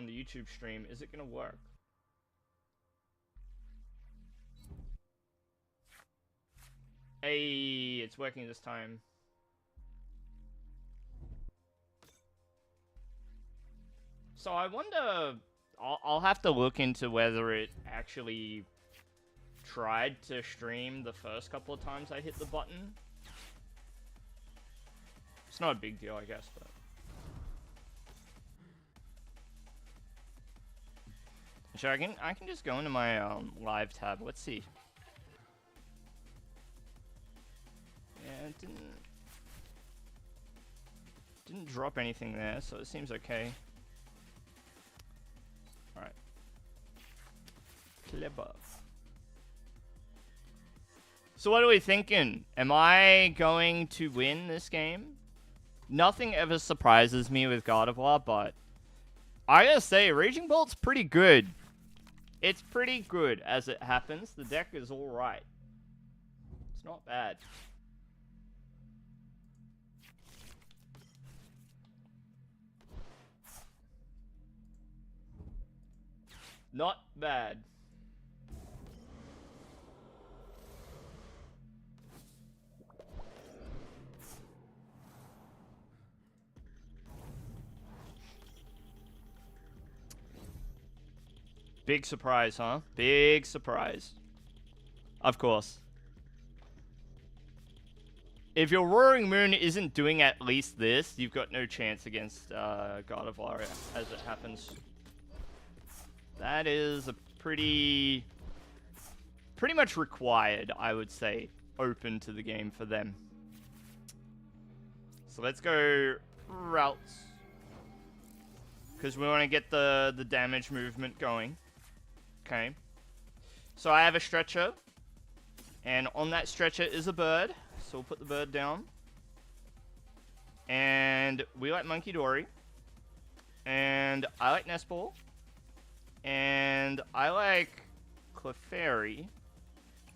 on the YouTube stream. Is it gonna work? Hey, it's working this time. So I wonder, I'll have to look into whether it actually tried to stream the first couple of times I hit the button. It's not a big deal, I guess, but... Sure, I can just go into my live tab. Let's see. Yeah, it didn't drop anything there, so it seems okay. All right. Clever. So what are we thinking? Am I going to win this game? Nothing ever surprises me with Gardevoir, but I gotta say, Raging Bolt's pretty good. It's pretty good as it happens. The deck is alright. It's not bad. Not bad. Big surprise, huh? Big surprise. Of course. If your Roaring Moon isn't doing at least this, you've got no chance against Gardevoir as it happens. That is a pretty much required, I would say, open to the game for them. So let's go routes. Because we want to get the damage movement going. Okay. So I have a stretcher. And on that stretcher is a bird. So we'll put the bird down. And we like Monkey Dory. And I like Nest Ball. And I like Clefairy,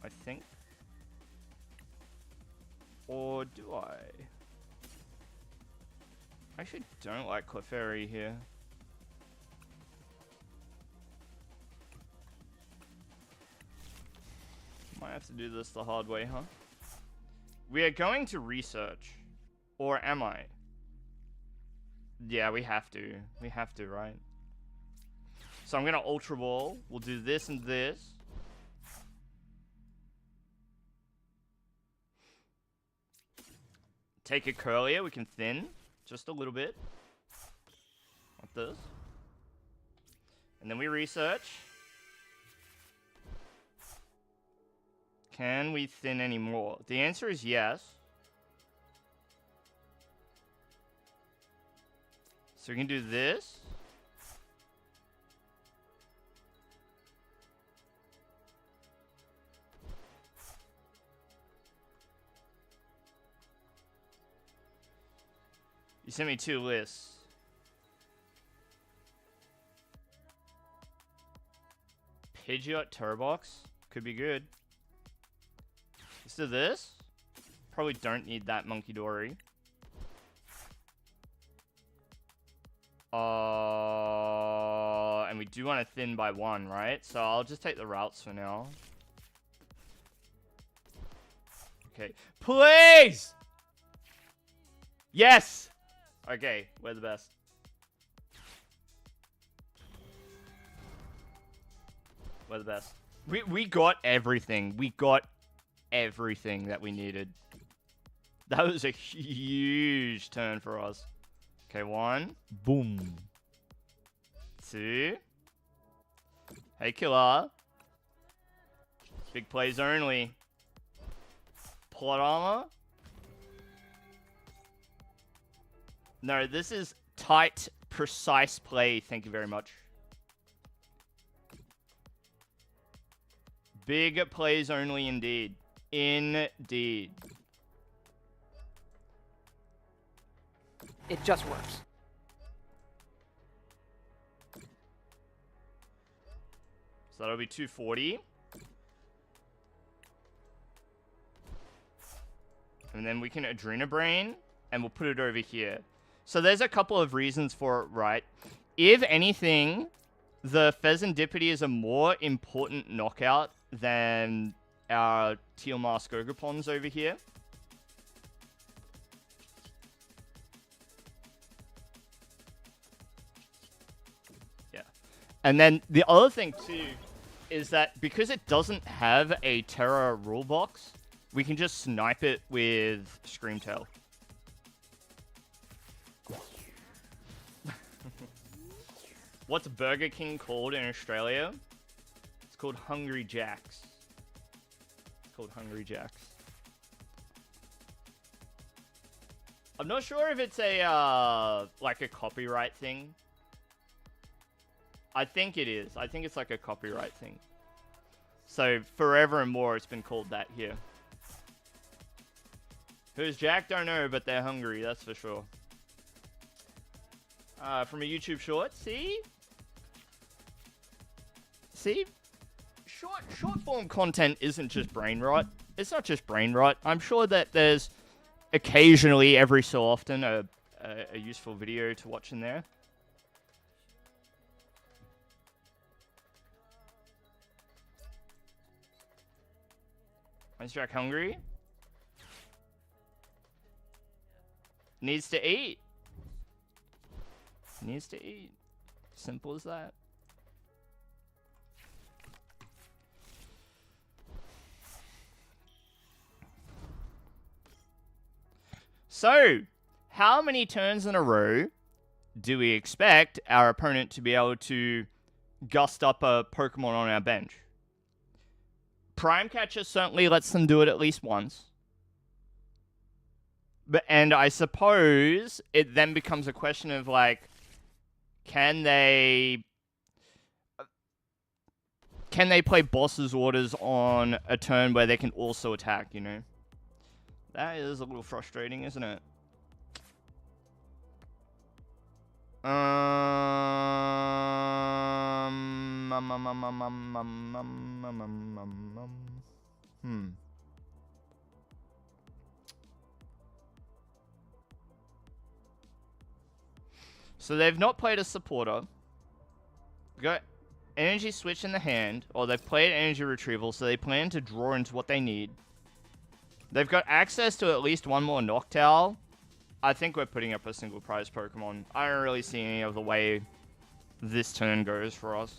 I think. Or do I? I actually don't like Clefairy here. Might have to do this the hard way, huh? We are going to research. Or am I? Yeah, we have to. We have to, right? So I'm going to Ultra Ball. We'll do this and this. Take a Curlier. We can thin. Just a little bit. Like this. And then we research. Can we thin any more? The answer is yes. So we can do this. You sent me 2 lists. Pidgeot Turbox could be good. Let's do this. Probably don't need that Monkey Dory. And we do want to thin by 1, right? So I'll just take the routes for now. Okay. Please! Yes! Okay, we're the best. We're the best. We got everything. We got everything that we needed. That was a huge turn for us. Okay, 1. Boom. 2. Hey, killer. Big plays only. Plot armor. No, this is tight, precise play. Thank you very much. Big plays only indeed. Indeed. It just works. So that'll be 240. And then we can Adrena Brain, and we'll put it over here. So there's a couple of reasons for it, right? If anything, the Pheasantipity is a more important knockout than our Teal Mask Ogopons over here. Yeah. And then the other thing, too, is that because it doesn't have a Terra rule box, we can just snipe it with Screamtail. What's Burger King called in Australia? It's called Hungry Jacks. It's called Hungry Jacks. I'm not sure if it's a, like a copyright thing. I think it is. I think it's like a copyright thing. So, forever and more, it's been called that here. Who's Jack? Don't know, but they're hungry, that's for sure. From a YouTube short, see? See? Short form content isn't just brain rot. It's not just brain rot. I'm sure that there's occasionally, every so often, a useful video to watch in there. Is Jack hungry? Needs to eat. Needs to eat. Simple as that. So, how many turns in a row do we expect our opponent to be able to gust up a Pokemon on our bench? Prime Catcher certainly lets them do it at least once. And I suppose it then becomes a question of, like, can they play boss's orders on a turn where they can also attack, you know? That is a little frustrating, isn't it? So they've not played a supporter. Got energy switch in the hand, or they've played energy retrieval, so they plan to draw into what they need. They've got access to at least one more Noctowl. I think we're putting up a single prize Pokemon. I don't really see any of the way this turn goes for us.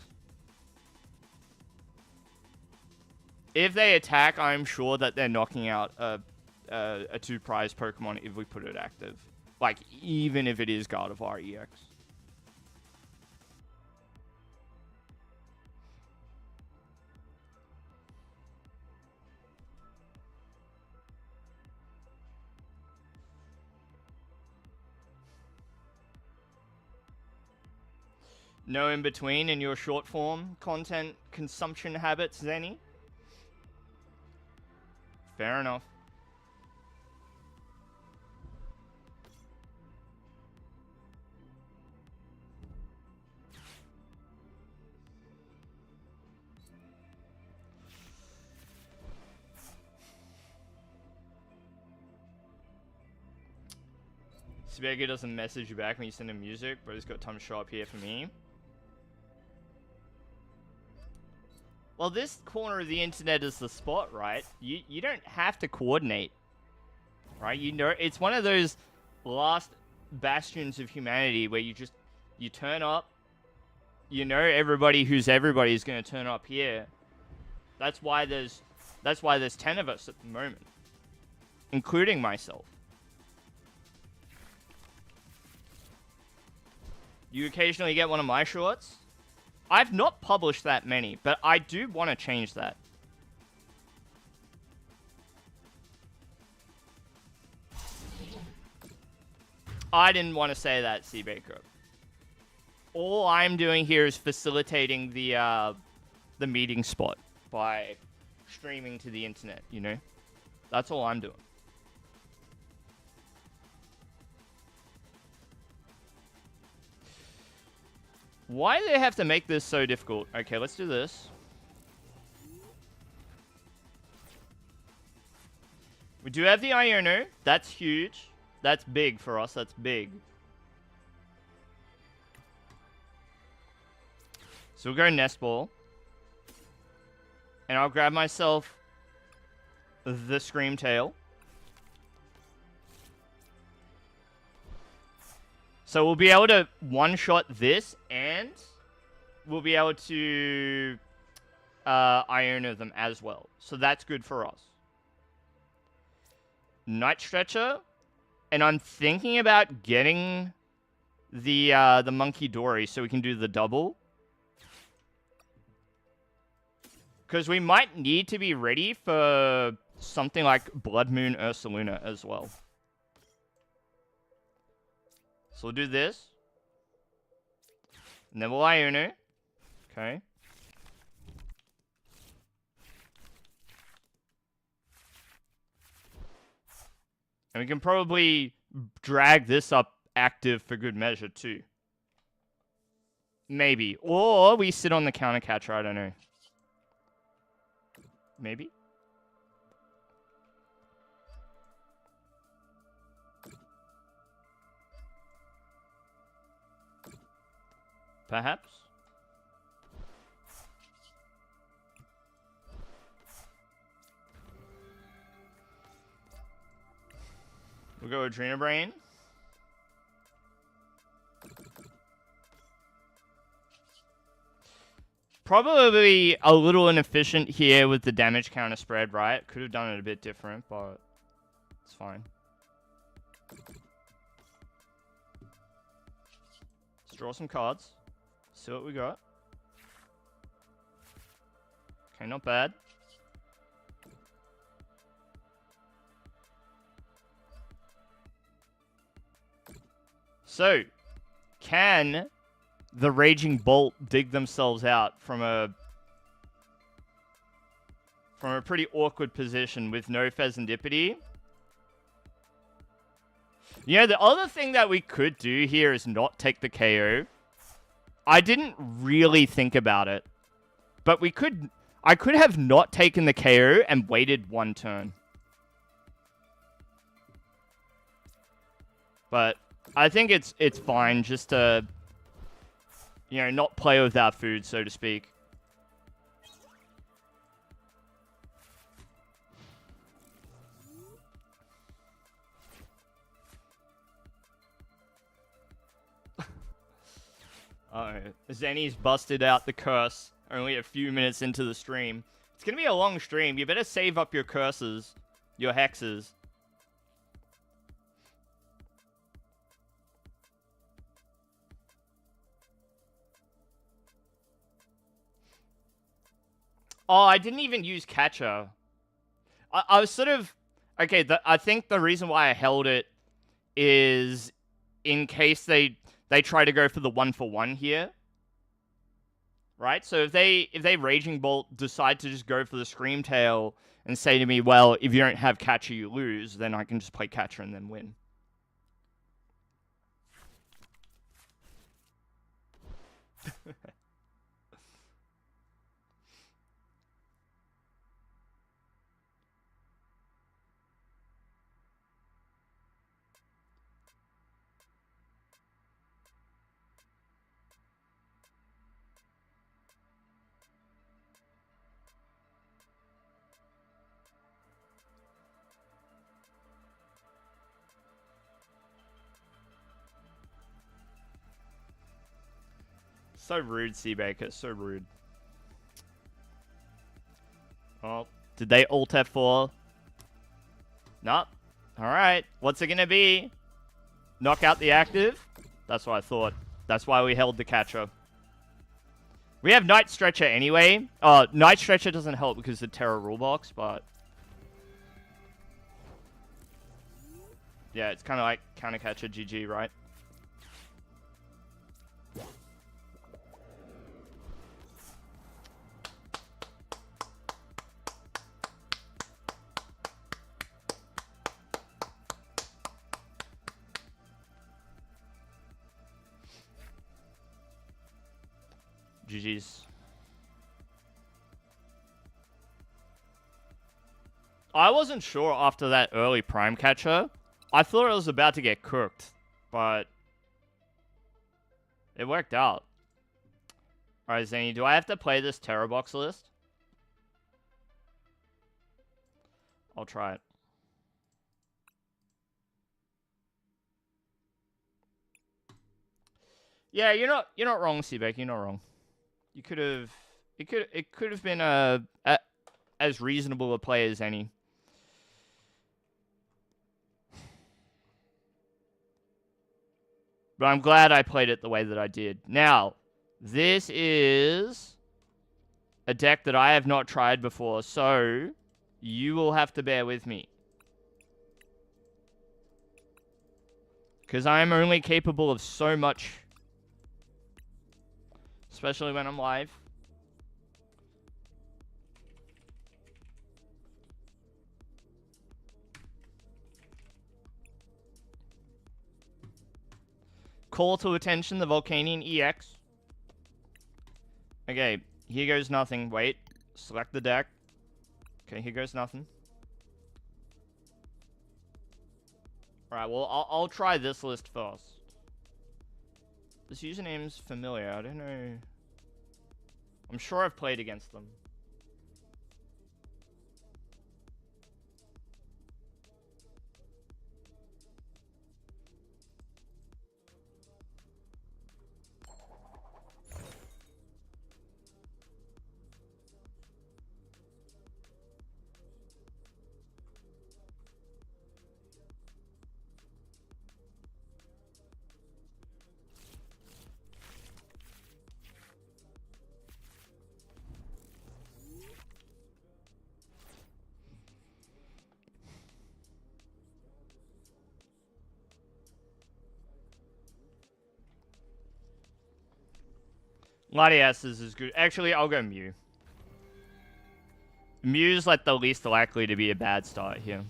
If they attack, I'm sure that they're knocking out a 2-prize Pokemon if we put it active. Like, even if it is Gardevoir EX. No in between in your short form content consumption habits, Zenny? Fair enough. Svega doesn't message you back when you send him music, but he's got time to show up here for me. Well, this corner of the internet is the spot, right? You don't have to coordinate, right? You know, it's one of those last bastions of humanity where you turn up. You know, everybody who's everybody is going to turn up here. That's why there's 10 of us at the moment, including myself. You occasionally get one of my shorts. I've not published that many, but I do want to change that. I didn't want to say that, Seabaker. All I'm doing here is facilitating the meeting spot by streaming to the internet, you know? That's all I'm doing. Why do they have to make this so difficult? Okay, let's do this. We do have the Iono. That's huge. That's big for us. That's big. So we'll go Nest Ball. And I'll grab myself the Scream Tail. So we'll be able to one-shot this, and we'll be able to Iona them as well. So that's good for us. Night Stretcher. And I'm thinking about getting the Monkey Dory so we can do the double. Because we might need to be ready for something like Blood Moon Ursaluna as well. So we'll do this. And then we'll Iona. Okay. And we can probably drag this up active for good measure too. Maybe. Or we sit on the counter catcher, I don't know. Maybe? Perhaps? We'll go Adrena Brain. Probably a little inefficient here with the damage counter spread, right? Could have done it a bit different, but it's fine. Let's draw some cards. See what we got. Okay, not bad. So, can the Raging Bolt dig themselves out from a pretty awkward position with no Pheasantipity? You know, the other thing that we could do here is not take the KO. I didn't really think about it, but I could have not taken the KO and waited one turn. But I think it's fine just to, you know, not play with our food, so to speak. Uh-oh. Zenny's busted out the curse only a few minutes into the stream. It's gonna be a long stream. You better save up your curses, your hexes. Oh, I didn't even use Catcher. I was sort of... Okay, I think the reason why I held it is in case they try to go for the 1-for-1 here. Right? So if they Raging Bolt decide to just go for the Scream Tail and say to me, well, if you don't have Catcher, you lose, then I can just play Catcher and then win. So rude, Seabaker. So rude. Oh, did they ult F4? Nope. Alright. What's it gonna be? Knock out the active? That's what I thought. That's why we held the Catcher. We have Night Stretcher anyway. Night Stretcher doesn't help because of the Terra rulebox, but... yeah, it's kind of like Counter Catcher GG, right? GG's. I wasn't sure after that early Prime Catcher. I thought it was about to get cooked, but it worked out. Alright, Zany, do I have to play this Terror Box list? I'll try it. Yeah, you're not wrong, Seabeck. You're not wrong. You could have it could have been as reasonable a play as any. But I'm glad I played it the way that I did. Now, this is a deck that I have not tried before, so you will have to bear with me. Because I am only capable of so much. Especially when I'm live. Call to attention the Volcanian EX. Okay, here goes nothing. Wait. Select the deck. Okay, here goes nothing. Alright, well, I'll try this list first. This username's familiar. I don't know. I'm sure I've played against them. Latias is good. Actually, I'll go Mew. Mew's like the least likely to be a bad start here.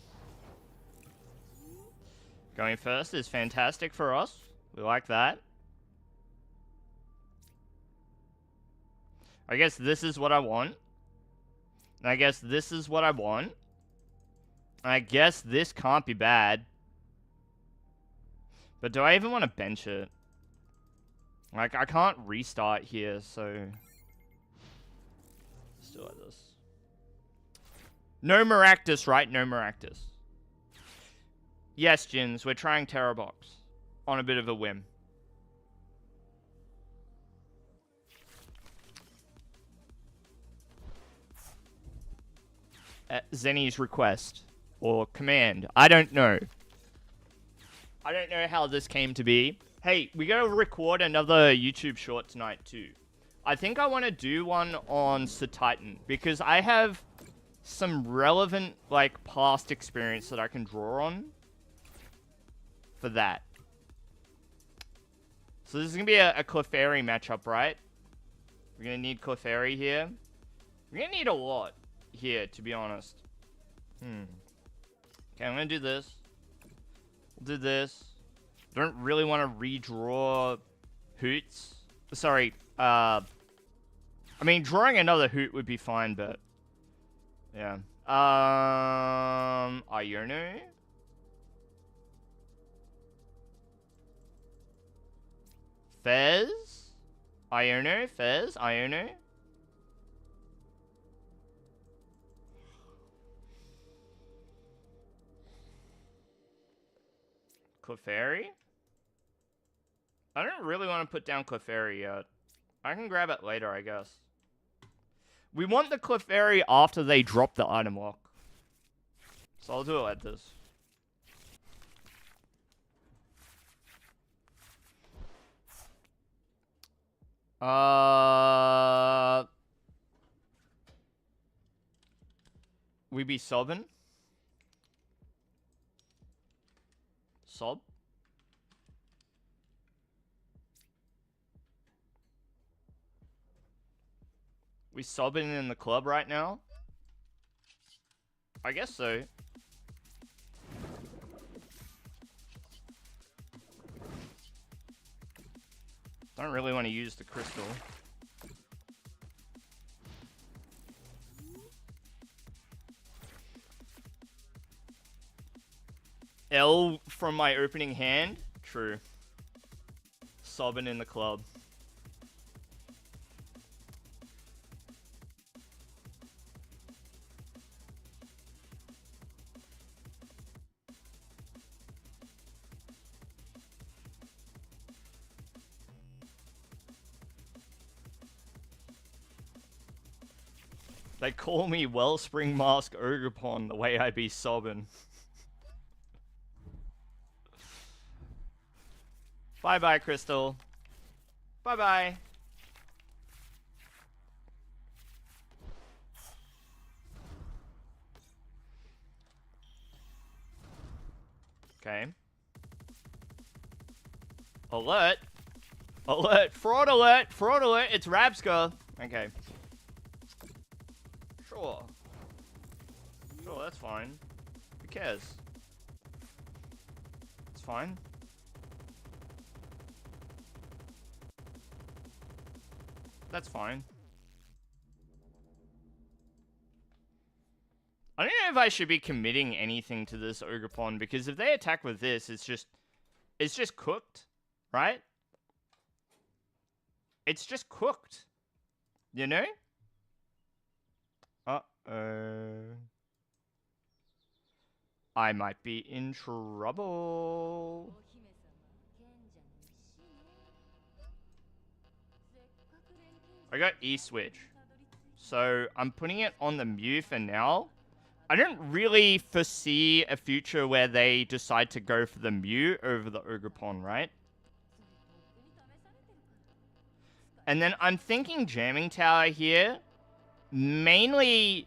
Going first is fantastic for us. We like that. I guess this is what I want. And I guess this is what I want. I guess this can't be bad. But do I even want to bench it? Like, I can't restart here, so... Let's do like this. No Maractus, right? No Maractus. Yes, Jins, we're trying Terror Box. On a bit of a whim. At Zenny's request. Or command. I don't know. I don't know how this came to be. Hey, we gotta record another YouTube short tonight, too. I think I want to do one on Sir Titan. Because I have some relevant, like, past experience that I can draw on. For that. So this is gonna be a Clefairy matchup, right? We're gonna need Clefairy here. We're gonna need a lot here, to be honest. Okay, I'm gonna do this. We'll do this. Don't really want to redraw Hoots. Sorry, I mean, drawing another Hoot would be fine, but... Yeah. Iono? Fez? Iono? Fez? Iono? Clefairy? I don't really want to put down Clefairy yet. I can grab it later, I guess. We want the Clefairy after they drop the item lock. So I'll do it like this. We be sobbing? Sob? We sobbing in the club right now? I guess so. Don't really want to use the crystal. L from my opening hand? True. Sobbing in the club. They call me Wellspring Mask Ogerpon the way I be sobbing. Bye-bye, Crystal. Bye-bye. Okay. Alert. Alert. Fraud alert. Fraud alert. It's Rabska. Okay. Sure. Sure, that's fine. Who cares? It's fine. That's fine. I don't know if I should be committing anything to this Ogerpon, because if they attack with this, it's just cooked, right? It's just cooked. You know? Uh-oh. I might be in trouble. I got E-Switch. So, I'm putting it on the Mew for now. I don't really foresee a future where they decide to go for the Mew over the Ogerpon, right? And then I'm thinking Jamming Tower here. Mainly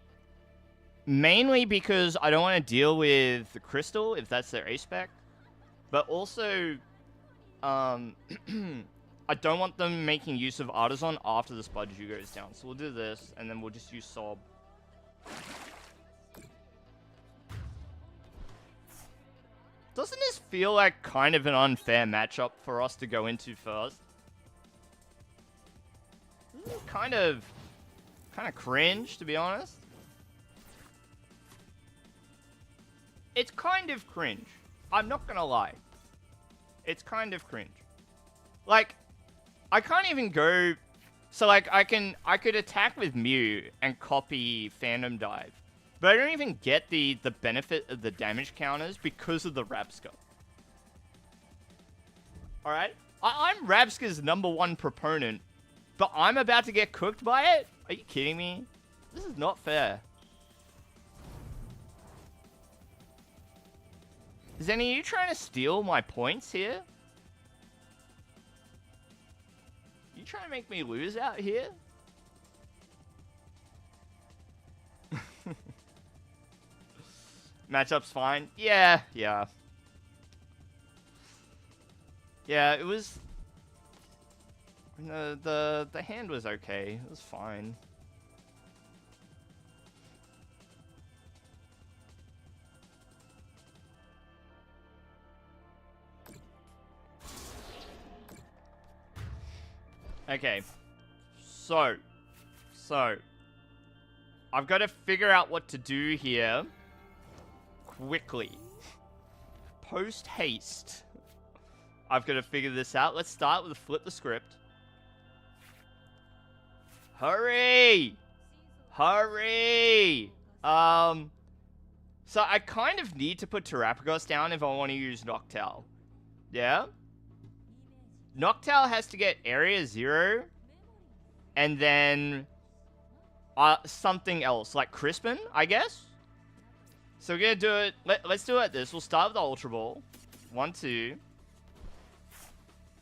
because I don't want to deal with the Crystal, if that's their A-Spec. But also, I don't want them making use of Artisan after the Spudju goes down. So we'll do this, and then we'll just use Sob. Doesn't this feel like kind of an unfair matchup for us to go into first? Kind of cringe, to be honest. It's kind of cringe. I'm not gonna lie. It's kind of cringe. Like, I can't even go... So, like, I could attack with Mew and copy Phantom Dive. But I don't even get the benefit of the damage counters because of the Rabska. Alright? I'm Rabska's #1 proponent, but I'm about to get cooked by it? Are you kidding me? This is not fair. Is any of you trying to steal my points here? You trying to make me lose out here? Matchup's fine. Yeah. Yeah, it was... The hand was okay. It was fine. Okay. So. I've got to figure out what to do here. Quickly. Post haste. I've got to figure this out. Let's start with flip the script. Hurry! Hurry! So I kind of need to put Terapagos down if I want to use Noctowl. Yeah? Noctowl has to get Area 0. And then... something else. Like Crispin, I guess? So we're gonna do it... Let's do it like this. We'll start with the Ultra Ball. 1, 2.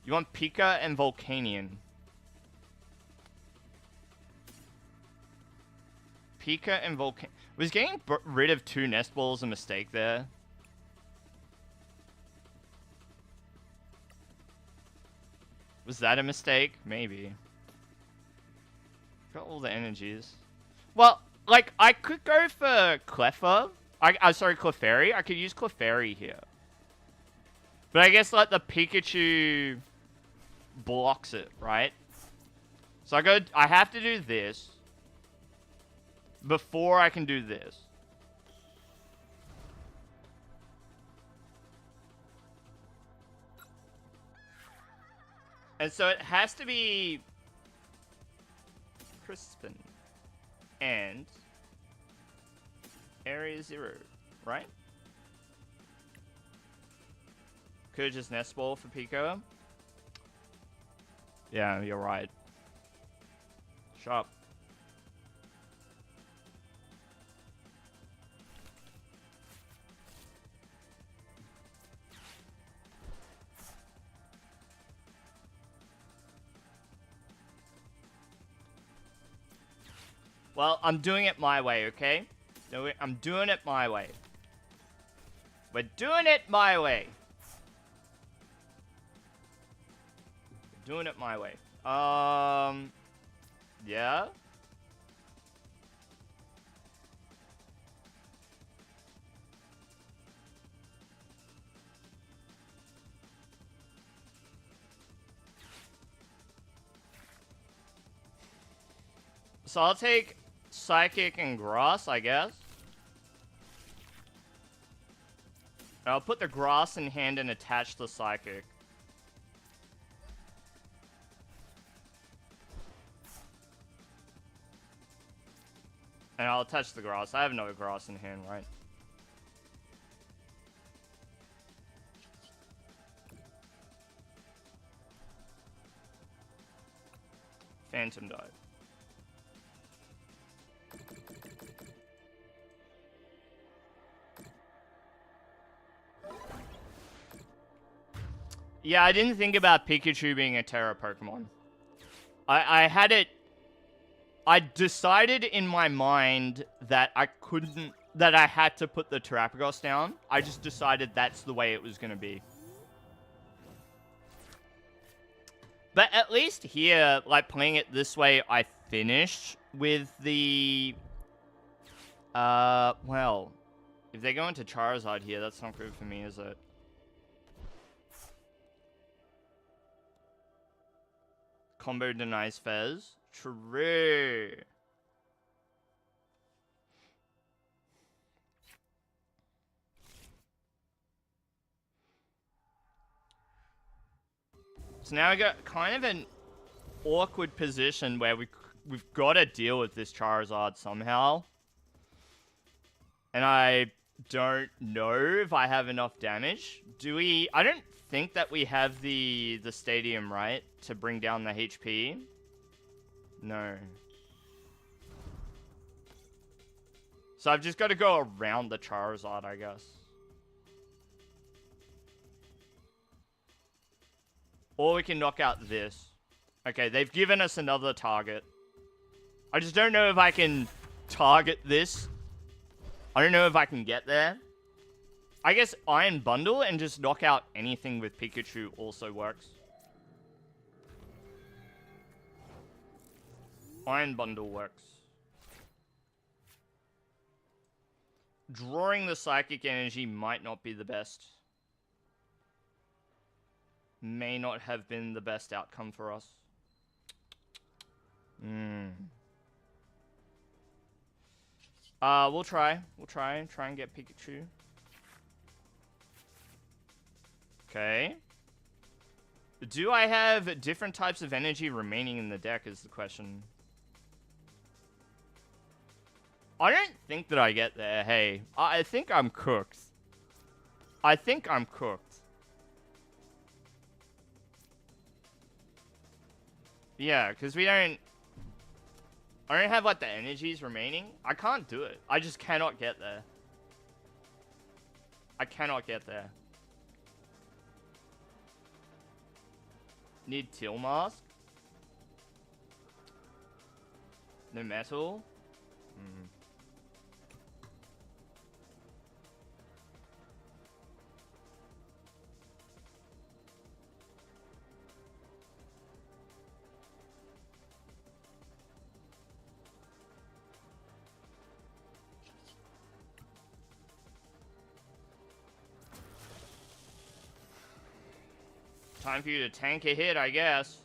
You want Pika and Volcanion. Pika and Volcanion. Was getting rid of 2 Nest Balls a mistake there? Was that a mistake? Maybe. Got all the energies. Well, like, I could go for Cleffa. Sorry, Clefairy. I could use Clefairy here. But I guess, like, the Pikachu blocks it, right? So I have to do this before I can do this. And so it has to be Crispin and Area 0, right? Could just Nest Ball for Pico. Yeah, you're right. Sharp. Well, I'm doing it my way, okay? I'm doing it my way. We're doing it my way. We're doing it my way. Yeah? So I'll take Psychic and Grass, I guess. I'll put the Grass in hand and attach the Psychic. And I'll attach the Grass. I have no Grass in hand, right? Phantom Dive. Yeah, I didn't think about Pikachu being a Terra Pokemon. I had it... I decided in my mind that I couldn't... That I had to put the Terrapagos down. I just decided that's the way it was going to be. But at least here, like, playing it this way, I finished with the... well... If they go into Charizard here, that's not good for me, is it? Combo denies Fez. True. So now we got kind of an awkward position where we've got to deal with this Charizard somehow. And I don't know if I have enough damage. Do we... I don't think that we have the stadium, right? To bring down the HP. No. So I've just got to go around the Charizard, I guess. Or we can knock out this. Okay, they've given us another target. I just don't know if I can target this. I don't know if I can get there. I guess Iron Bundle and just knock out anything with Pikachu also works. Iron Bundle works. Drawing the Psychic Energy might not be the best. May not have been the best outcome for us. We'll try. We'll try and get Pikachu. Okay. Do I have different types of energy remaining in the deck is the question. I don't think that I get there, hey. I think I'm cooked. I think I'm cooked. Yeah, because we don't... I don't have, like, the energies remaining. I can't do it. I just cannot get there. I cannot get there. Need Teal Mask? No metal? Time for you to tank a hit, I guess.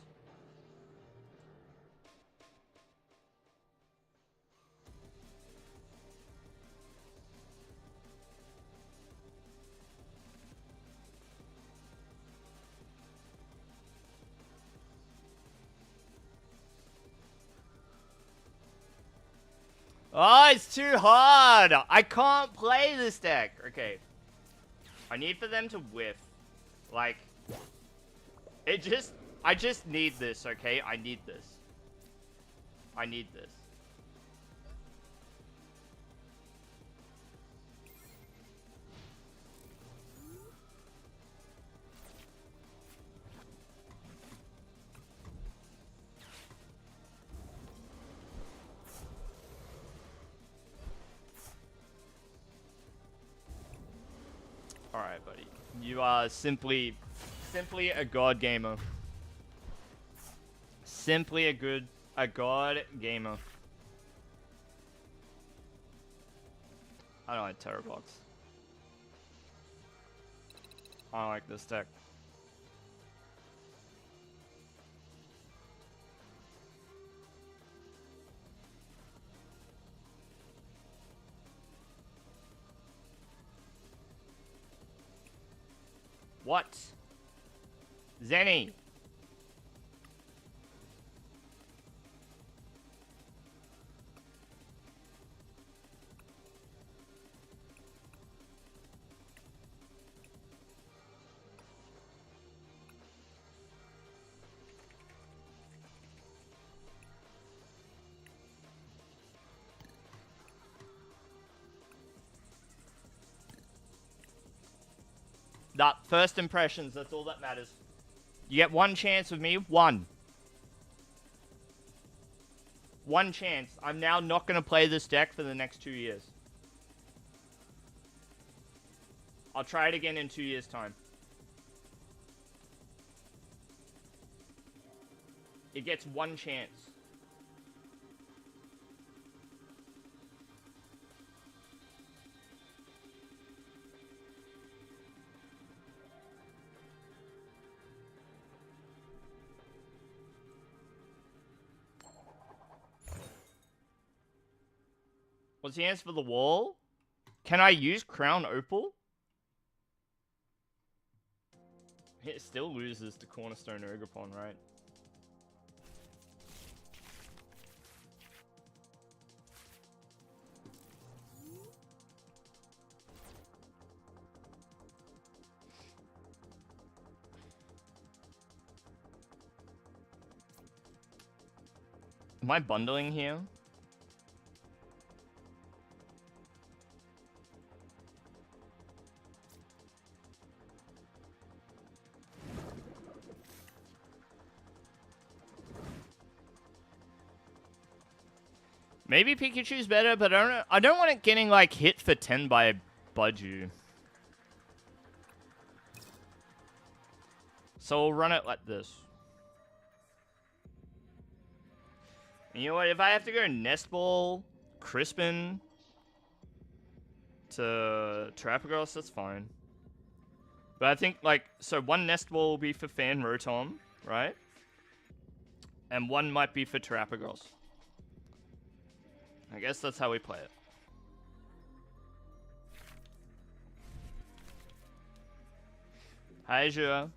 Oh, it's too hard. I can't play this deck. Okay. I need for them to whiff. Like, I just need this, okay? I need this. I need this. Alright, buddy. You are simply a god gamer. Simply a god gamer. I don't like Terror Box. I don't like this deck. What? Zenny! That first impressions, that's all that matters. You get one chance with me, one. One chance. I'm now not going to play this deck for the next 2 years. I'll try it again in 2 years' time. It gets one chance. What's the answer for the wall? Can I use Crown Opal? It still loses to Cornerstone Ogerpon, right? Am I bundling here? Maybe Pikachu's better, but I don't want it getting like hit for 10 by a Budju. So we'll run it like this. And you know what? If I have to go Nest Ball, Crispin to Trapagos, that's fine. But I think like, so one Nest Ball will be for Fan Rotom, right? And one might be for Trapagos. I guess that's how we play it. Hi, Azure.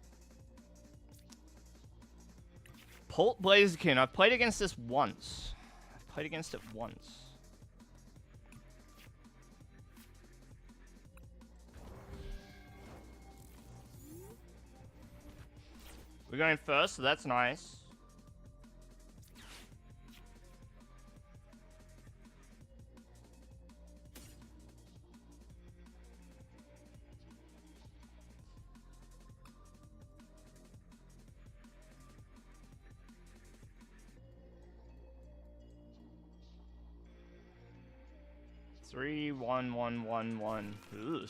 Polt Blaziken. I've played against this once. I've played against it once. We're going first, so that's nice. Three, 1, 1, 1, 1. Ugh.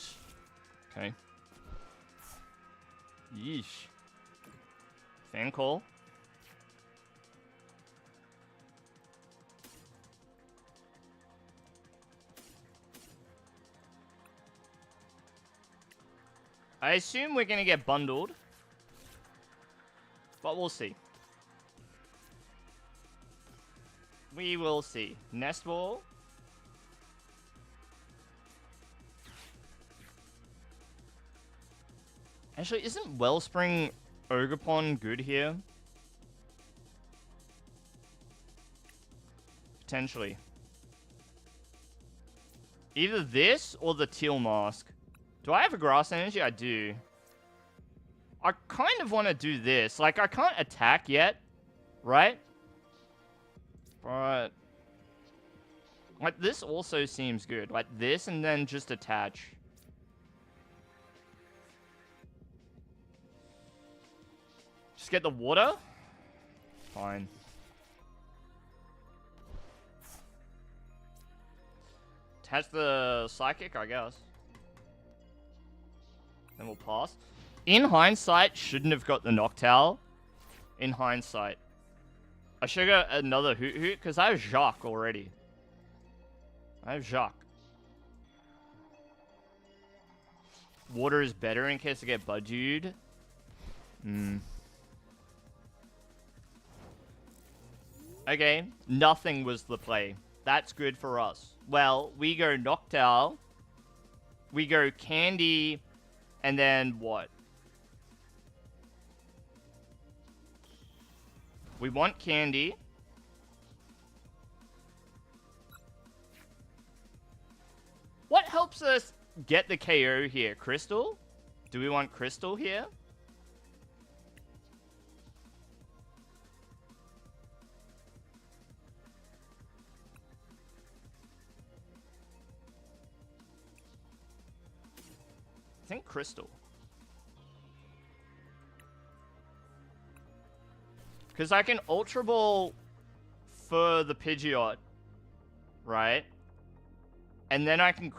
Okay. Yeesh. Fan call. I assume we're gonna get bundled, but we'll see. We will see. Nest Ball. Actually, isn't Wellspring Ogerpon good here? Potentially. Either this or the Teal Mask. Do I have a Grass Energy? I do. I kind of want to do this. Like, I can't attack yet, right? But like, this also seems good. Like this and then just attach. Just get the water? Fine. Attach the Psychic, I guess. Then we'll pass. In hindsight, shouldn't have got the Noctowl. In hindsight. I should have got another Hoot Hoot, because I have Jacques already. I have Jacques. Water is better in case I get Budged. Okay, nothing was the play. That's good for us. Well, we go Noctowl. We go Candy. And then what? We want Candy. What helps us get the KO here? Crystal? Do we want Crystal here? I think Crystal. Because I can Ultra Ball for the Pidgeot, right? And then I can...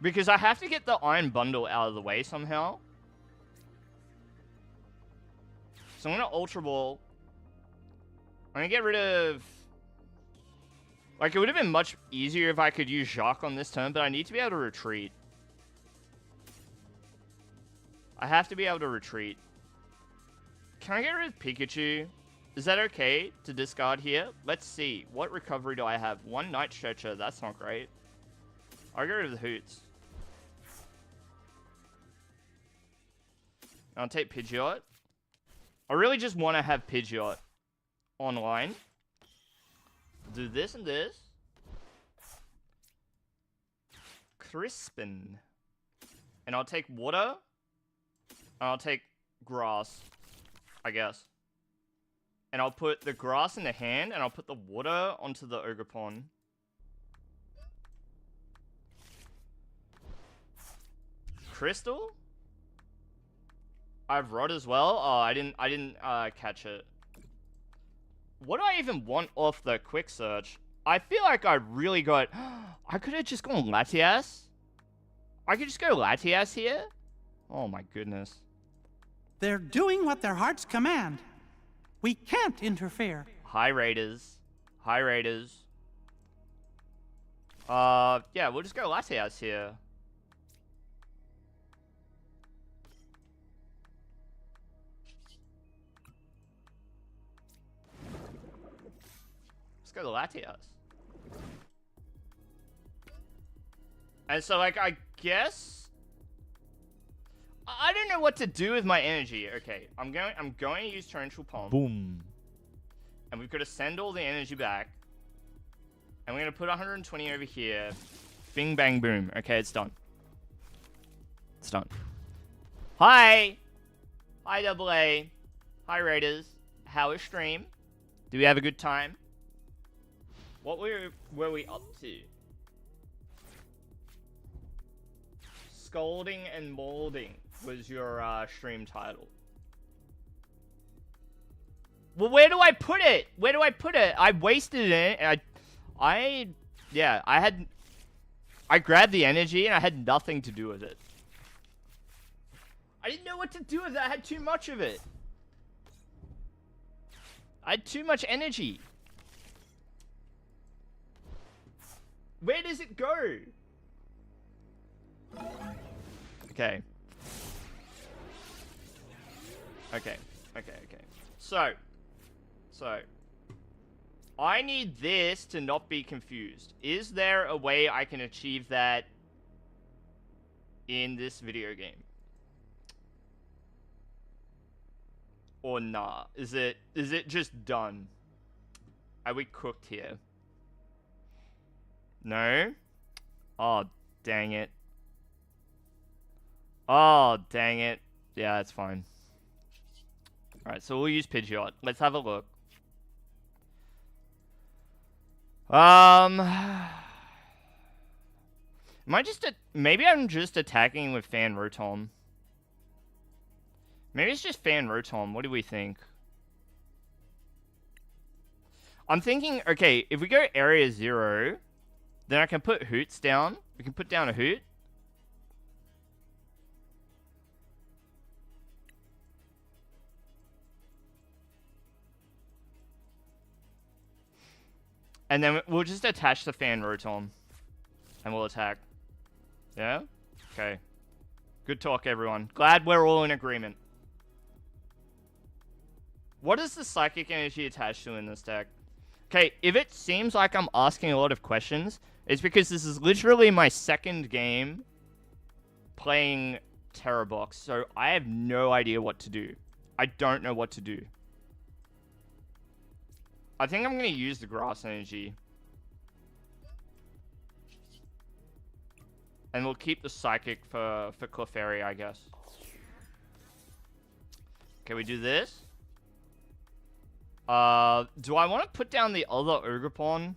Because I have to get the Iron Bundle out of the way somehow. So I'm going to Ultra Ball. I'm going to get rid of... Like, it would have been much easier if I could use Jacques on this turn, but I need to be able to retreat. I have to be able to retreat. Can I get rid of Pikachu? Is that okay to discard here? Let's see. What recovery do I have? 1 Night Stretcher. That's not great. I'll get rid of the Hoots. I'll take Pidgeot. I really just want to have Pidgeot online. Do this and this. Crispin. And I'll take water. And I'll take grass, I guess. And I'll put the grass in the hand, and I'll put the water onto the Ogerpon. Crystal? I have Rod as well. Oh, I didn't catch it. What do I even want off the quick search? I feel like I really got... I could have just gone Latias. I could just go Latias here. Oh my goodness. They're doing what their hearts command. We can't interfere. Hi, Raiders. Hi, Raiders. Yeah, we'll just go Latias here. Let's go to Latias. And so, like, I guess... I don't know what to do with my energy. Okay, I'm going to use Torrential Palm. Boom. And we've got to send all the energy back. And we're going to put 120 over here. Bing, bang, boom. Okay, it's done. It's done. Hi! Hi, AA. Hi, Raiders. How is stream? Do we have a good time? What were we up to? Scolding and Molding was your stream title. Well, where do I put it? Where do I put it? I wasted it. And I grabbed the energy and I had nothing to do with it. I didn't know what to do with it. I had too much of it. I had too much energy. Where does it go? Okay. Okay. So, I need this to not be confused. Is there a way I can achieve that in this video game? Or nah? Is it just done? Are we cooked here? No? Oh, dang it. Oh, dang it. Yeah, that's fine. Alright, so we'll use Pidgeot. Let's have a look. Am I just... Maybe I'm just attacking with Fan Rotom. Maybe it's just Fan Rotom. What do we think? I'm thinking, okay, if we go Area 0, then I can put Hoots down. We can put down a Hoot. And then we'll just attach the fan rotom. And we'll attack. Yeah? Okay. Good talk, everyone. Glad we're all in agreement. What is the psychic energy attached to in this deck? Okay, if it seems like I'm asking a lot of questions, it's because this is literally my second game playing Terra Box, so I have no idea what to do. I don't know what to do. I think I'm going to use the grass energy. And we'll keep the psychic for Clefairy, I guess. Okay, we do this. Do I want to put down the other Ogre Pawn?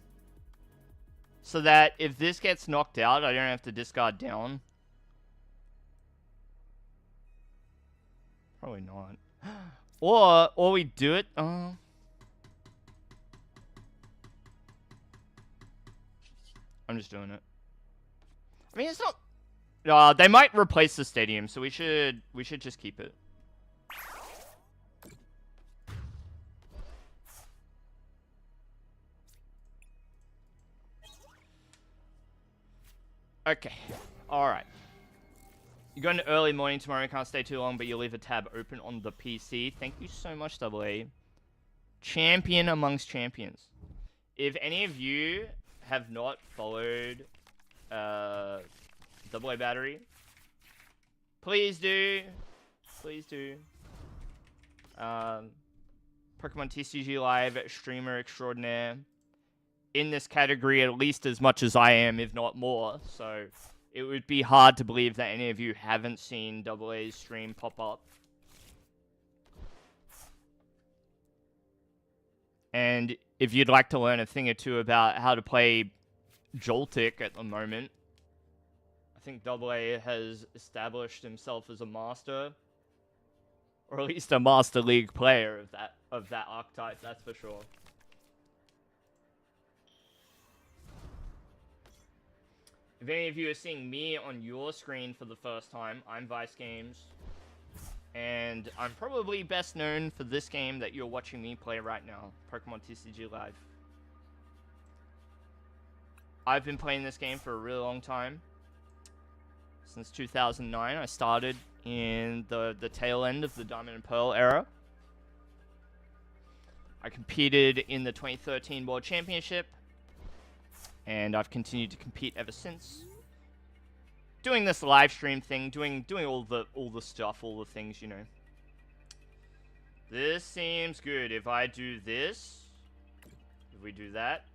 So that if this gets knocked out, I don't have to discard down. Probably not. Or we do it. I'm just doing it. I mean, it's not. They might replace the stadium, so we should just keep it. Okay. Alright. You're going to early morning tomorrow. Can't stay too long, but you'll leave a tab open on the PC. Thank you so much, AA. Champion amongst champions. If any of you have not followed AA Battery, please do. Please do. Pokemon TCG Live streamer extraordinaire. In this category at least as much as I am, if not more. So it would be hard to believe that any of you haven't seen AA's stream pop up. And if you'd like to learn a thing or two about how to play Joltik at the moment, I think AA has established himself as a master, or at least a Master League player of that archetype, that's for sure. If any of you are seeing me on your screen for the first time, I'm Vice Games. And I'm probably best known for this game that you're watching me play right now, Pokemon TCG Live. I've been playing this game for a really long time. Since 2009, I started in the tail end of the Diamond and Pearl era. I competed in the 2013 World Championship. And I've continued to compete ever since. Doing this live stream thing, doing all the stuff, all the things, you know. This seems good. If I do this, if we do that.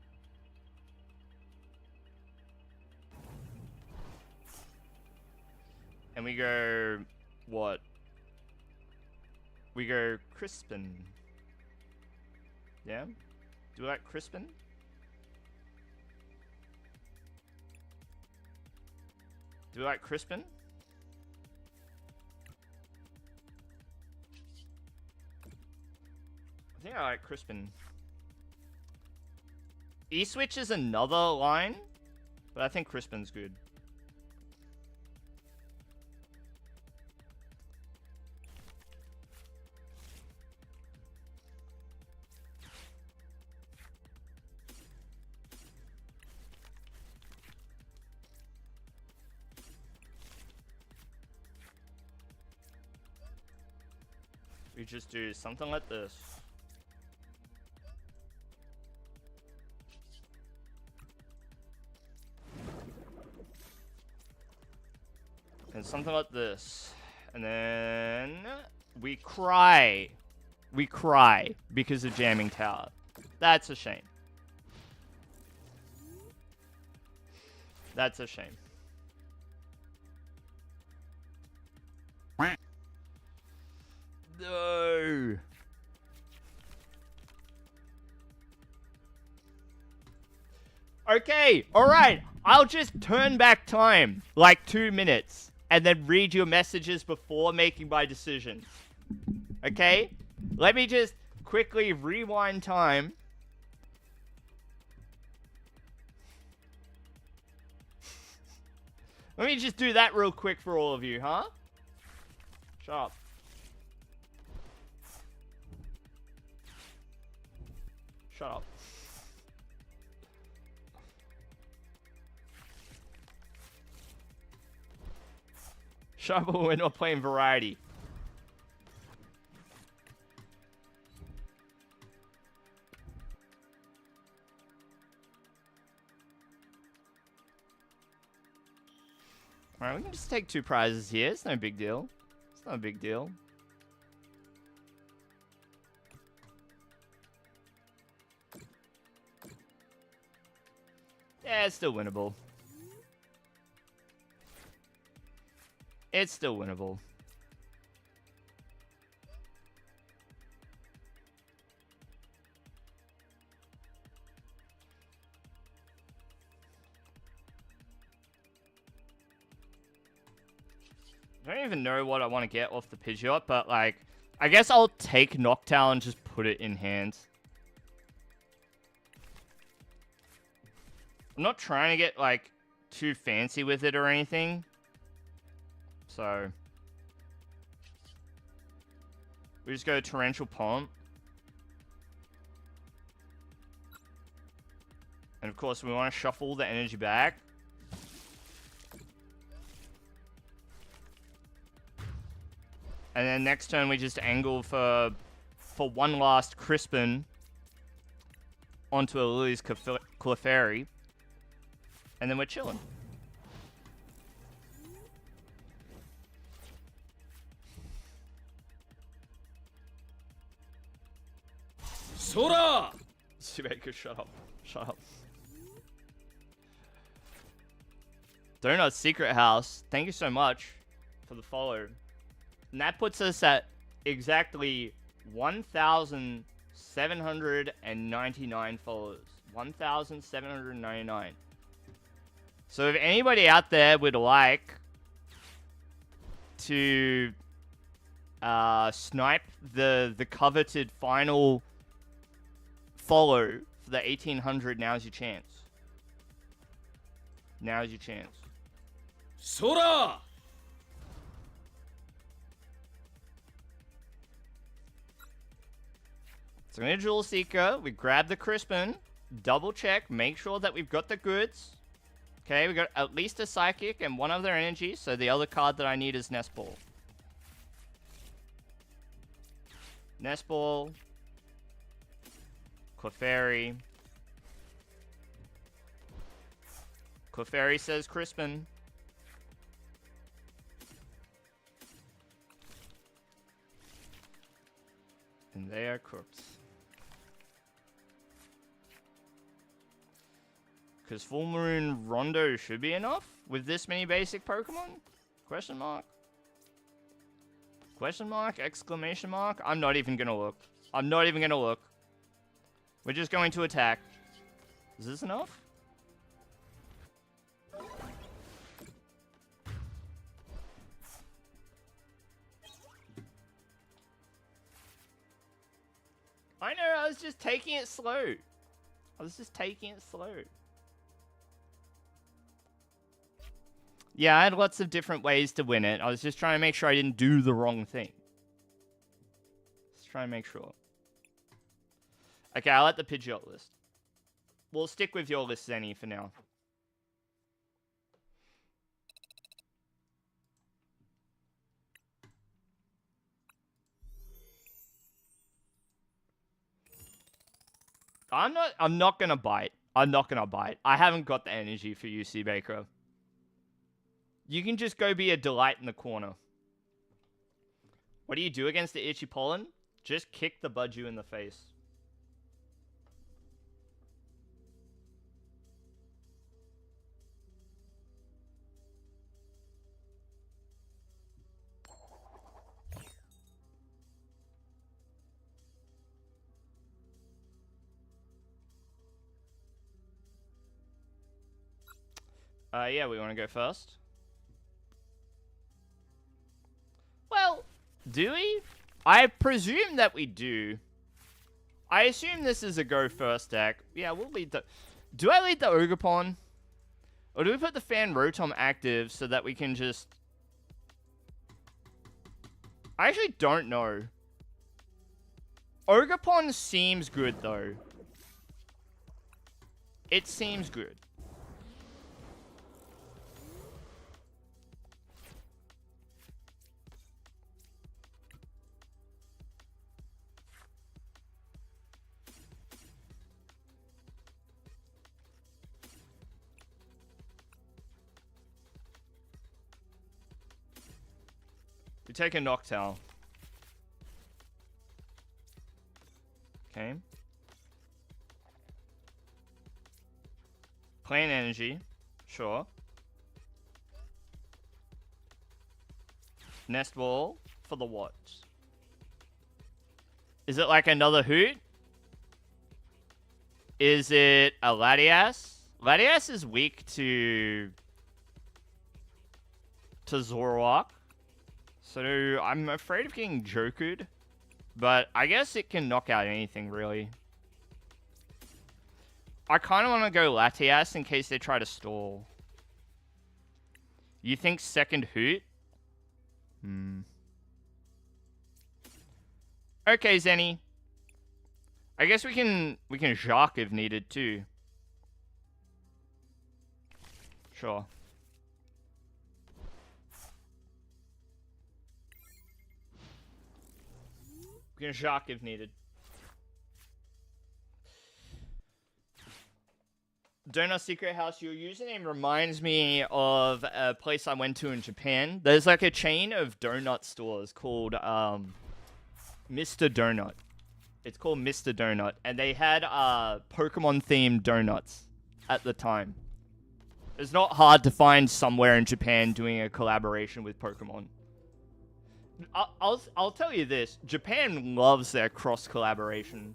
And we go, what? We go Crispin. Yeah? Do we like Crispin? Do we like Crispin? I think I like Crispin. E-Switch is another line, but I think Crispin's good. We just do something like this. And something like this. And then we cry. We cry because of Jamming Tower. That's a shame. That's a shame. No. Okay, alright. I'll just turn back time, like 2 minutes, and then read your messages before making my decision. Okay? Let me just quickly rewind time. Let me just do that real quick for all of you, huh? Shut up. Shut up. Shuffle, we're not playing variety. Alright, we can just take 2 prizes here. It's no big deal. It's not a big deal. Yeah, it's still winnable. It's still winnable. I don't even know what I want to get off the Pidgeot, but like, I guess I'll take Noctowl and just put it in hand. I'm not trying to get like too fancy with it or anything. So we just go Torrential Pomp. And of course we want to shuffle the energy back. And then next turn we just angle for one last Crispin onto a Lily's Clefairy. And then we're chilling. Sora! Subaku, shut up. Shut up. Donut Secret House, thank you so much for the follow. And that puts us at exactly 1,799 followers. 1,799. So if anybody out there would like to snipe the coveted final follow for the 1,800, now's your chance. Now's your chance. Sora! So we're gonna Jewel Seeker, we grab the Crispin, double check, make sure that we've got the goods. Okay, we got at least a Psychic and one of their energies, so the other card that I need is Nest Ball. Nest Ball. Clefairy. Clefairy says Crispin. And they are cooked. Because Full Moon Rondo should be enough with this many basic Pokemon? Question mark? Question mark? Exclamation mark? I'm not even gonna look. I'm not even gonna look. We're just going to attack. Is this enough? I know, I was just taking it slow. I was just taking it slow. Yeah, I had lots of different ways to win it. I was just trying to make sure I didn't do the wrong thing. Just trying to make sure. Okay, I'll let the Pidgeot list. We'll stick with your list, Zenny, for now. I'm not gonna bite. I'm not gonna bite. I haven't got the energy for you, Seabaker. You can just go be a delight in the corner. What do you do against the Itchy Pollen? Just kick the Budju in the face. Yeah, we want to go first. Well, do we? I presume that we do. I assume this is a go first deck. Yeah, we'll lead the... Do I lead the Ogerpon? Or do we put the Fan Rotom active so that we can just... I actually don't know. Ogerpon seems good, though. It seems good. We take a Noctowl. Okay. Plain energy. Sure. Nest ball for the what? Is it like another Hoot? Is it a Latias? Latias is weak to Zoroark. So I'm afraid of getting Jokered. But I guess it can knock out anything, really. I kind of want to go Latias in case they try to stall. You think second Hoot? Okay, Zenny. I guess we can Jacques if needed too. Sure. We can Jacques if needed. Donut Secret House, your username reminds me of a place I went to in Japan. There's like a chain of donut stores called Mr. Donut. It's called Mr. Donut. And they had Pokemon themed donuts at the time. It's not hard to find somewhere in Japan doing a collaboration with Pokemon. I'll tell you this. Japan loves their cross collaboration.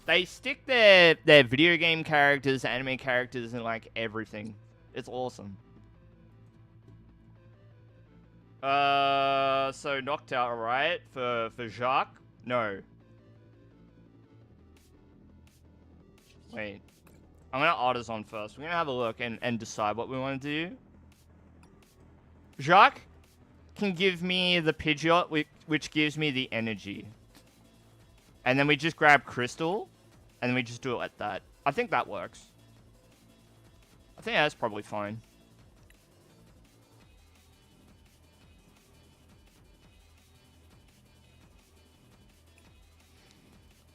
They stick their video game characters, anime characters, in like everything. It's awesome. So Noctowl, right? For Jacques? No. Wait. I'm gonna Artisan first. We're gonna have a look and decide what we want to do. Jacques can give me the Pidgeot, which gives me the energy. And then we just grab Crystal, and then we just do it like that. I think that works. I think that's probably fine.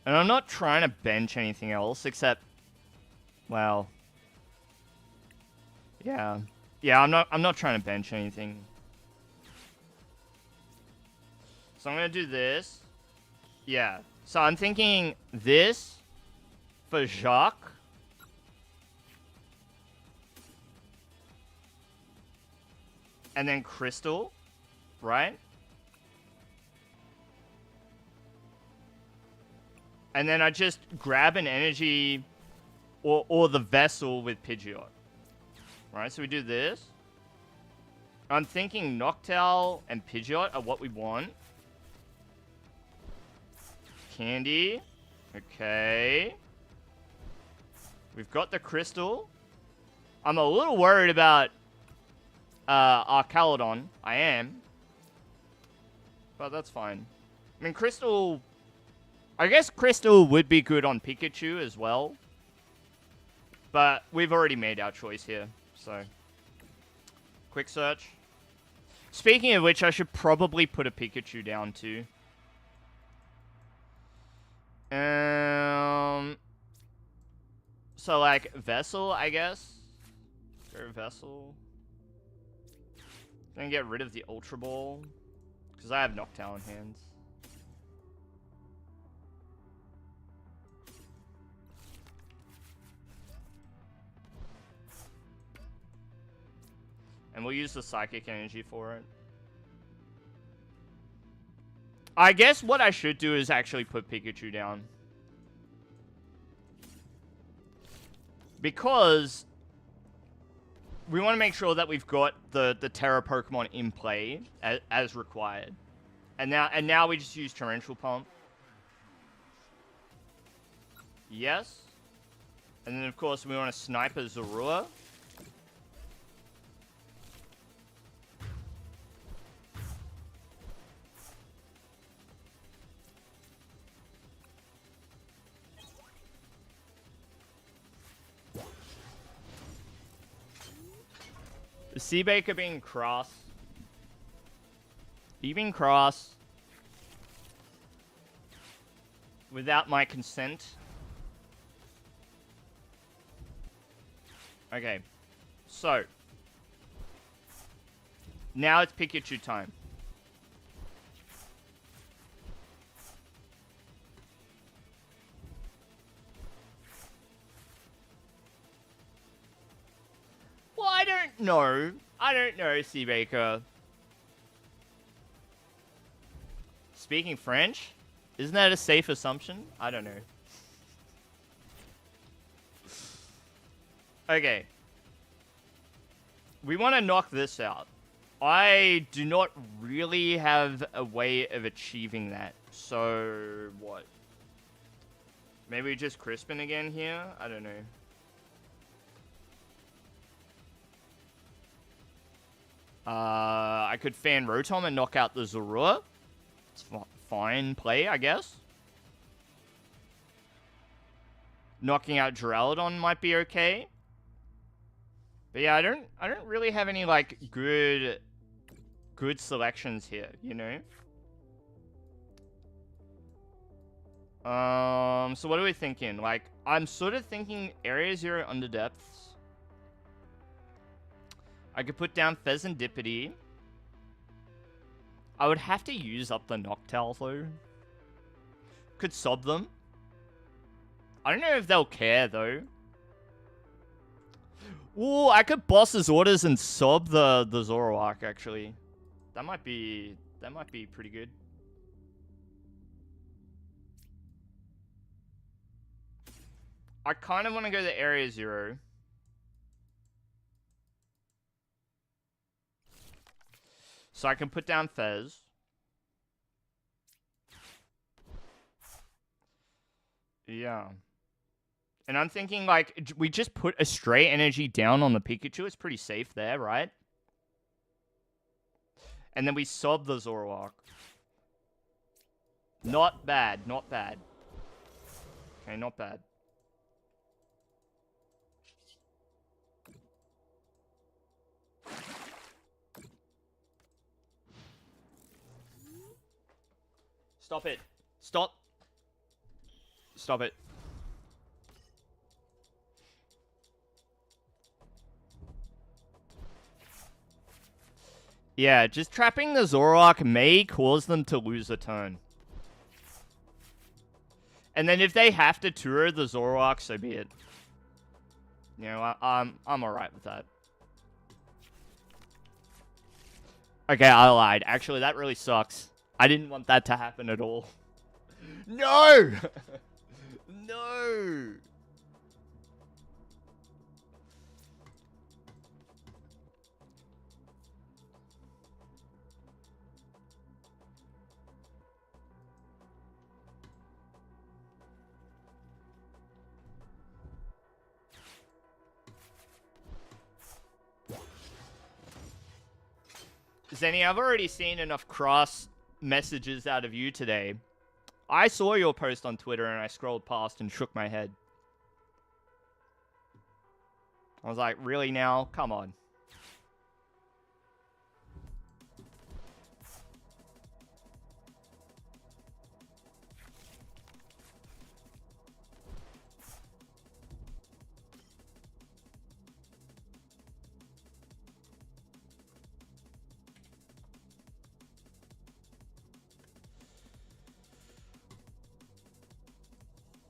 And I'm not trying to bench anything else, except... Well... Yeah. Yeah, I'm not trying to bench anything. So I'm gonna do this. Yeah. So I'm thinking this for Jacques. And then Crystal, right? And then I just grab an energy or the vessel with Pidgeot. Right, so we do this. I'm thinking Noctowl and Pidgeot are what we want. Candy. Okay. We've got the Crystal. I'm a little worried about Archaludon. I am. But that's fine. I mean, Crystal... I guess Crystal would be good on Pikachu as well. But we've already made our choice here. So, quick search. Speaking of which, I should probably put a Pikachu down too. So like Vessel, I guess. Go Vessel. Then get rid of the Ultra Ball because I have Noctowl in hands. And we'll use the Psychic Energy for it. I guess what I should do is actually put Pikachu down. Because we want to make sure that we've got the Terra Pokemon in play as required. And now we just use Torrential Pump. Yes. And then of course we want to snipe a Zorua. The Seabaker being cross. He being cross. Without my consent. Okay. So. Now it's Pikachu time. don't know. I don't know, Seabaker. Speaking French? Isn't that a safe assumption? I don't know. Okay. We want to knock this out. I do not really have a way of achieving that. So, what? Maybe just Crispin again here? I don't know. I could fan Rotom and knock out the Zorua. It's fine play, I guess. Knocking out Duraludon might be okay. But yeah, I don't really have any like good selections here, you know? So what are we thinking? Like, I'm sort of thinking Area Zero under depths. I could put down Fezandipity. I would have to use up the Noctowl though. Could sob them. I don't know if they'll care though. Ooh, I could boss his orders and sob the Zoroark actually. That might be pretty good. I kind of want to go to Area Zero. So I can put down Fez. Yeah. And I'm thinking, like, we just put a stray energy down on the Pikachu. It's pretty safe there, right? And then we sob the Zoroark. Not bad, not bad. Okay, not bad. Stop it. Stop. Stop it. Yeah, just trapping the Zoroark may cause them to lose a turn. And then if they have to Turo the Zoroark, so be it. You know, I'm alright with that. Okay, I lied. Actually, that really sucks. I didn't want that to happen at all. No! No! Zenny, I've already seen enough cross messages out of you today. I saw your post on Twitter and I scrolled past and shook my head. I was like, really now? Come on.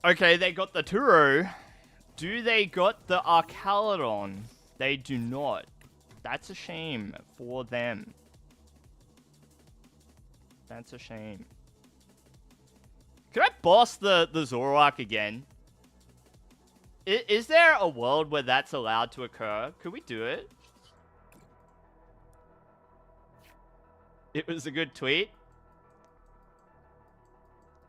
Okay, they got the Turo. Do they got the Arcalodon? They do not. That's a shame for them. That's a shame. Could I boss the Zoroark again? Is there a world where that's allowed to occur? Could we do it? It was a good tweet.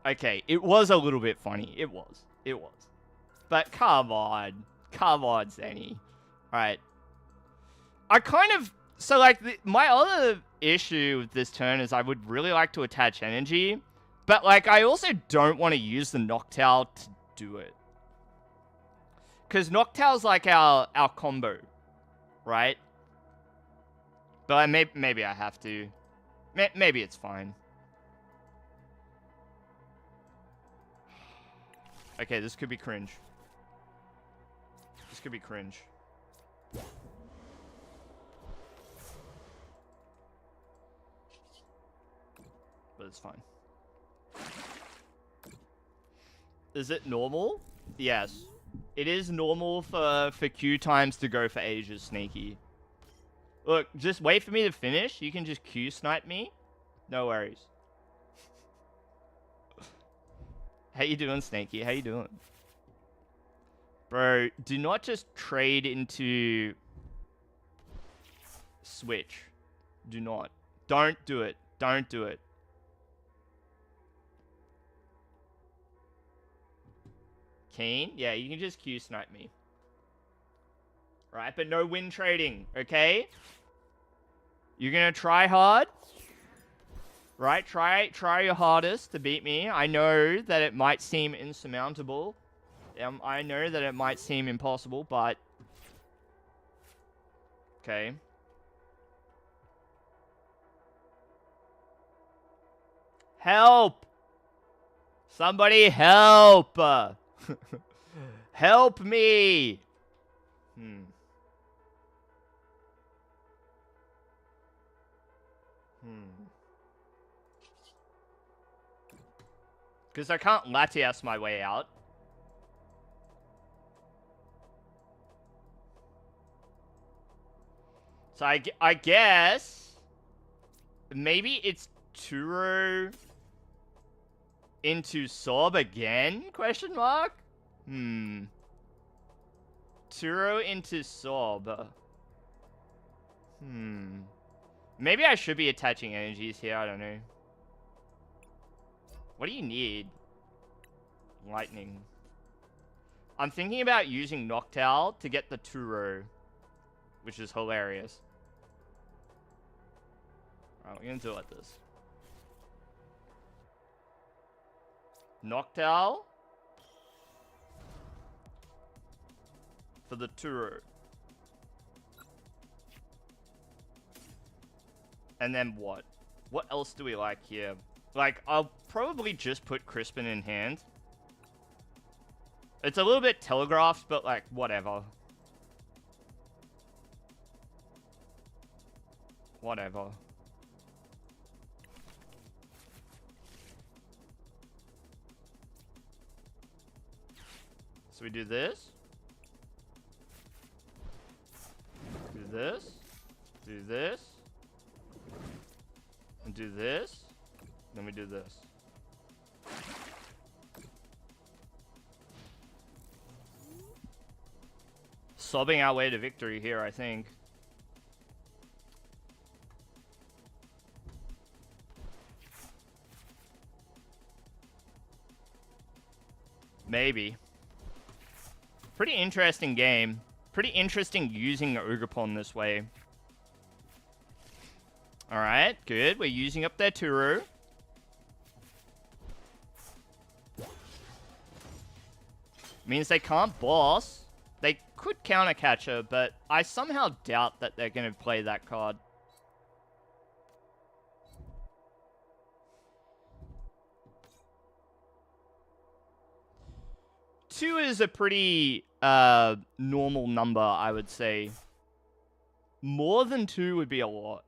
Okay, it was a little bit funny. It was. It was. But come on. Come on, Zenny. Alright. I kind of... So, like, my other issue with this turn is I would really like to attach energy. But, like, I also don't want to use the Noctowl to do it. Because Noctowl's like our combo. Right? But maybe I have to. Maybe it's fine. Okay, this could be cringe. This could be cringe. But it's fine. Is it normal? Yes. It is normal for Q times to go for Asia's sneaky. Look, just wait for me to finish. You can just Q snipe me. No worries. How you doing, Snaky? How you doing? Bro, do not just trade into Switch. Do not. Don't do it. Don't do it. Keen? Yeah, you can just Q snipe me. Right, but no win trading, okay? You're gonna try hard. Right, try your hardest to beat me. I know that it might seem insurmountable. I know that it might seem impossible, but... Okay. Help! Somebody help! Help me! Because I can't Latias my way out. So I guess... Maybe it's Turo into Sob again? Question mark? Turo into Sob. Maybe I should be attaching energies here, I don't know. What do you need? Lightning. I'm thinking about using Noctowl to get the Turo, which is hilarious. Alright, we're gonna do it like this. Noctowl for the Turo. And then what? What else do we like here? Like, I'll probably just put Crispin in hand. It's a little bit telegraphed, but like, whatever. Whatever. So we do this. Do this. Do this. And do this. Then we do this. Sobbing our way to victory here, I think. Maybe. Pretty interesting game. Pretty interesting using Ogerpon this way. Alright, good. We're using up their Turo. Means they can't boss. They could counter catcher, but I somehow doubt that they're going to play that card. Two is a pretty normal number, I would say. More than 2 would be a lot.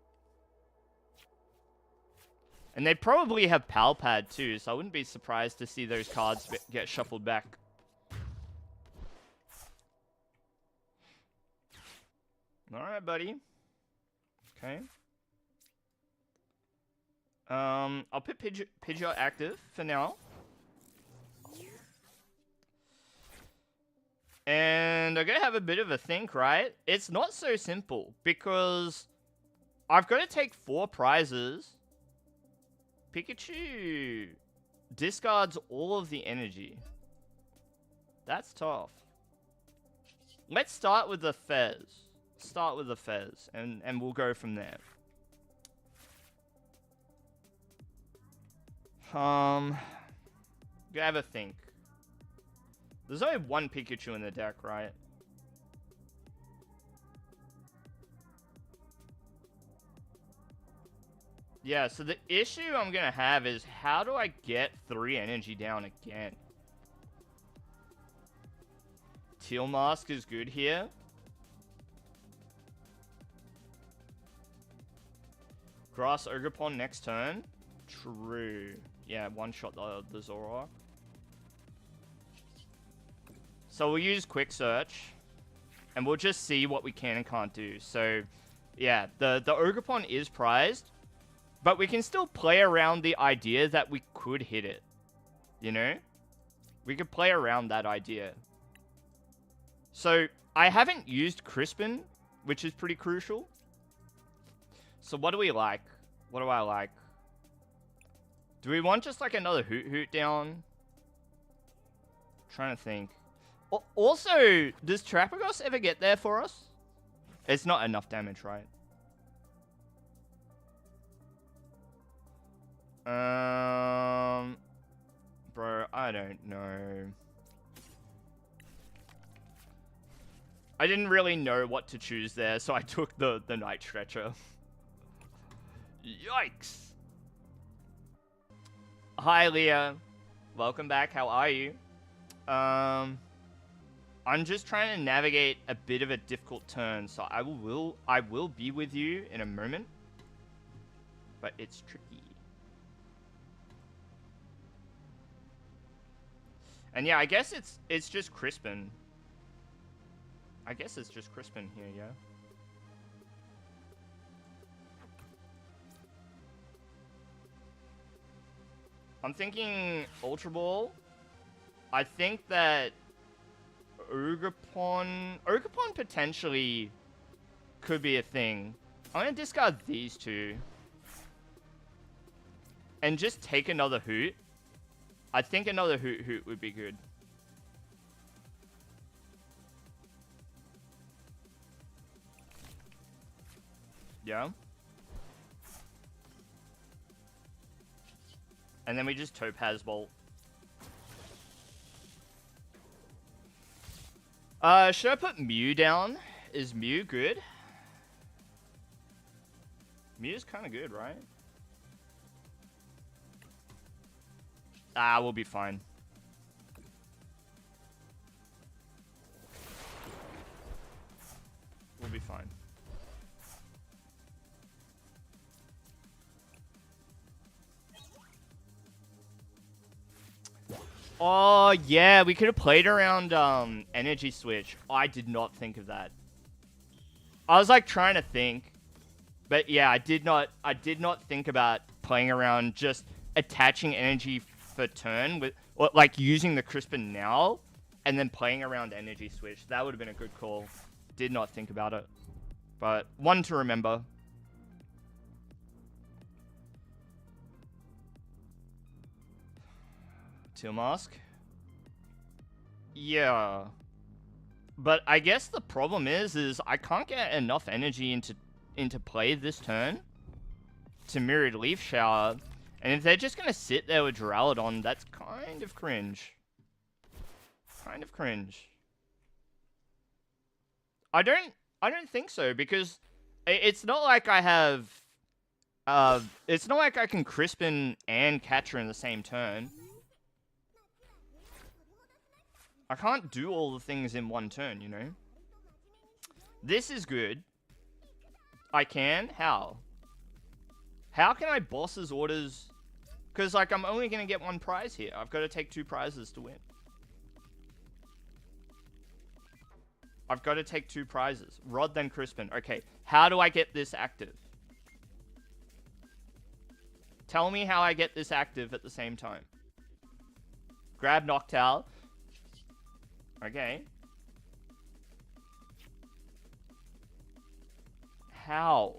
And they'd probably have Palpad too, so I wouldn't be surprised to see those cards get shuffled back. Alright, buddy. Okay. I'll put Pidgeot active for now. And I'm gonna have a bit of a think, right? It's not so simple, because I've got to take 4 prizes. Pikachu discards all of the energy. That's tough. Let's start with the Fez. Start with the Fez, and we'll go from there. Gonna have a think. There's only 1 Pikachu in the deck, right? Yeah, so the issue I'm gonna have is how do I get 3 energy down again? Teal Mask is good here. Grass Ogerpon next turn. True. Yeah, one-shot the Zoroark. So we'll use Quick Search. And we'll just see what we can and can't do. So Yeah, the Ogerpon is prized, but we can still play around the idea that we could hit it. You know? We could play around that idea. So, I haven't used Crispin, which is pretty crucial. So what do we like? What do I like? Do we want just like another Hoot Hoot down? Trying to think. Also, does Trapagos ever get there for us? It's not enough damage, right? Bro, I don't know. I didn't really know what to choose there, so I took the Night Stretcher. Yikes! Hi, Leah. Welcome back. How are you? I'm just trying to navigate a bit of a difficult turn, so I will be with you in a moment. But it's tricky. And yeah, I guess it's just Crispin. I guess it's just Crispin here, yeah. I'm thinking Ultra Ball. I think that Ogerpon potentially could be a thing. I'm gonna discard these two. And just take another Hoot. I think another Hoot Hoot would be good. Yeah. And then we just Topaz Bolt. Should I put Mew down? Is Mew good? Mew's kind of good, right? Ah, we'll be fine. We'll be fine. Oh, yeah, we could have played around Energy Switch. I did not think of that. I was like trying to think. But yeah, I did not think about playing around just attaching energy for turn with, or like using the Crispin now and then playing around Energy Switch. That would have been a good call. Did not think about it. But one to remember. Teal Mask. Yeah. But I guess the problem is I can't get enough energy into play this turn to Mirrored Leaf Shower. And if they're just going to sit there with Duraludon, that's kind of cringe. Kind of cringe. I don't think so, because it's not like I have... it's not like I can Crispin and Catcher in the same turn. I can't do all the things in one turn, you know? This is good. I can? How? How can I boss's orders? Because, like, I'm only going to get one prize here. I've got to take 2 prizes to win. I've got to take 2 prizes. Rod, then Crispin. Okay, how do I get this active? Tell me how I get this active at the same time. Grab Noctowl. Okay. How?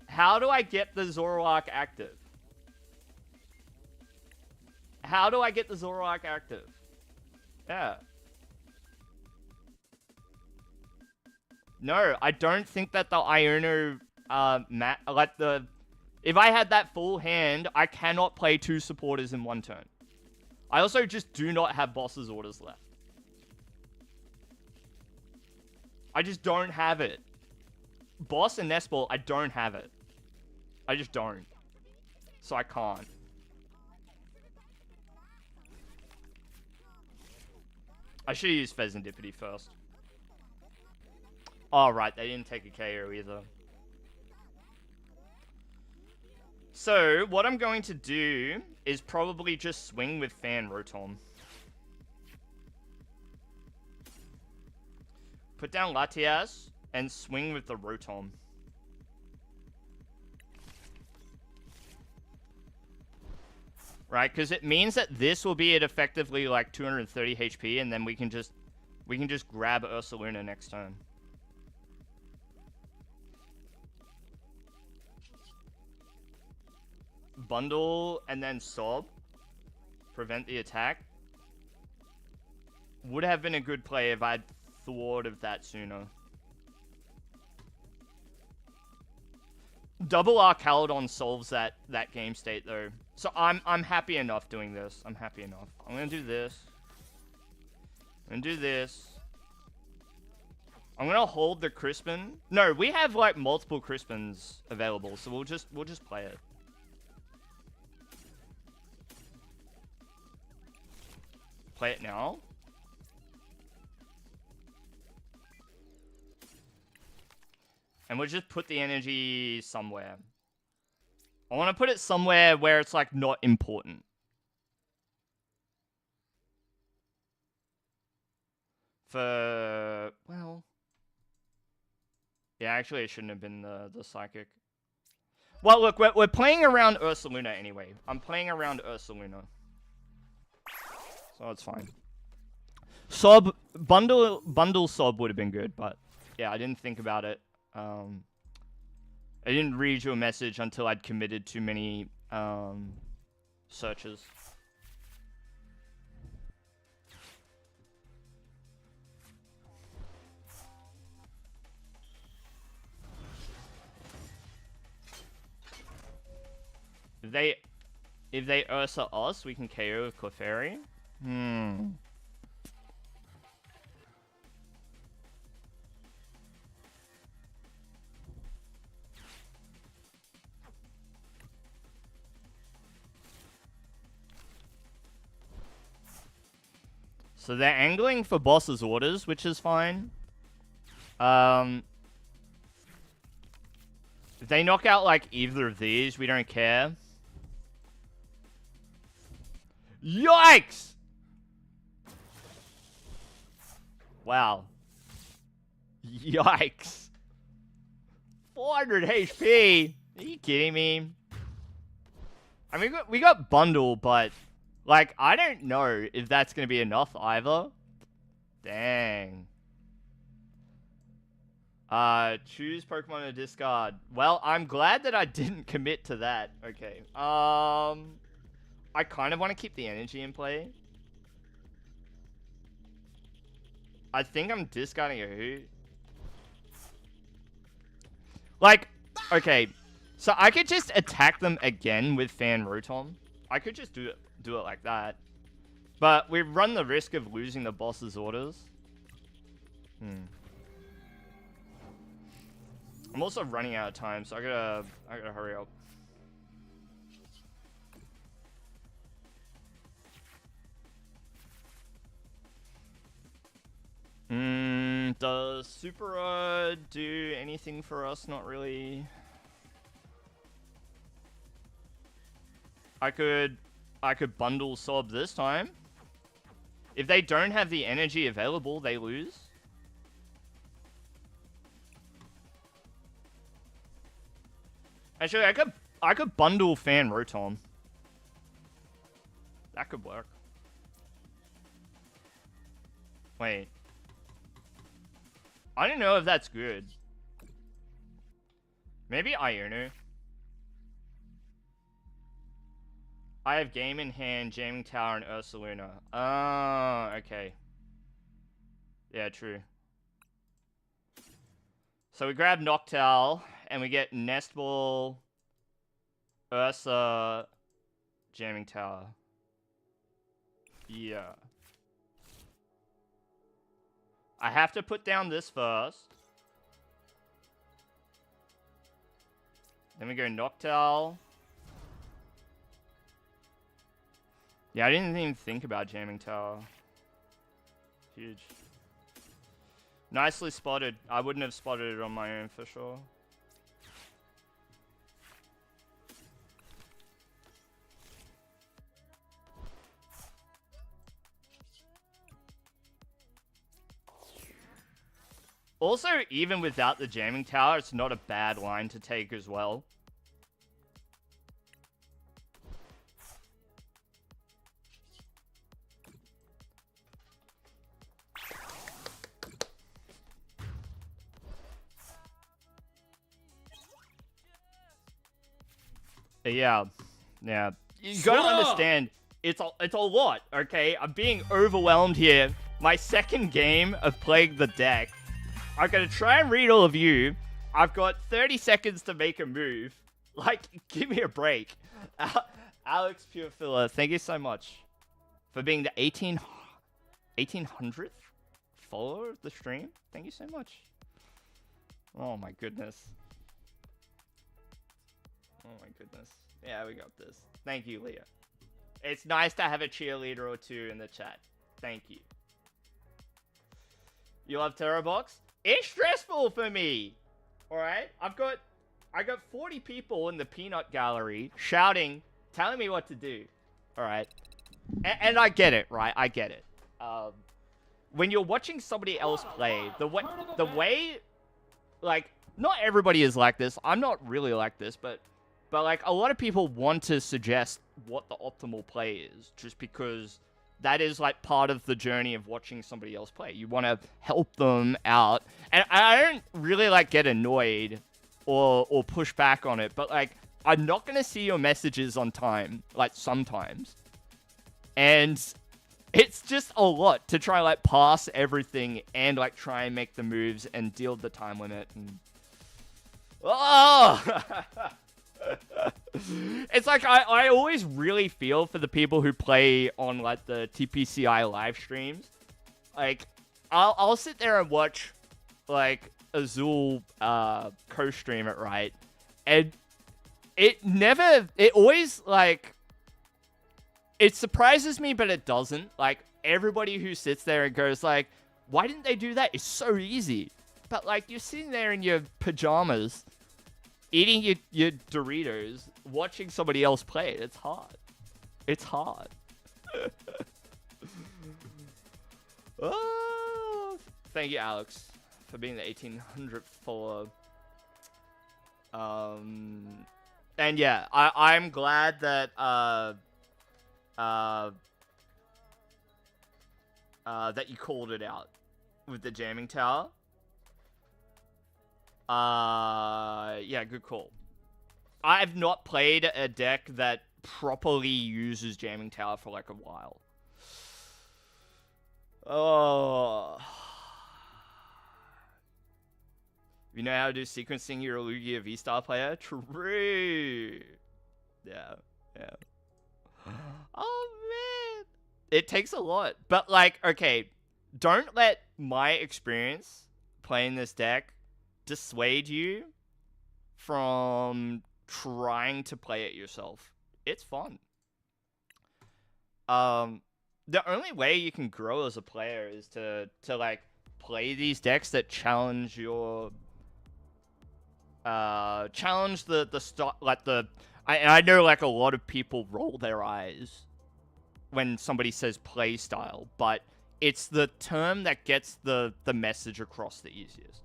How do I get the Zoroark active? How do I get the Zoroark active? Yeah. No, I don't think that the Iono, like the... If I had that full hand, I cannot play 2 supporters in one turn. I also just do not have boss's orders left. I just don't have it. Boss and Nest Ball, I don't have it. I just don't. So I can't. I should have used Pheasantipity first. Oh, right. They didn't take a KO either. So, what I'm going to do is probably just swing with Fan Rotom. Put down Latias and swing with the Rotom. Right, because it means that this will be at effectively like 230 HP, and then we can just grab Ursaluna next turn. Bundle and then Sob. Prevent the attack. Would have been a good play if I'd thought of that sooner. Double Archaludon solves that game state though. So I'm happy enough doing this. I'm happy enough. I'm gonna do this. I'm gonna do this. I'm gonna hold the Crispin. No, we have like multiple Crispins available, so we'll just play it. Play it now. And we'll just put the energy somewhere. I want to put it somewhere where it's like not important. For, well. Yeah, actually it shouldn't have been the Psychic. Well, look, we're playing around Ursaluna anyway. I'm playing around Ursaluna. So it's fine. Sob, bundle Sob would have been good, but yeah, I didn't think about it. I didn't read your message until I'd committed too many searches. If they Ursa us, we can KO with Clefairy. So they're angling for boss's orders, which is fine. If they knock out like either of these, we don't care. Yikes! Wow. Yikes. 400 HP? Are you kidding me? I mean, we got Bundle, but like, I don't know if that's going to be enough either. Dang. Choose Pokemon to discard. Well, I'm glad that I didn't commit to that. Okay. I kind of want to keep the energy in play. I think I'm discarding a Hoot. Like, okay. So I could just attack them again with Fan Rotom. I could just do it like that. But we run the risk of losing the boss's orders. I'm also running out of time, so I gotta hurry up. Does Super do anything for us? Not really. I could bundle Sob this time. If they don't have the energy available, they lose. Actually, I could bundle Fan Rotom. That could work. Wait. I don't know if that's good. Maybe Iono. I have game in hand, Jamming Tower, and Ursaluna. Oh, okay. Yeah, true. So we grab Noctowl, and we get Nest Ball, Ursa, Jamming Tower. Yeah. I have to put down this first. Then we go Noctowl. Yeah, I didn't even think about Jamming Tower. Huge. Nicely spotted. I wouldn't have spotted it on my own for sure. Also, even without the jamming tower, it's not a bad line to take as well. Yeah. You gotta understand, it's a lot, okay? I'm being overwhelmed here. My second game of playing the deck. I'm gonna try and read all of you. I've got 30 seconds to make a move. Like, give me a break. Alex Pure Filler, thank you so much for being the 1800th follower of the stream. Thank you so much. Oh my goodness. Oh my goodness. Yeah, we got this. Thank you, Leah. It's nice to have a cheerleader or two in the chat. Thank you. You love Terror Box? It's stressful for me. Alright? I got 40 people in the peanut gallery shouting, telling me what to do. Alright? And I get it, right? I get it. When you're watching somebody else play, the way, like, not everybody is like this. I'm not really like this, but like, a lot of people want to suggest what the optimal play is, just because that is, like, part of the journey of watching somebody else play. You want to help them out. And I don't really, like, get annoyed or push back on it, but, like, I'm not going to see your messages on time, like, sometimes. And it's just a lot to try, like, pass everything and, like, try and make the moves and deal with the time limit. And... Oh! It's like, I always really feel for the people who play on, like, the TPCI live streams. Like, I'll sit there and watch, like, Azul co-stream it, right? And it always, like, it surprises me, but it doesn't. Like, everybody who sits there and goes, like, why didn't they do that? It's so easy. But, like, you're sitting there in your pajamas, eating your Doritos, watching somebody else play it. It's hard. It's hard. Oh, thank you, Alex, for being the 1800th follower. And yeah, I'm glad that that you called it out with the jamming tower. Yeah, good call. I've not played a deck that properly uses jamming tower for like a while. Oh. You know how to do sequencing, you're a Lugia V-Star player? True. Yeah. Oh, man. It takes a lot. But, like, okay, don't let my experience playing this deck dissuade you from trying to play it yourself. It's fun. The only way you can grow as a player is to like, play these decks that challenge your... challenge the stock, like the... I know, like, a lot of people roll their eyes when somebody says play style, but it's the term that gets the message across the easiest.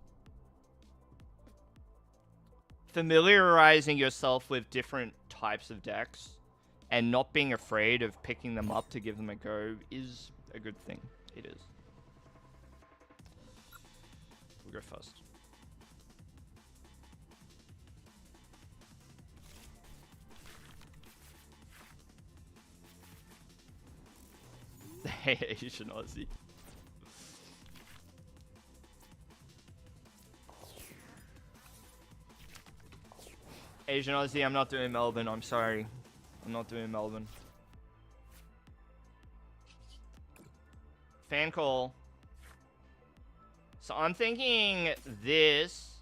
Familiarizing yourself with different types of decks and not being afraid of picking them up to give them a go is a good thing. It is. We'll go first. Hey, Asian Aussie. Asian Aussie, I'm not doing Melbourne. I'm sorry. I'm not doing Melbourne. Fan call. So I'm thinking this.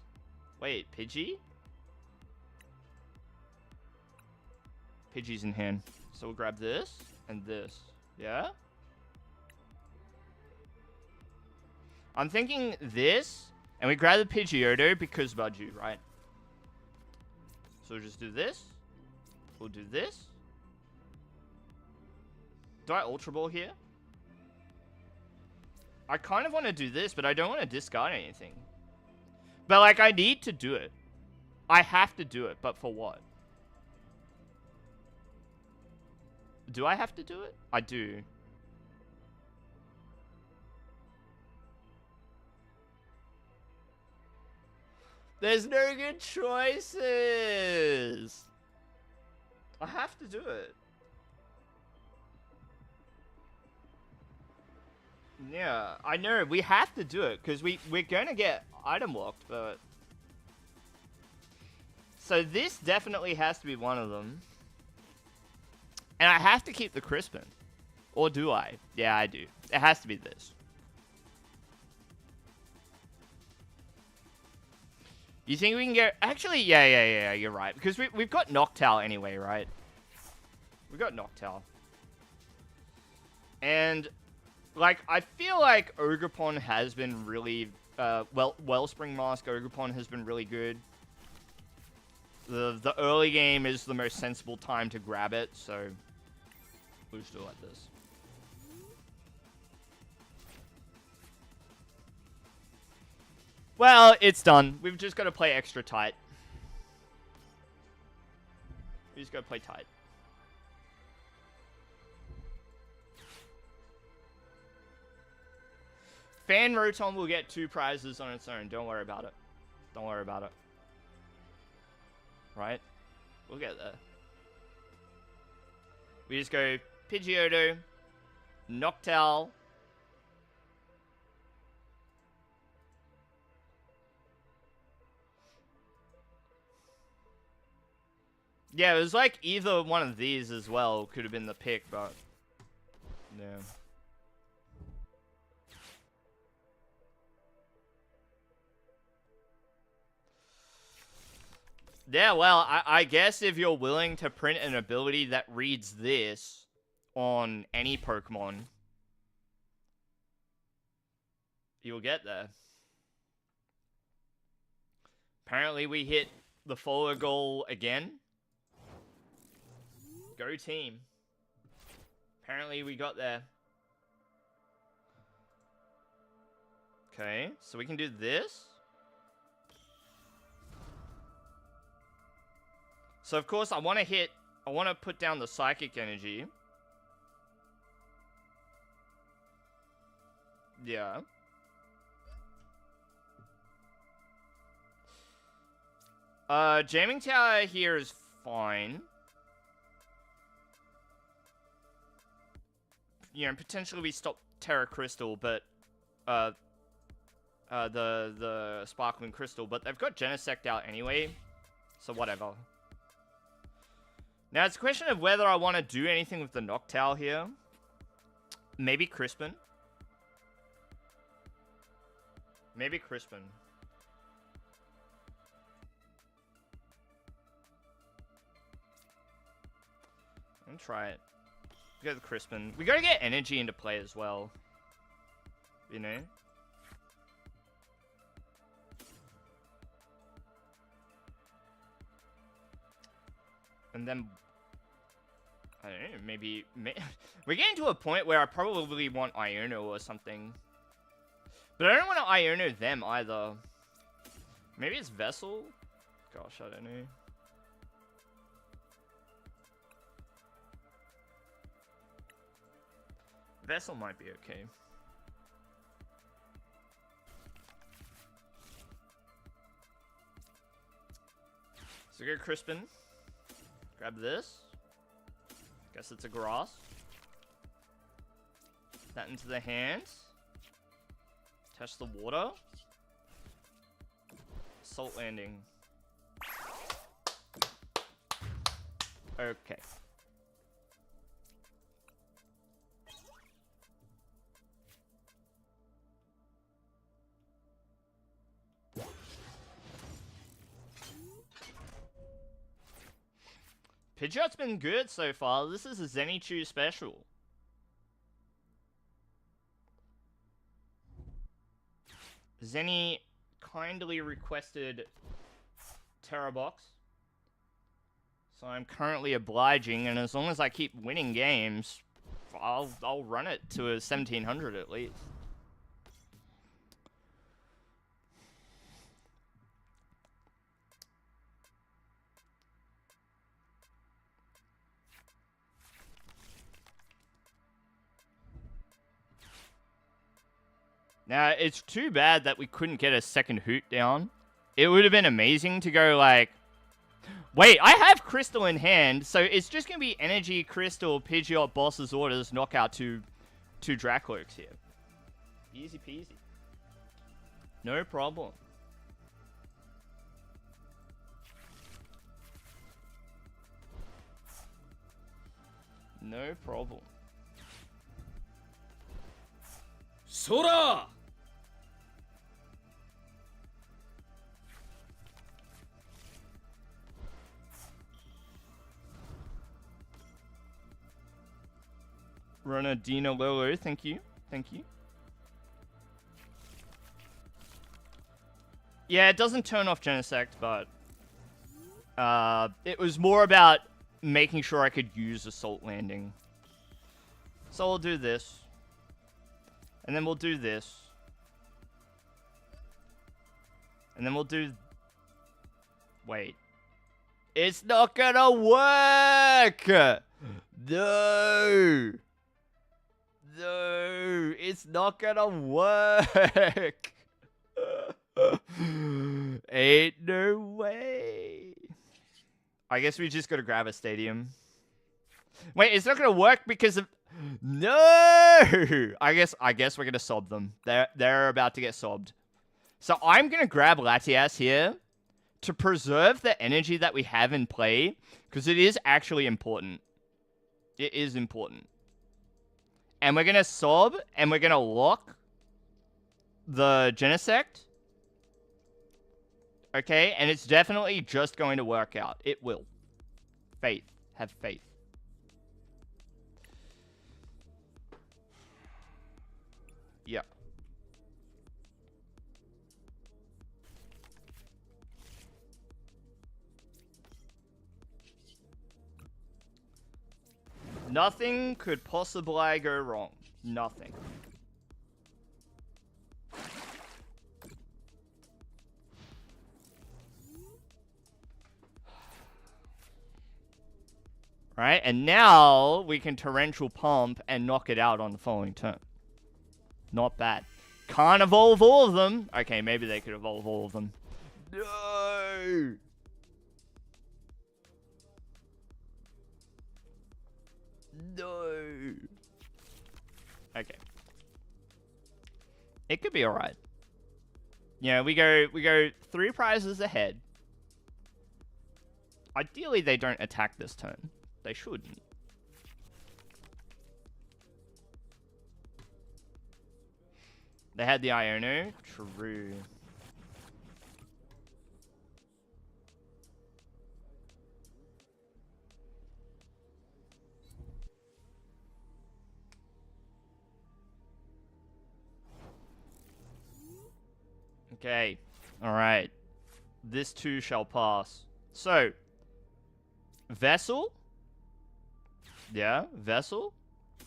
Wait, Pidgey? Pidgey's in hand. So we'll grab this and this. Yeah? I'm thinking this, and we grab the Pidgeotto because Budgie, right? So we'll just do this. We'll do this. Do I Ultra Ball here? I kind of want to do this, but I don't want to discard anything. But, like, I need to do it. I have to do it, but for what? Do I have to do it? I do. There's no good choices. I have to do it. Yeah, I know. We have to do it because we're going to get item locked, but... So this definitely has to be one of them. And I have to keep the Crispin. Or do I? Yeah, I do. It has to be this. You think we can get... Actually, yeah, you're right. Because we've got Noctowl anyway, right? We've got Noctowl. And, like, I feel like Ogerpon has been really... Wellspring Mask Ogerpon has been really good. The early game is the most sensible time to grab it, so... We'll just do it like this. Well, it's done. We've just got to play extra tight. We just got to play tight. Fan Rotom will get 2 prizes on its own. Don't worry about it. Don't worry about it. Right? We'll get there. We just go Pidgeotto, Noctowl. Yeah, it was like either one of these as well could have been the pick, but... Yeah. Yeah, well, I guess if you're willing to print an ability that reads this on any Pokemon, you'll get there. Apparently we hit the follow goal again. Go team. Apparently we got there. Okay, so we can do this. So of course I want to put down the Psychic Energy. Yeah. Jamming Tower here is fine. You know, potentially we stop Terra Crystal, but the Sparkling Crystal, but they've got Genesect out anyway, so whatever. Now it's a question of whether I want to do anything with the Noctowl here. Maybe Crispin. Maybe Crispin. I'm gonna try it. We got the Crispin. We gotta get energy into play as well. You know? And then... I don't know, maybe... We're getting to a point where I probably want Iono or something. But I don't want to Iono them either. Maybe it's Vessel? Gosh, I don't know. Vessel might be okay. So go Crispin. Grab this. Guess it's a grass. That into the hands. Touch the water. Salt Landing. Okay. Pidgeot's been good so far. This is a Zenitsu special. Zenny kindly requested Terra Box. So I'm currently obliging, and as long as I keep winning games, I'll run it to a 1700 at least. Now, it's too bad that we couldn't get a second hoot down. It would have been amazing to go like... Wait, I have Crystal in hand, so it's just going to be Energy, Crystal, Pidgeot, Boss's Orders, knockout two Dracloaks here. Easy peasy. No problem. No problem. Sora! Ronaldinho Lolo, thank you. Thank you. Yeah, it doesn't turn off Genesect, but it was more about making sure I could use Assault Landing. So we'll do this. And then we'll do this. And then we'll do... Wait. It's not gonna work! No! No! It's not gonna work! Ain't no way. I guess we just gotta grab a stadium. Wait, it's not gonna work because of... No! I guess we're gonna sob them. They're about to get sobbed. So I'm gonna grab Latias here to preserve the energy that we have in play, because it is actually important. It is important. And we're gonna sob, and we're gonna lock the Genesect. Okay, and it's definitely just going to work out. It will. Faith. Have faith. Yeah. Nothing could possibly go wrong. Nothing. Right, and now we can Torrential Pump and knock it out on the following turn. Not bad. Can't evolve all of them. Okay, maybe they could evolve all of them. No! No! Okay. It could be alright. Yeah, we go 3 prizes ahead. Ideally, they don't attack this turn. They shouldn't. They had the Iono. True. Okay. Alright. This too shall pass. So. Vessel. Yeah, Vessel.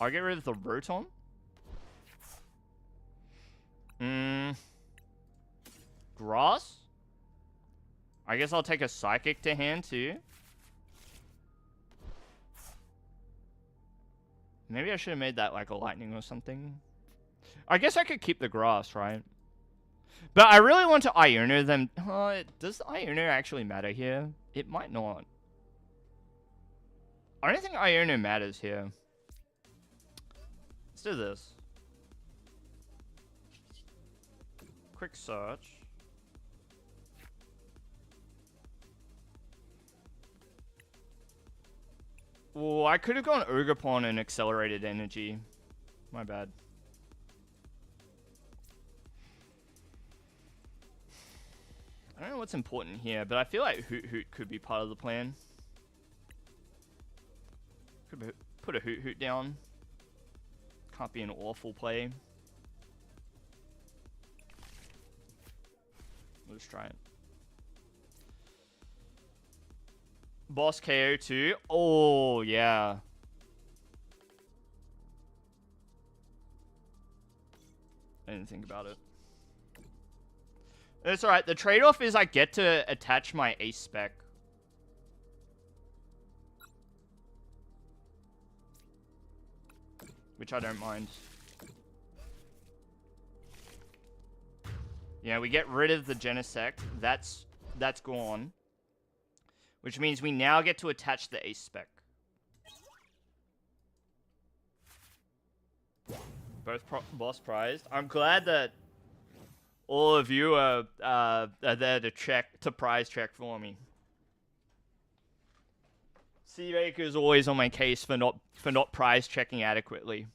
I'll get rid of the Rotom. Grass. I guess I'll take a Psychic to hand too. Maybe I should have made that like a Lightning or something. I guess I could keep the Grass, right? But I really want to Iono them. Does the Iono actually matter here? It might not. I don't think Iono matters here. Let's do this. Quick search. Oh, I could have gone Ogerpon and accelerated energy. My bad. I don't know what's important here, but I feel like Hoot Hoot could be part of the plan. Could put a Hoot Hoot down. Can't be an awful play. Let's try it. Boss KO too. Oh, yeah. I didn't think about it. It's alright. The trade-off is I get to attach my Ace Spec. Which I don't mind. Yeah, we get rid of the Genesect. That's gone. Which means we now get to attach the Ace Spec. Both boss prized. I'm glad that all of you are there to prize check for me. Steve Aker is always on my case for not prize checking adequately.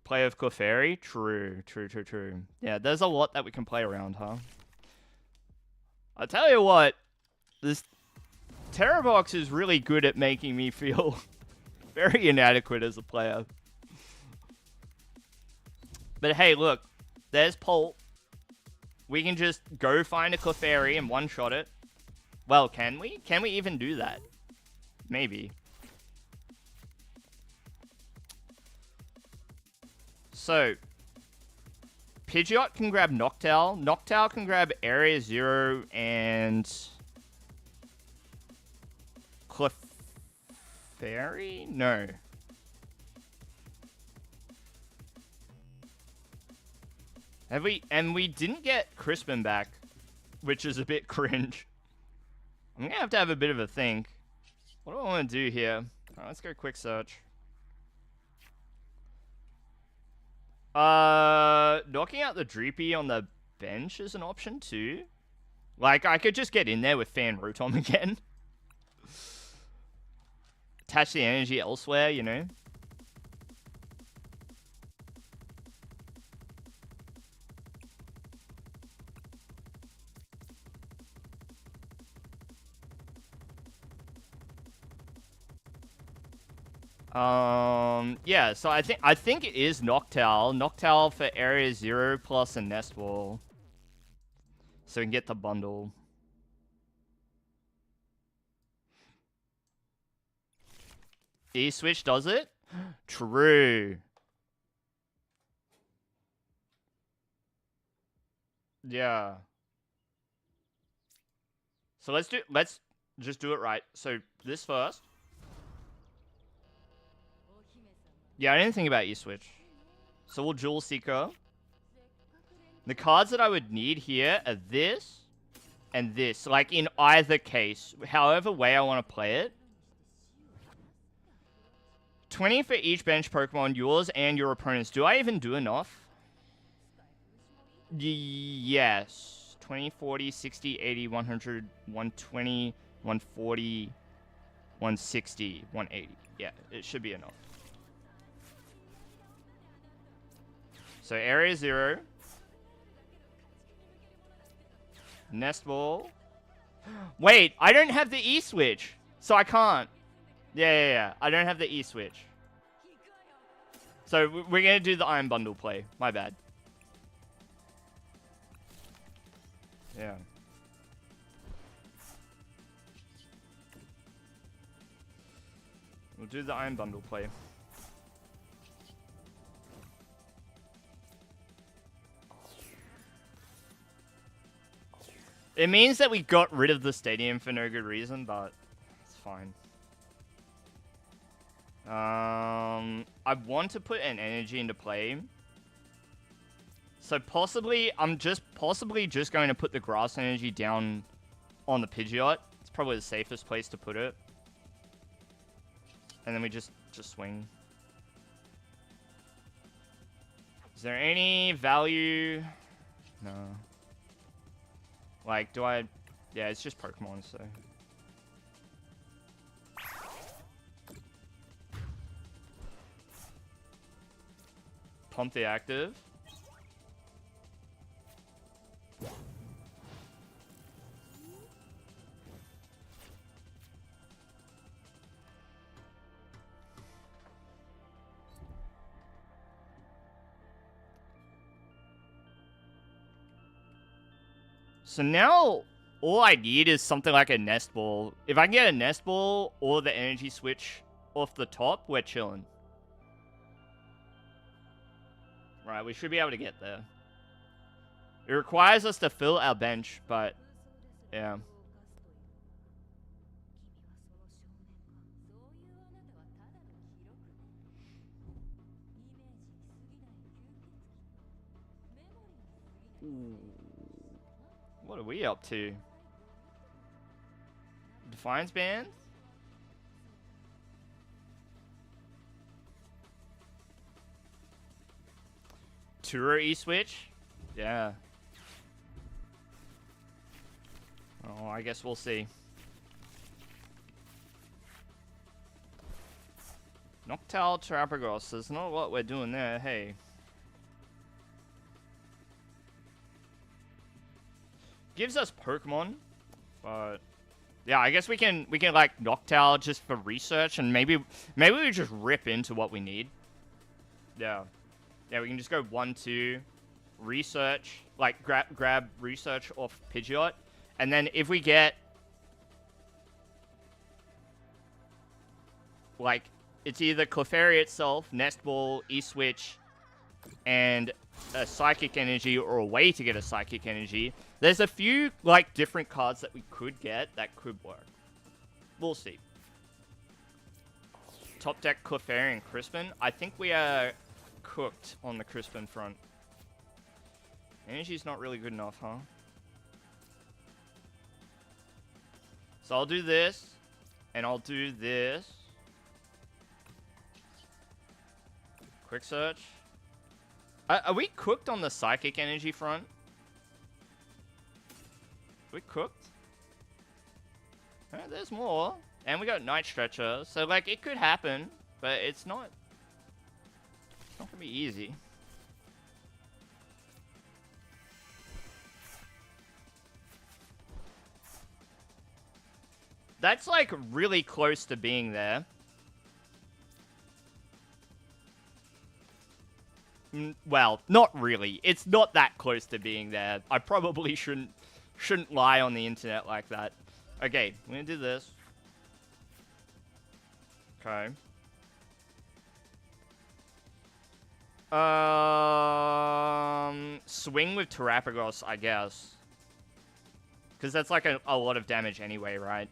Play of Clefairy? True. Yeah, there's a lot that we can play around, huh? I'll tell you what, this Terrorbox is really good at making me feel very inadequate as a player. But hey, look, there's Pult. We can just go find a Clefairy and one-shot it. Well, can we? Can we even do that? Maybe. So, Pidgeot can grab Noctowl. Noctowl can grab Area 0 and Clefairy? No. Have we? And we didn't get Crispin back, which is a bit cringe. I'm gonna have a bit of a think. What do I want to do here? Alright, let's go quick search. Knocking out the Dreepy on the bench is an option too. Like, I could just get in there with Fan Rotom again. Attach the energy elsewhere, you know? Yeah, so I think it is Noctowl. Noctowl for Area 0 plus a Nest Ball. So we can get the bundle. E-Switch does it? True. Yeah. So let's just do it right. So this first. Yeah, I didn't think about E-Switch. So we'll Jewel Seeker. The cards that I would need here are this and this. Like, in either case. However way I want to play it. 20 for each bench Pokemon, yours and your opponent's. Do I even do enough? Yes. 20, 40, 60, 80, 100, 120, 140, 160, 180. Yeah, it should be enough. So Area 0. Nest Ball. Wait, I don't have the E-Switch. So I can't. Yeah. I don't have the E-Switch. So we're going to do the Iron Bundle play. My bad. Yeah. We'll do the Iron Bundle play. It means that we got rid of the stadium for no good reason, but it's fine. I want to put an energy into play. So possibly, I'm just going to put the grass energy down on the Pidgeot. It's probably the safest place to put it. And then we just swing. Is there any value? No. Like, do I... Yeah, it's just Pokemon, so... Pump the active. So now, all I need is something like a Nest Ball. If I can get a Nest Ball or the Energy Switch off the top, we're chilling. Right, we should be able to get there. It requires us to fill our bench, but... Yeah. What are we up to? Defiance band? Tour E-switch? Yeah. Oh, I guess we'll see. Noctowl Terrapagos. There's not a lot we're doing there, hey. Gives us Pokemon, but yeah, I guess we can like Noctowl just for research, and maybe we just rip into what we need. Yeah, yeah, we can just go 1-2, research, like grab research off Pidgeot, and then if we get like it's either Clefairy itself, Nest Ball, E-switch, and a Psychic Energy, or a way to get a Psychic Energy. There's a few, like, different cards that we could get that could work. We'll see. Top deck Clefairy and Crispin. I think we are cooked on the Crispin front. Energy's not really good enough, huh? So I'll do this, and I'll do this. Quick search. Are we cooked on the Psychic Energy front? We cooked? There's more. And we got Night Stretcher. So, like, it could happen. But it's not gonna be easy. That's, like, really close to being there. Well, not really. It's not that close to being there. I probably shouldn't lie on the internet like that. Okay, I'm gonna do this. Okay. Swing with Terrapagos, I guess. Because that's like a lot of damage anyway, right?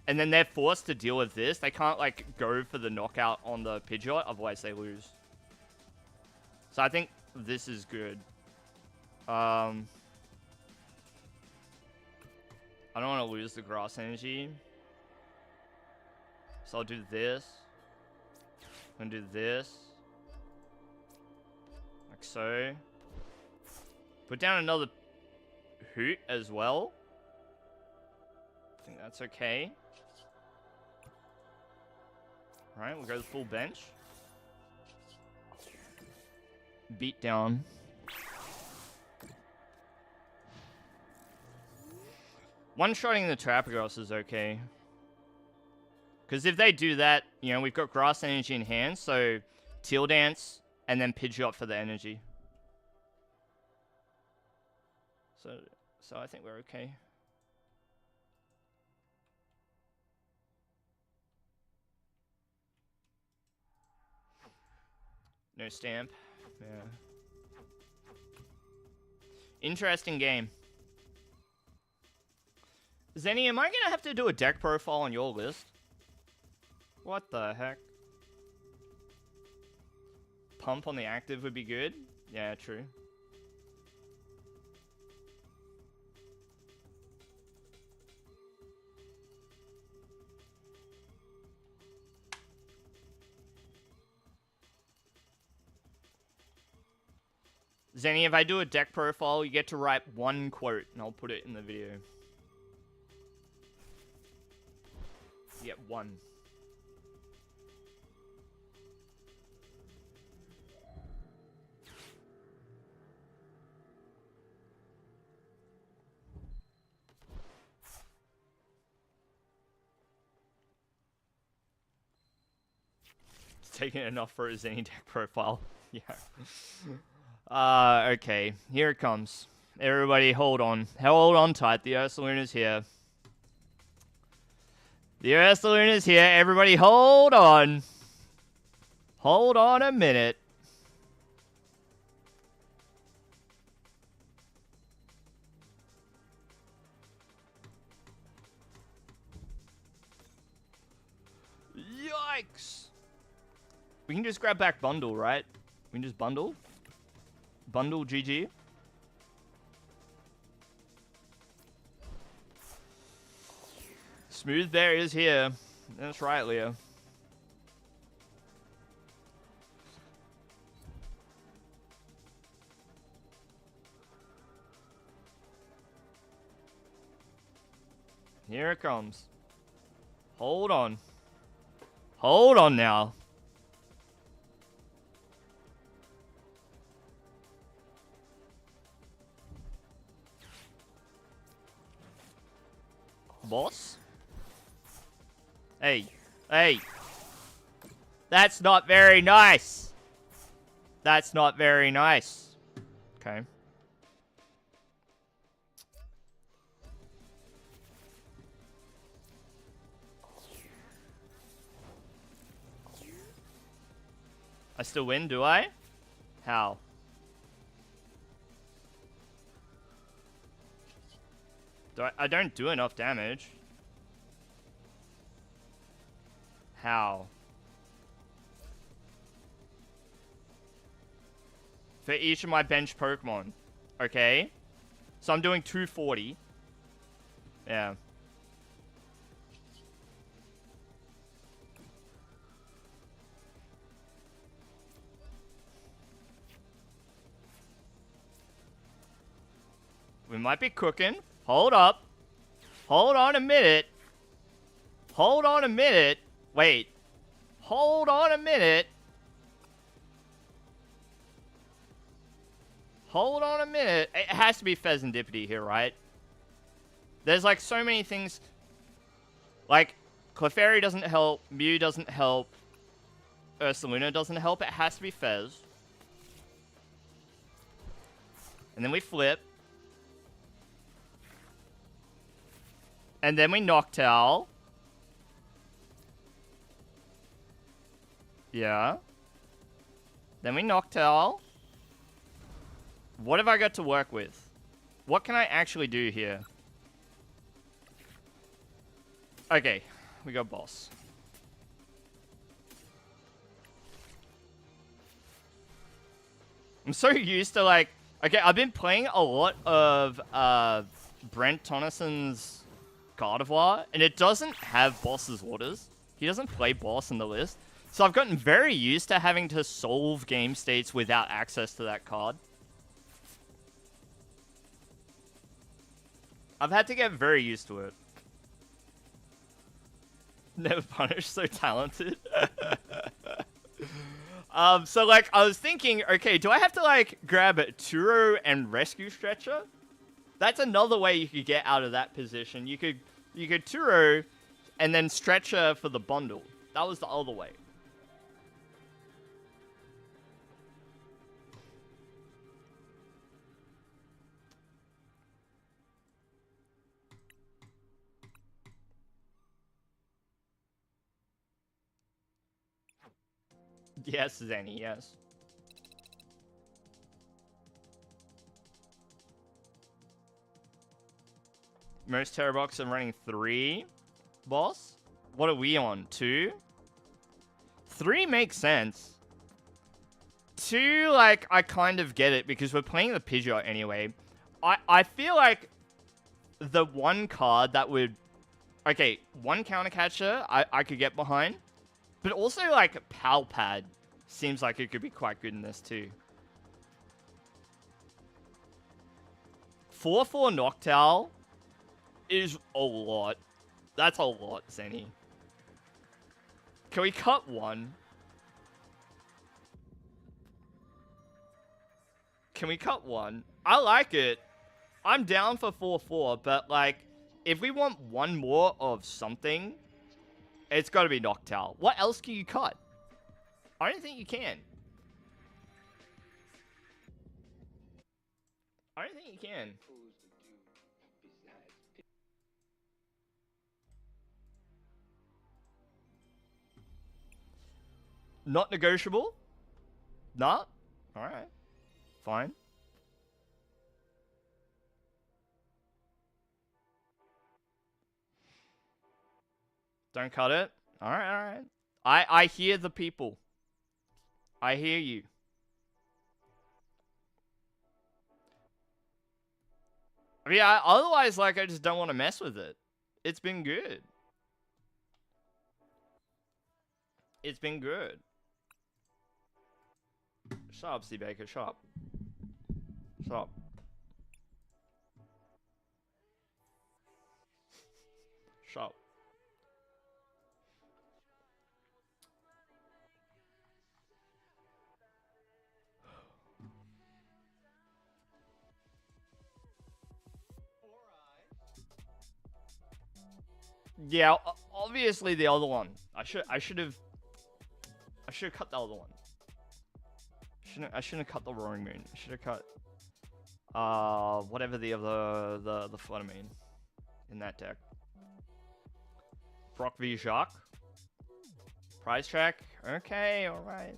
And then they're forced to deal with this. They can't, like, go for the knockout on the Pidgeot, otherwise they lose. So I think this is good. I don't want to lose the grass energy. So I'll do this. I'm going to do this. Like so. Put down another Hoot as well. I think that's okay. Alright, we'll go to the full bench. Beat down. One-shotting the Terrapagos is okay. Because if they do that, you know, we've got Grass Energy in hand, so Teal Dance, and then Pidgeot for the energy. So I think we're okay. No stamp. Yeah. Interesting game. Zenny, am I gonna have to do a deck profile on your list? What the heck? Pump on the active would be good? Yeah, true. Zenny, if I do a deck profile, you get to write one quote, and I'll put it in the video. You get one. It's taking enough for a Zenny deck profile. Yeah. Okay. Here it comes. Everybody, hold on. Hold on tight. The Ursaluna's is here. The Ursaluna's is here. Everybody, hold on. Hold on a minute. Yikes. We can just grab back bundle, right? We can just bundle. Bundle GG. Smooth Bear is here. That's right, Leo. Here it comes. Hold on. Hold on now. Boss? Hey. Hey. That's not very nice. That's not very nice. Okay. I still win, do I? How? I don't do enough damage. How? For each of my bench Pokemon. Okay? So I'm doing 240. Yeah. We might be cooking. Hold up. Hold on a minute. Hold on a minute. Wait. Hold on a minute. Hold on a minute. It has to be Pheasantipity here, right? There's like so many things. Like, Clefairy doesn't help. Mew doesn't help. Ursaluna doesn't help. It has to be Fez. And then we flip. And then we Noctowl. Yeah. Then we Noctowl. What have I got to work with? What can I actually do here? Okay. We got boss. I'm so used to like... Okay, I've been playing a lot of Brent Tonnisson's Gardevoir, and it doesn't have boss's orders. He doesn't play boss in the list. So I've gotten very used to having to solve game states without access to that card. I've had to get very used to it. Never punished, so talented. So like, I was thinking, okay, do I have to like grab Turo and Rescue Stretcher? That's another way you could get out of that position. You could Turo and then Stretcher for the bundle. That was the other way. Yes, Zenny, yes. Most Terrabox are running 3, boss. What are we on? 2? 3 makes sense. 2, like, I kind of get it because we're playing the Pidgeot anyway. I feel like the one card that would... Okay, one counter catcher I could get behind. But also, like, Palpad seems like it could be quite good in this, too. 4/4 Noctowl is a lot. That's a lot, Zenny. Can we cut 1? Can we cut 1? I like it. I'm down for 4/4, but, like, if we want one more of something... It's got to be Noctowl. What else can you cut? I don't think you can. I don't think you can. Not negotiable? Nah? Alright. Fine. Don't cut it. Alright, alright. I hear the people. I hear you. I mean, otherwise, like, I just don't want to mess with it. It's been good. It's been good. Shut up, C Baker. Shut up. Shut up. Shut up. Yeah, obviously the other one. I should have cut the other one. I shouldn't have cut the Roaring Moon. I should have cut whatever the other the Fluttermane in that deck. Brock v Jacques. Prize track. Okay, alright.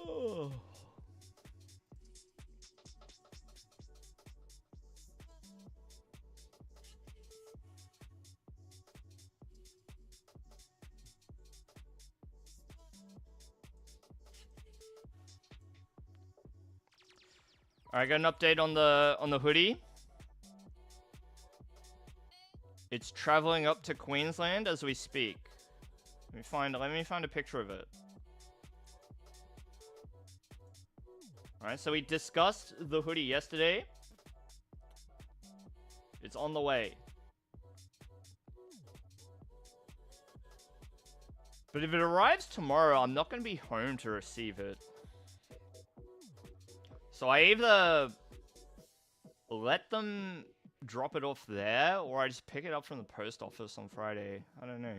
Oh. I got an update on the hoodie. It's traveling up to Queensland as we speak. Let me find a picture of it. Alright, so we discussed the hoodie yesterday. It's on the way. But if it arrives tomorrow, I'm not going to be home to receive it. So I either let them drop it off there, or I just pick it up from the post office on Friday. I don't know.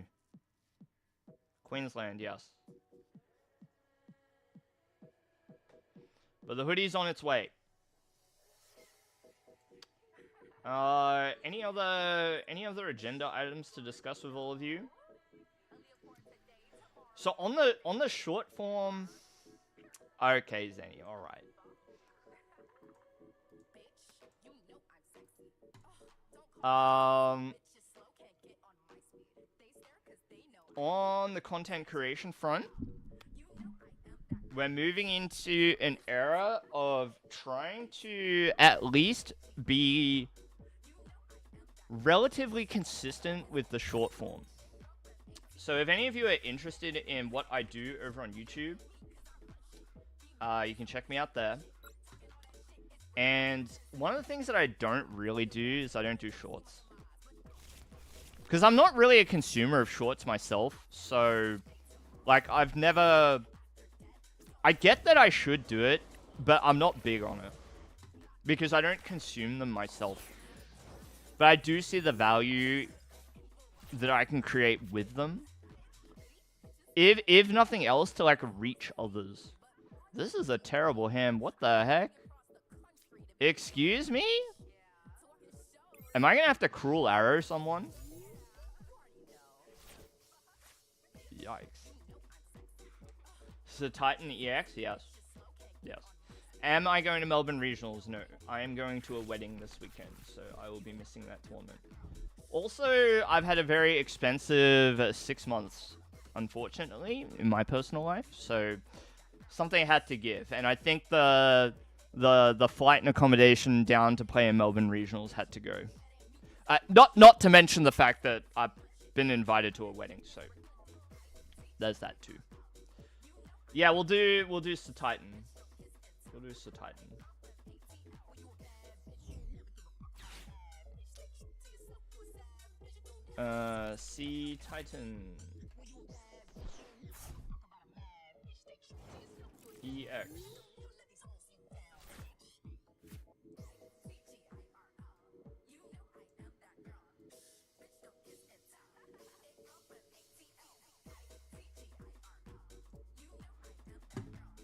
Queensland, yes. But the hoodie's on its way. Any other agenda items to discuss with all of you? So on the short form, okay, Zenny, all right. On the content creation front, we're moving into an era of trying to at least be relatively consistent with the short form. So if any of you are interested in what I do over on YouTube, you can check me out there. And one of the things that I don't really do is I don't do shorts. Because I'm not really a consumer of shorts myself. So, like, I've never... I get that I should do it, but I'm not big on it. Because I don't consume them myself. But I do see the value that I can create with them. If nothing else, to, like, reach others. This is a terrible hand. What the heck? Excuse me? Am I gonna have to cruel arrow someone? Yikes. So Titan EX? Yes. Yes. Am I going to Melbourne Regionals? No. I am going to a wedding this weekend, so I will be missing that tournament. Also, I've had a very expensive 6 months, unfortunately, in my personal life, so something had to give. And I think the flight and accommodation down to play in Melbourne Regionals had to go. Not to mention the fact that I've been invited to a wedding, so there's that too. Yeah, we'll do Sir Titan. We'll do Sir Titan. Sea Titan. EX.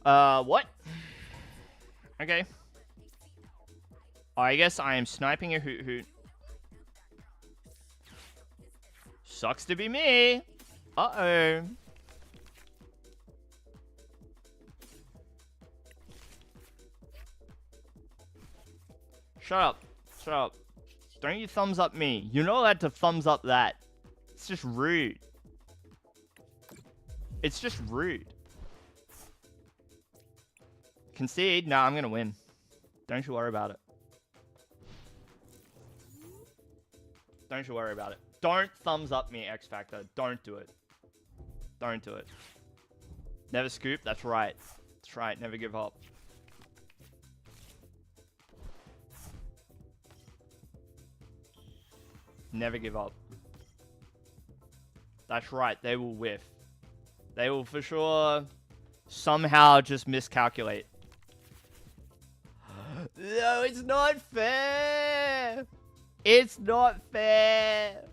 What? Okay. I guess I am sniping a hoot hoot. Sucks to be me. Uh-oh. Shut up. Shut up. Don't you thumbs up me. You're not allowed to thumbs up that. It's just rude. It's just rude. Concede? Nah, I'm gonna win. Don't you worry about it. Don't you worry about it. Don't thumbs up me, X Factor. Don't do it. Don't do it. Never scoop? That's right. That's right. Never give up. Never give up. That's right. They will whiff. They will for sure somehow just miscalculate. No, it's not fair. It's not fair.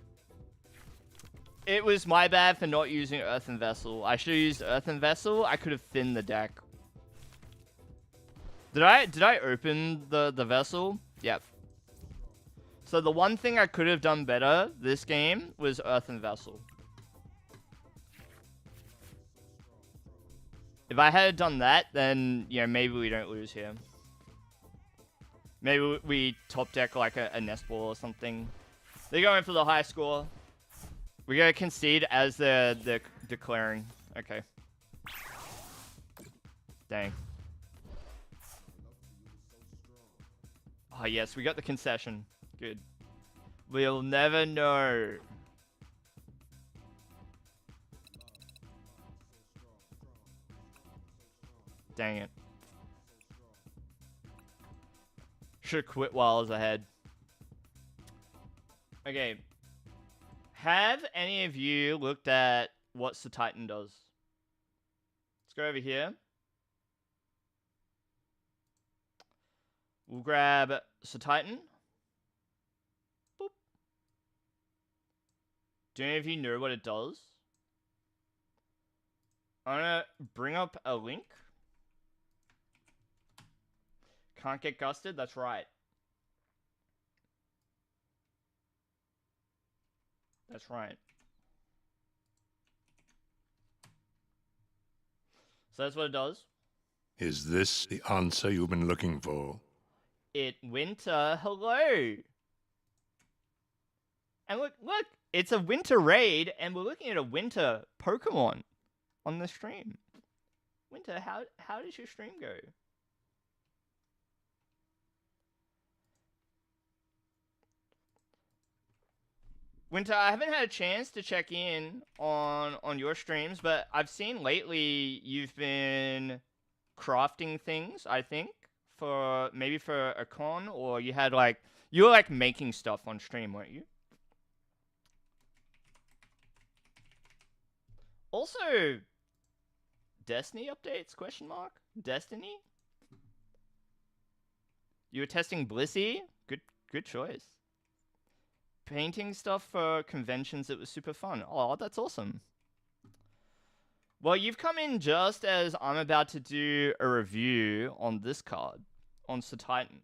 It was my bad for not using Earthen Vessel. I should have used Earthen Vessel. I could have thinned the deck. Did I open the vessel? Yep. So the one thing I could have done better this game was Earthen Vessel. If I had done that, then, you know, maybe we don't lose here. Maybe we top deck like a nest ball or something. They're going for the high score. We're going to concede as they're declaring. Okay. Dang. Oh, yes, we got the concession. Good. We'll never know. Dang it. Should quit while I was ahead. Okay. Have any of you looked at what Sir Titan does? Let's go over here. We'll grab Sir Titan. Boop. Do any of you know what it does? I'm gonna bring up a link. Can't get gusted? That's right. That's right. So that's what it does. Is this the answer you've been looking for? Winter, hello. And look, it's a winter raid, and we're looking at a winter Pokemon on the stream. Winter, how does your stream go? Winter, I haven't had a chance to check in on your streams, but I've seen lately you've been crafting things, I think, for maybe for a con, or you were like making stuff on stream, weren't you? Also, Destiny updates, question mark? Destiny? You were testing Blissey? Good choice. Painting stuff for conventions, it was super fun. Oh, that's awesome. Well, you've come in just as I'm about to do a review on this card, on Sir Titan.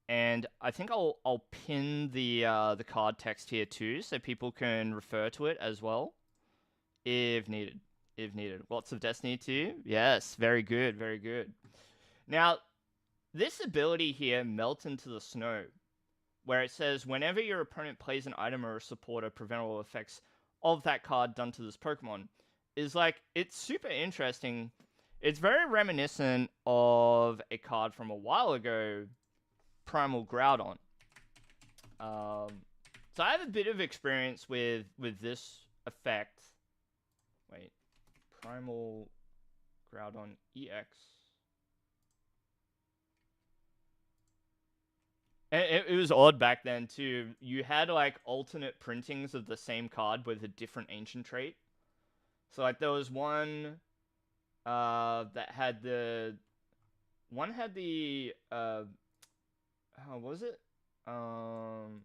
And I think I'll pin the card text here too, so people can refer to it as well, if needed. If needed. Lots of Destiny too. Yes, very good, very good. Now, this ability here, Melt into the Snow, where it says, whenever your opponent plays an item or a support or preventable effects of that card done to this Pokemon, is like, it's super interesting. It's very reminiscent of a card from a while ago, Primal Groudon. So I have a bit of experience with this effect. Wait, Primal Groudon EX. It was odd back then too. You had like alternate printings of the same card with a different ancient trait. So like there was one that had the how was it? The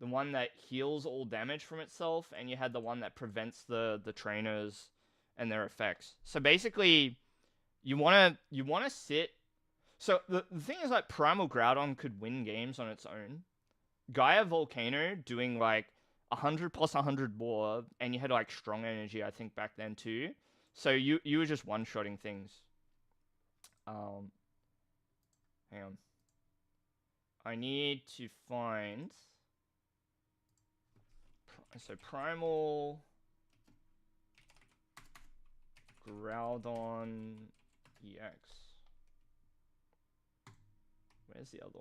one that heals all damage from itself, and you had the one that prevents the trainers and their effects. So basically, you wanna sit. So the thing is, like, Primal Groudon could win games on its own. Gaia Volcano doing like 100 plus 100 more, and you had like strong energy, I think, back then too. So you were just one-shotting things. Hang on. I need to find... So Primal... Groudon EX. Where's the other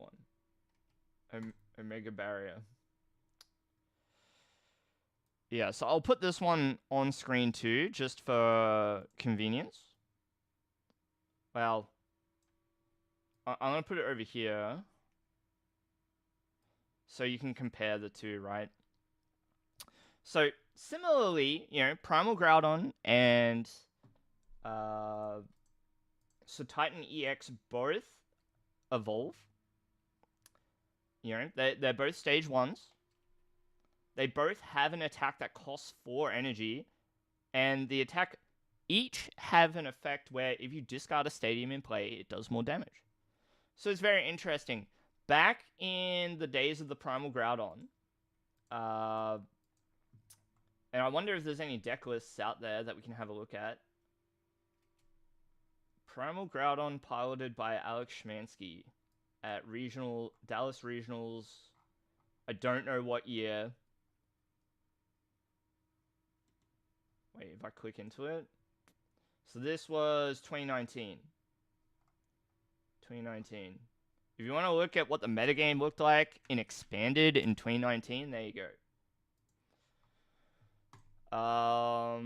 one? Omega Barrier. Yeah, so I'll put this one on screen too, just for convenience. Well, I'm going to put it over here. So you can compare the two, right? So, similarly, you know, Primal Groudon and so Titan EX both evolve. You know, they're both stage 1s. They both have an attack that costs 4 energy, and the attack each have an effect where if you discard a stadium in play, it does more damage. So it's very interesting. Back in the days of the Primal Groudon, and I wonder if there's any deck lists out there that we can have a look at. Primal Groudon piloted by Alex Schmansky at Dallas Regionals. I don't know what year. Wait, if I click into it. So this was 2019. 2019. If you want to look at what the metagame looked like in Expanded in 2019, there you go.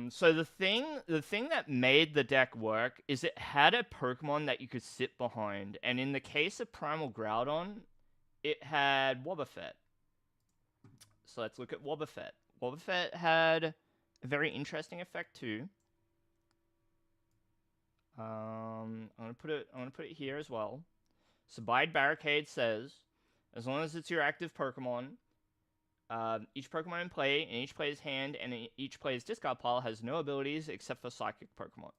So the thing that made the deck work is it had a Pokemon that you could sit behind, and in the case of Primal Groudon, it had Wobbuffet. So let's look at Wobbuffet. Wobbuffet had a very interesting effect too. I'm gonna put it here as well. So Bide Barricade says, as long as it's your active Pokemon, each Pokemon in play, in each player's hand, and in each player's discard pile has no abilities except for Psychic Pokemon.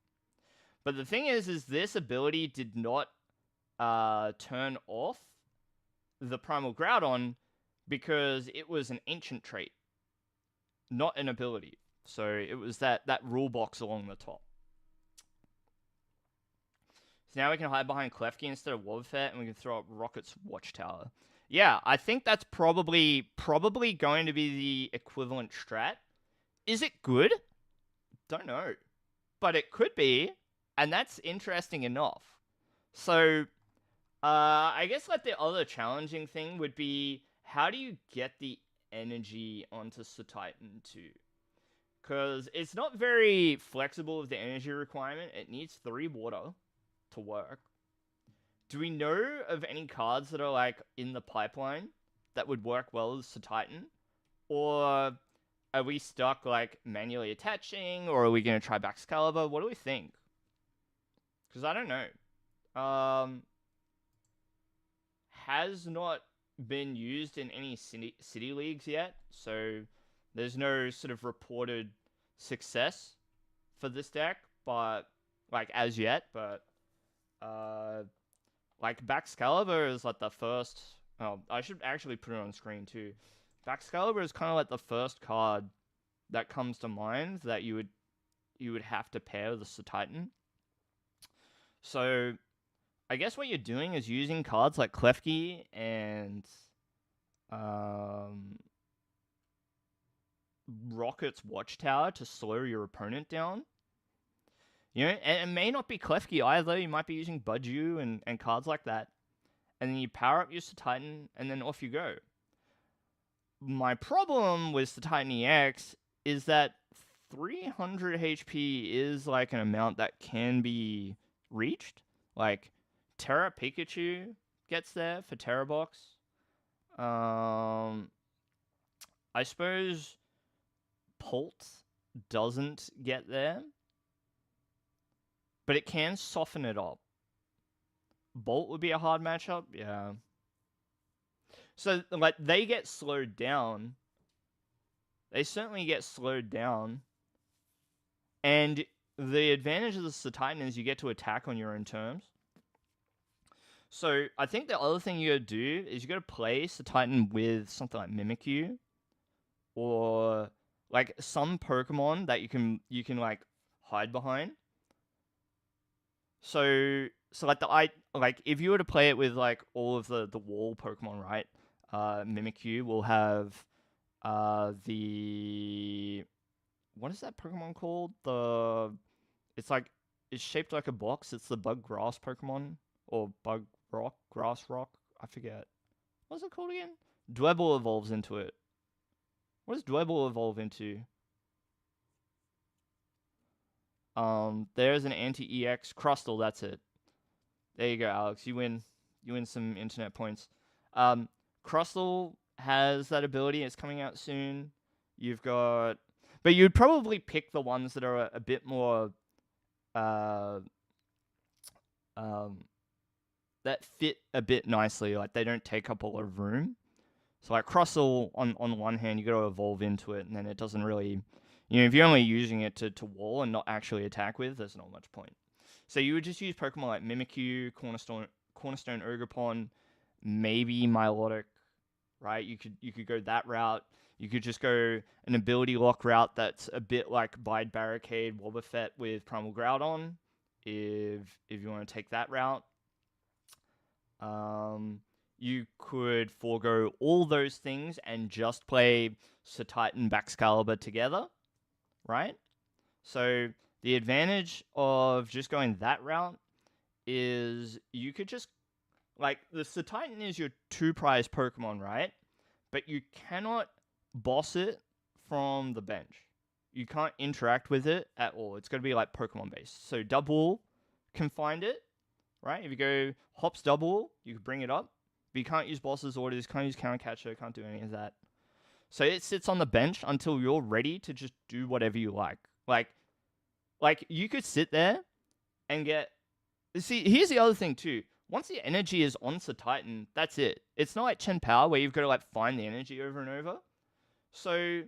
But the thing is this ability did not turn off the Primal Groudon because it was an ancient trait, not an ability. So it was that rule box along the top. So now we can hide behind Klefki instead of Wobbuffet, and we can throw up Rocket's Watchtower. Yeah, I think that's probably going to be the equivalent strat. Is it good? Don't know. But it could be, and that's interesting enough. So, I guess like the other challenging thing would be, how do you get the energy onto Titan 2? Because it's not very flexible with the energy requirement. It needs 3 water to work. Do we know of any cards that are like in the pipeline that would work well as Titan? Or are we stuck like manually attaching, or are we going to try Baxcalibur? What do we think? Because I don't know. Has not been used in any city leagues yet, so there's no sort of reported success for this deck, but like as yet, but like Baxcalibur is like the first. Oh, I should actually put it on screen too. Baxcalibur is kind of like the first card that comes to mind that you would have to pair with the Titan. So I guess what you're doing is using cards like Klefki and Rocket's Watchtower to slow your opponent down. You know, and it may not be Klefki either. You might be using Budju and cards like that. And then you power up your Titan, and then off you go. My problem with the Titan EX is that 300 HP is like an amount that can be reached. Like, Terra Pikachu gets there for Terra Box. I suppose Pult doesn't get there, but it can soften it up. Bolt would be a hard matchup, yeah. So, like, they get slowed down. They certainly get slowed down. And the advantage of the Titan is you get to attack on your own terms. So, I think the other thing you gotta do is you gotta play Titan with something like Mimikyu. Or, like, some Pokemon that you can like, hide behind. So like like if you were to play it with like all of the wall Pokemon, right? Mimikyu will have the what is that Pokemon called? It's like it's shaped like a box. It's the bug grass Pokemon or bug rock, grass rock. I forget. What's it called again? Dwebble evolves into it. What does Dwebble evolve into? There's an anti-EX Crustle. That's it. There you go, Alex. You win. You win some internet points. Crustle has that ability. It's coming out soon. You've got, but you'd probably pick the ones that are a bit more, that fit a bit nicely. Like they don't take up a lot of room. So like Crustle, on one hand, you got to evolve into it, and then it doesn't really, if you're only using it to wall and not actually attack with, there's not much point. So you would just use Pokemon like Mimikyu, Cornerstone Ogerpon, maybe Milotic, right? You could go that route. You could just go an ability lock route that's a bit like Bide Barricade Wobbuffet with Primal Groudon, if you want to take that route. You could forego all those things and just play Titan Baxcalibur together, right? So the advantage of just going that route is you could just, like, the Titan is your 2-prize Pokemon, right? But you cannot boss it from the bench. You can't interact with it at all. It's going to be like Pokemon based. So Double can find it, right? If you go Hops Double, you can bring it up. But you can't use bosses orders, can't use counter catcher, can't do any of that. So it sits on the bench until you're ready to just do whatever you like. Like you could sit there and get. See, here's the other thing too. Once the energy is on Titan, that's it. It's not like Chen Power where you've got to like find the energy over and over. So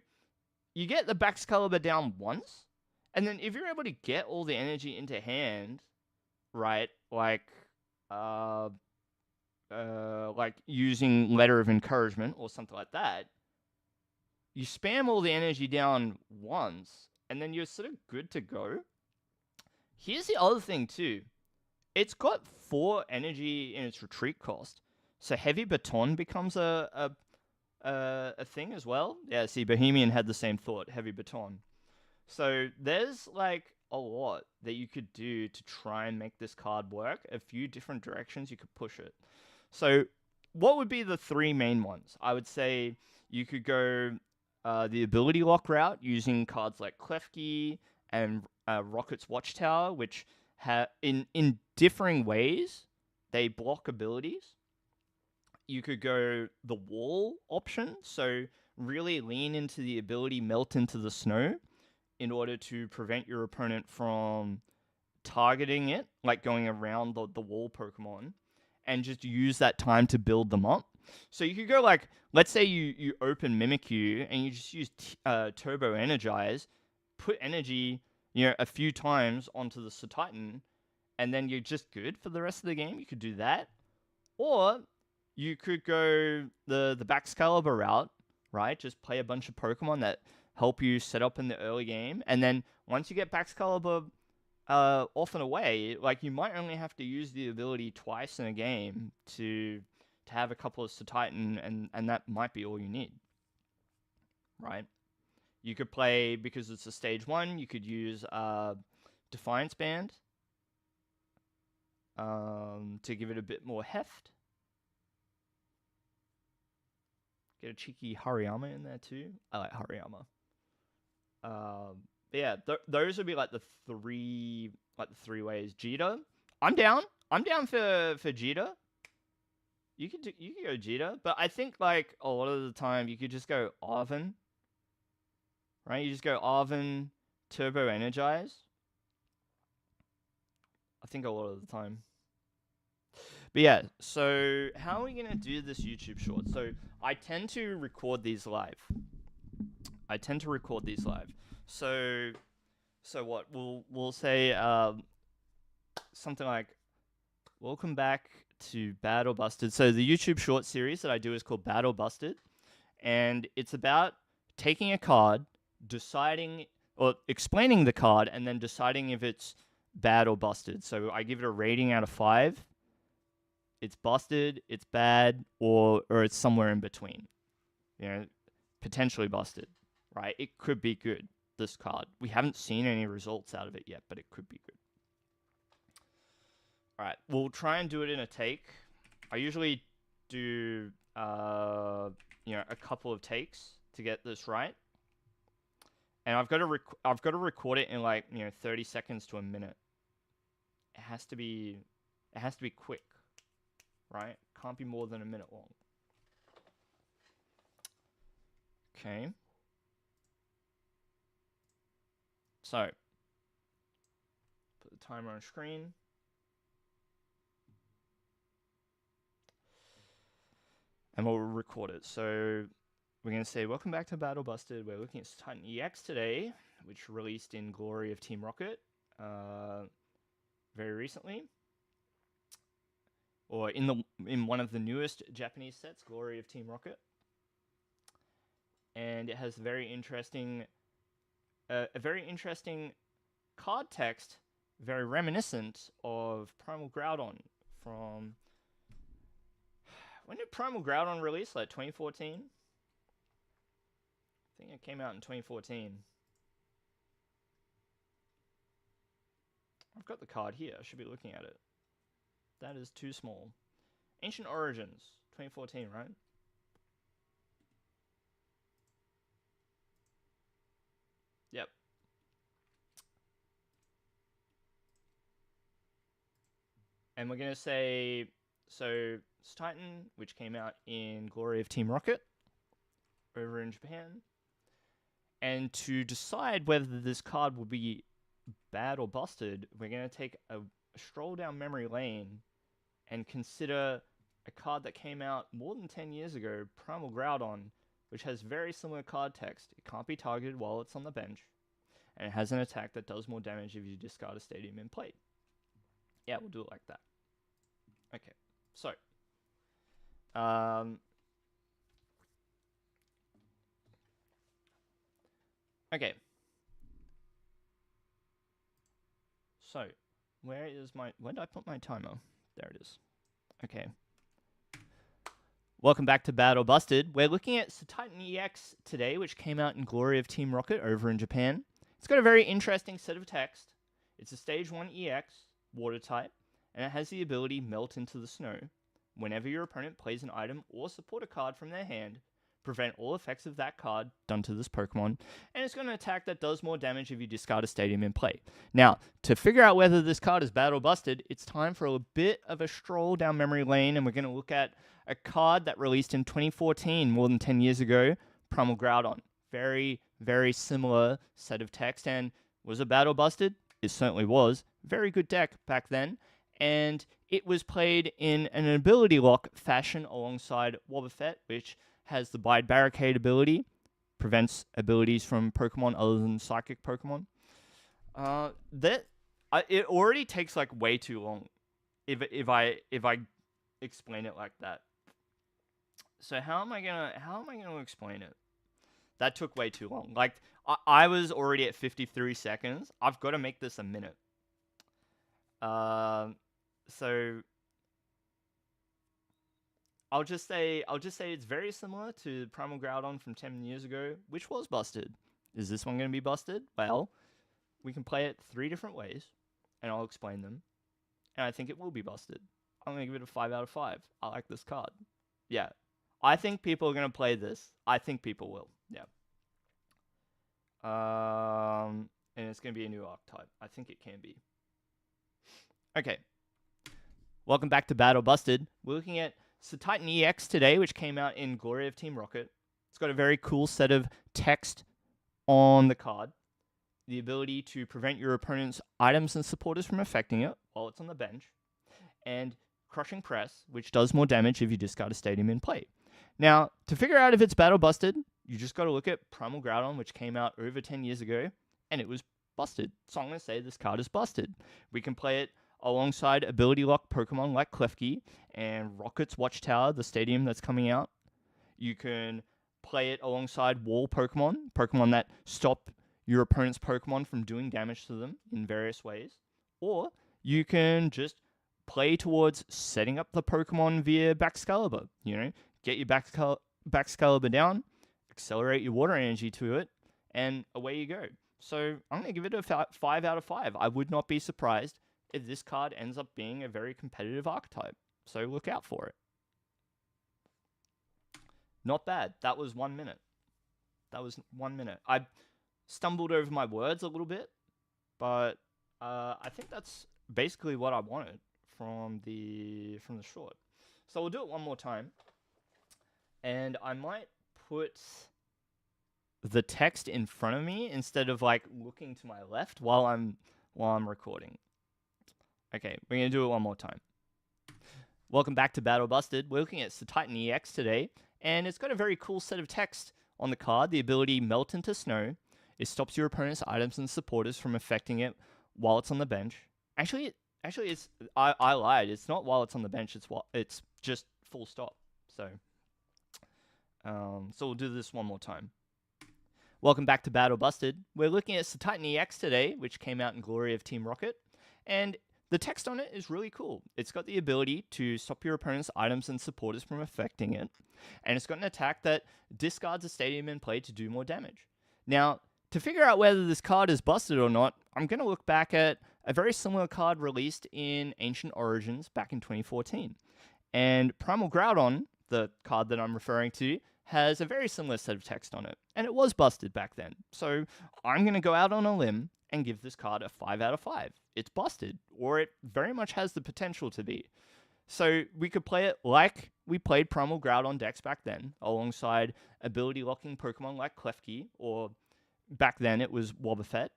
you get the Baxcalibur down once, and then if you're able to get all the energy into hand, right? Like using Letter of Encouragement or something like that, you spam all the energy down once, and then you're sort of good to go. Here's the other thing too. It's got 4 energy in its retreat cost, so Heavy Baton becomes a thing as well. Yeah, see, Bohemian had the same thought, Heavy Baton. So there's like a lot that you could do to try and make this card work. A few different directions you could push it. So what would be the 3 main ones? I would say you could go the ability lock route using cards like Klefki and Rocket's Watchtower, which in differing ways they block abilities. You could go the wall option, so really lean into the ability Melt into the Snow in order to prevent your opponent from targeting it, like going around the wall Pokemon, and just use that time to build them up. So you could go like, let's say you open Mimikyu and you just use Turbo Energize, put energy, a few times onto the Titan, and then you're just good for the rest of the game. You could do that. Or you could go the Baxcalibur route, right? Just play a bunch of Pokemon that help you set up in the early game. And then once you get Baxcalibur off and away, like you might only have to use the ability twice in a game to have a couple of Titan, and that might be all you need, right? You could play, because it's a stage 1, you could use Defiance Band to give it a bit more heft. Get a cheeky Hariyama in there too. I like Hariyama. Yeah, those would be like the 3 ways. Jita, I'm down. I'm down for Jita. You could go Jita, but I think like a lot of the time you could just go Arven. Right? You just go Arven, Turbo Energize. I think a lot of the time. But yeah, so how are we going to do this YouTube short? So I tend to record these live. So what? We'll say something like, welcome back to Bad or Busted. So the YouTube short series that I do is called Bad or Busted. And it's about taking a card, deciding or explaining the card, and then deciding if it's bad or busted. So I give it a rating out of 5. it's busted, it's bad, or it's somewhere in between. You know, potentially busted, right? It could be good, this card. We haven't seen any results out of it yet, but it could be good. All right, we'll try and do it in a take. I usually do, a couple of takes to get this right. And I've got to record it in 30 seconds to a minute. It has to be quick, right? Can't be more than a minute long. Okay. So, put the timer on screen. And we'll record it. So, we're going to say, welcome back to Battle Busted. We're looking at Titan EX today, which released in Glory of Team Rocket very recently. Or in one of the newest Japanese sets, Glory of Team Rocket. And it has a very interesting card text, very reminiscent of Primal Groudon from... When did Primal Groudon release? 2014? I think it came out in 2014. I've got the card here. I should be looking at it. That is too small. Ancient Origins, 2014, right? Yep. And we're going to say, so it's Titan, which came out in Glory of Team Rocket over in Japan. And to decide whether this card will be bad or busted, we're going to take a stroll down memory lane and consider a card that came out more than 10 years ago, Primal Groudon, which has very similar card text. It can't be targeted while it's on the bench, and it has an attack that does more damage if you discard a stadium in play. Yeah, we'll do it like that. Okay, so okay. So, where did I put my timer? There it is. Okay. Welcome back to Battle Busted. We're looking at Titan EX today, which came out in Glory of Team Rocket over in Japan. It's got a very interesting set of text. It's a Stage 1 EX, Water type, and it has the ability Melt into the Snow. Whenever your opponent plays an item or support a card from their hand, prevent all effects of that card done to this Pokemon, and it's got an attack that does more damage if you discard a stadium in play. Now, to figure out whether this card is bad or busted, it's time for a bit of a stroll down memory lane, and we're going to look at a card that released in 2014, more than 10 years ago, Primal Groudon. Very, very similar set of text, and was it bad or busted? It certainly was. Very good deck back then, and it was played in an ability lock fashion alongside Wobbuffet, which has the Bide Barricade ability, prevents abilities from Pokemon other than Psychic Pokemon. It already takes way too long if I explain it like that. So how am I gonna explain it? That took way too long. I was already at 53 seconds. I've got to make this a minute. So I'll just say it's very similar to Primal Groudon from 10 years ago, which was busted. Is this one going to be busted? Well, we can play it 3 different ways, and I'll explain them. And I think it will be busted. I'm going to give it a 5 out of 5. I like this card. Yeah. I think people are going to play this. I think people will. Yeah. And it's going to be a new archetype. I think it can be. Okay. Welcome back to Battle Busted. We're looking at Titan EX today, which came out in Glory of Team Rocket. It's got a very cool set of text on the card. The ability to prevent your opponent's items and supporters from affecting it while it's on the bench. And Crushing Press, which does more damage if you discard a stadium in play. Now, to figure out if it's Battle Busted, you just got to look at Primal Groudon, which came out over 10 years ago, and it was busted. So I'm going to say this card is busted. We can play it alongside ability lock Pokemon like Klefki and Rocket's Watchtower, the stadium that's coming out. You can play it alongside wall Pokemon that stop your opponent's Pokemon from doing damage to them in various ways. Or you can just play towards setting up the Pokemon via Baxcalibur. You know, get your Baxcalibur down, accelerate your water energy to it, and away you go. So I'm going to give it a 5 out of 5. I would not be surprised if this card ends up being a very competitive archetype. So look out for it. Not bad. That was 1 minute. That was 1 minute. I stumbled over my words a little bit, but I think that's basically what I wanted from the short. So we'll do it one more time, and I might put the text in front of me instead of like looking to my left while I'm recording. Okay, we're gonna do it one more time. Welcome back to Battle Busted. We're looking at the Titan EX today, and it's got a very cool set of text on the card. The ability Melt into Snow. It stops your opponent's items and supporters from affecting it while it's on the bench. Actually, it's I lied. It's not while it's on the bench. It's just full stop. So we'll do this one more time. Welcome back to Battle Busted. We're looking at the Titan EX today, which came out in glory of Team Rocket, and the text on it is really cool. It's got the ability to stop your opponent's items and supporters from affecting it, and it's got an attack that discards a stadium in play to do more damage. Now, to figure out whether this card is busted or not, I'm going to look back at a very similar card released in Ancient Origins back in 2014. And Primal Groudon, the card that I'm referring to, has a very similar set of text on it. And it was busted back then. So I'm going to go out on a limb and give this card a 5 out of 5. It's busted, or it very much has the potential to be. So we could play it like we played Primal Groudon decks back then, alongside ability locking Pokemon like Klefki, or back then it was Wobbuffet.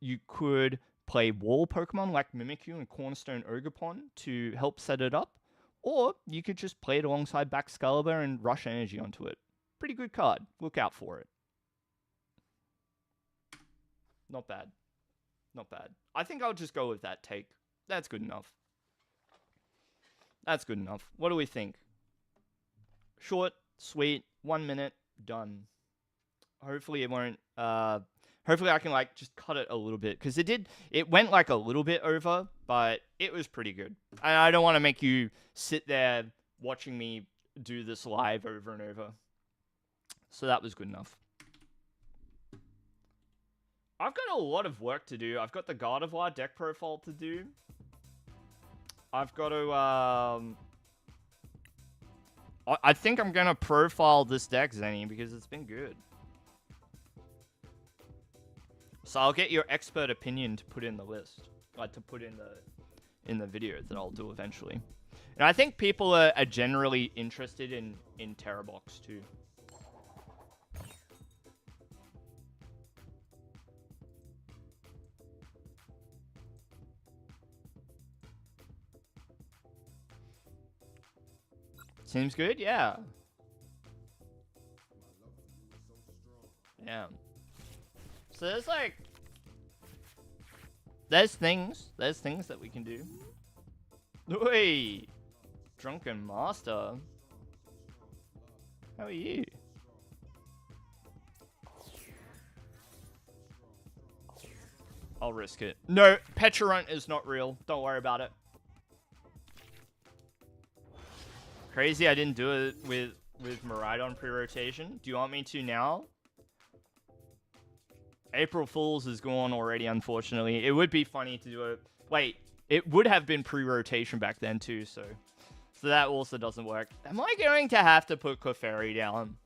You could play wall Pokemon like Mimikyu and Cornerstone Ogerpon to help set it up, or you could just play it alongside Baxcalibur and rush energy onto it. Pretty good card. Look out for it. Not bad. Not bad. I think I'll just go with that take. That's good enough. That's good enough. What do we think? Short, sweet, 1 minute, done. Hopefully it won't, hopefully I can like just cut it a little bit, because it went like a little bit over, but it was pretty good. And I don't want to make you sit there watching me do this live over and over. So that was good enough. I've got a lot of work to do. I've got the Gardevoir deck profile to do. I've got to, I think I'm going to profile this deck, Zenny, because it's been good. So I'll get your expert opinion to put in the list. Like, to put in the video that I'll do eventually. And I think people are generally interested in Terrabox, too. Seems good, yeah. Yeah. So there's like, there's things that we can do. Oi, Drunken Master. How are you? I'll risk it. No, Pecharunt is not real. Don't worry about it. Crazy I didn't do it with Miraidon pre-rotation. Do you want me to now? April Fool's is gone already, unfortunately. It would be funny to do it. Wait, it would have been pre-rotation back then too, so that also doesn't work. Am I going to have to put Clefairy down?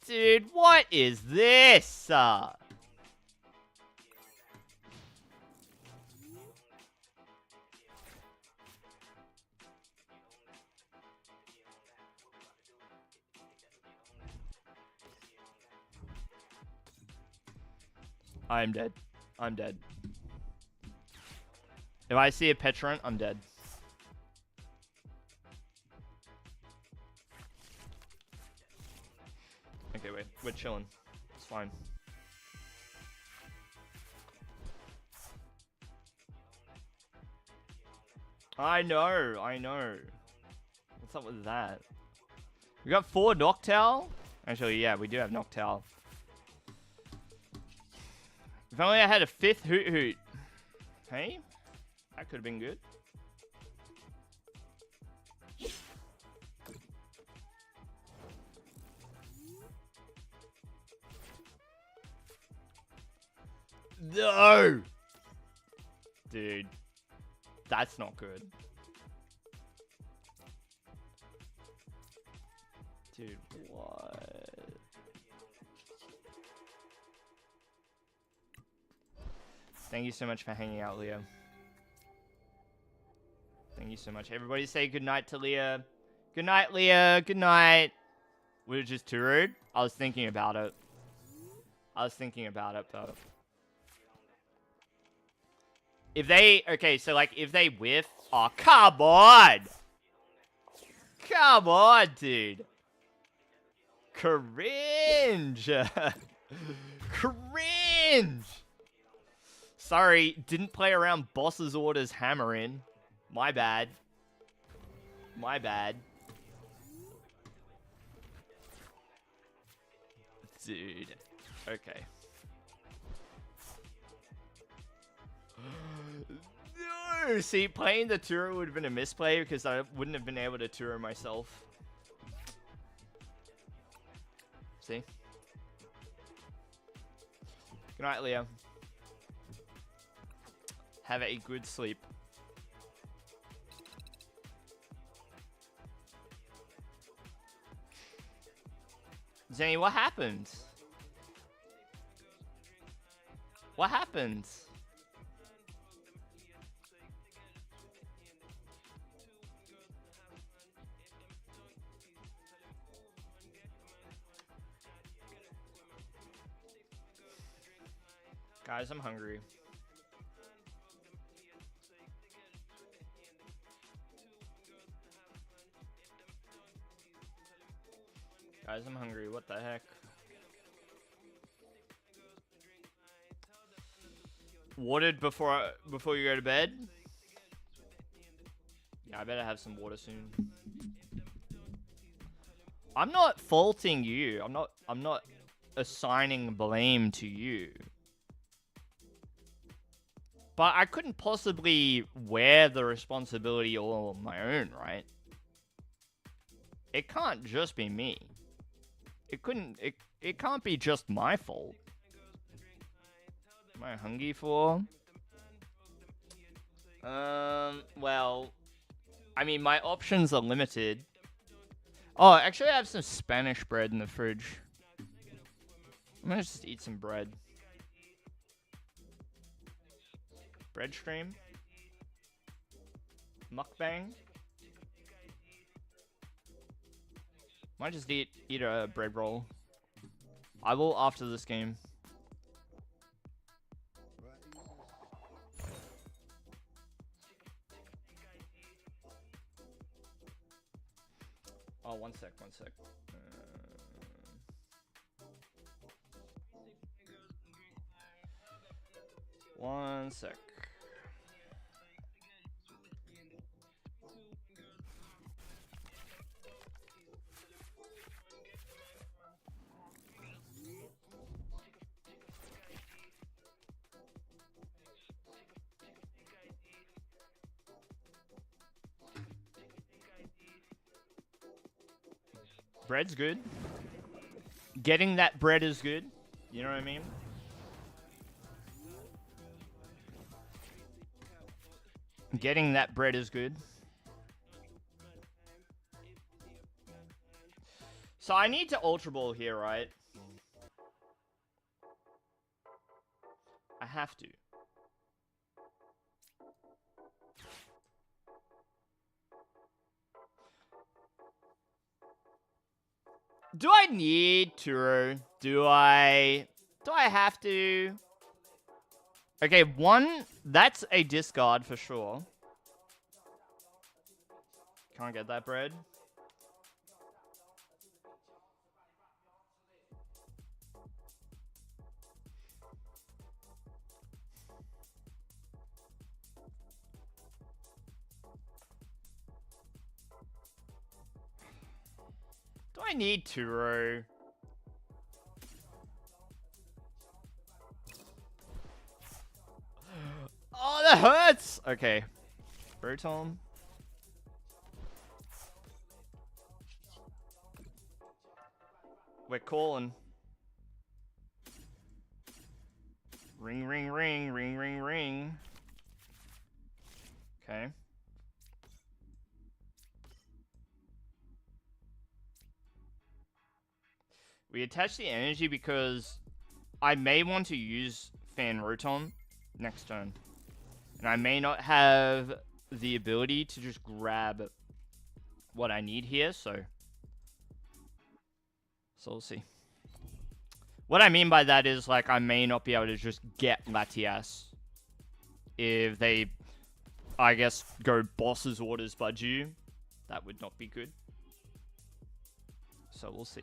Dude, what is this? I'm dead. I'm dead. If I see a Pecharunt, I'm dead. Okay, wait. We're chilling. It's fine. I know. I know. What's up with that? We got 4 Noctowl. Actually, yeah, we do have Noctowl. If only I had a 5th Hoot Hoot. Hey? That could have been good. No! Dude. That's not good. Dude, what? Thank you so much for hanging out, Leo. Thank you so much. Everybody say goodnight to Leah. Good night, Leah. Good night. We were just too rude. I was thinking about it. But if they, okay, so like if they whiff, oh, come on. Come on, dude. Cringe. Cringe. Sorry, didn't play around boss's orders hammer in. My bad. My bad. Dude. Okay. No! See, playing the Turo would have been a misplay because I wouldn't have been able to Turo myself. See? Good night, Leo. Have a good sleep. Zenny, what happened? What happened? Guys, I'm hungry. Guys, I'm hungry. What the heck? Watered before you go to bed? Yeah, I better have some water soon. I'm not faulting you. I'm not assigning blame to you. But I couldn't possibly wear the responsibility all on my own, right? It can't just be me. It can't be just my fault. Am I hungry for? Well, I mean, my options are limited. Oh, actually, I have some Spanish bread in the fridge. I'm gonna just eat some bread. Bread stream. Mukbang. Might just eat a bread roll. I will after this game. Oh, one sec. One sec. Bread's good. Getting that bread is good. You know what I mean? Getting that bread is good. So I need to Ultra Ball here, right? I have to. Do I need to? Do I have to? Okay, one, that's a discard for sure. Can't get that bread. Do I need Turo? that hurts! Okay. Rotom. We're calling. Ring, ring, ring, ring, ring, ring. Okay. We attach the energy because I may want to use Fan Rotom next turn. And I may not have the ability to just grab what I need here, so we'll see. What I mean by that is, like, I may not be able to just get Latias if they, I guess, go boss's orders Budgie. That would not be good. So we'll see.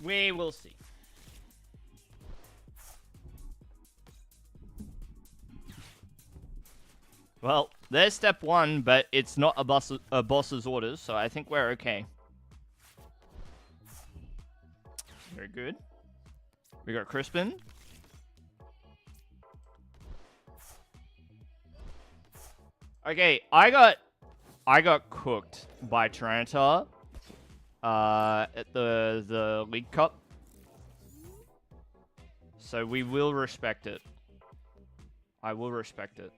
We will see. Well, there's step one, but it's not a boss's orders, so I think we're okay. Very good. We got Crispin. Okay, I got cooked by Tyranitar at the League Cup. So we will respect it. I will respect it.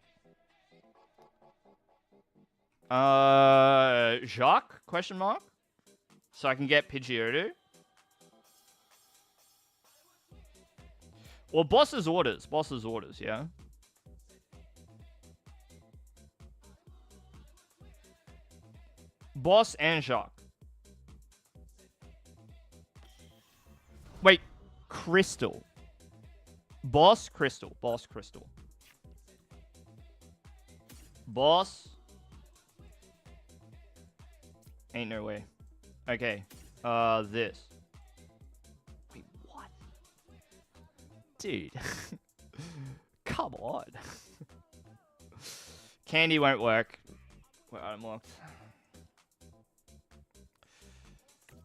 Jacques? Question mark? So I can get Pidgeotto? Well, boss's orders. Boss's orders, yeah? Boss and Jacques. Wait. Crystal. Boss, Crystal. Boss, Crystal. Boss. Ain't no way. Okay. This. Wait, what? Dude. Come on. Candy won't work. We're unlocked.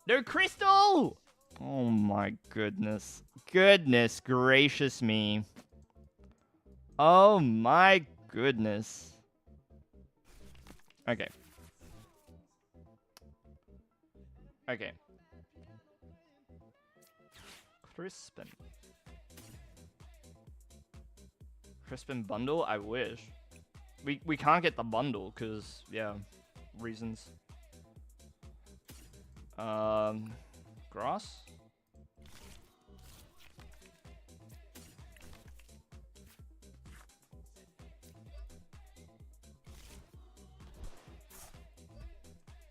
No Crystal! Oh my goodness. Goodness gracious me. Oh my goodness. Okay. Okay. Crispin. Crispin bundle? I wish. We can't get the bundle because, yeah, reasons. Grass?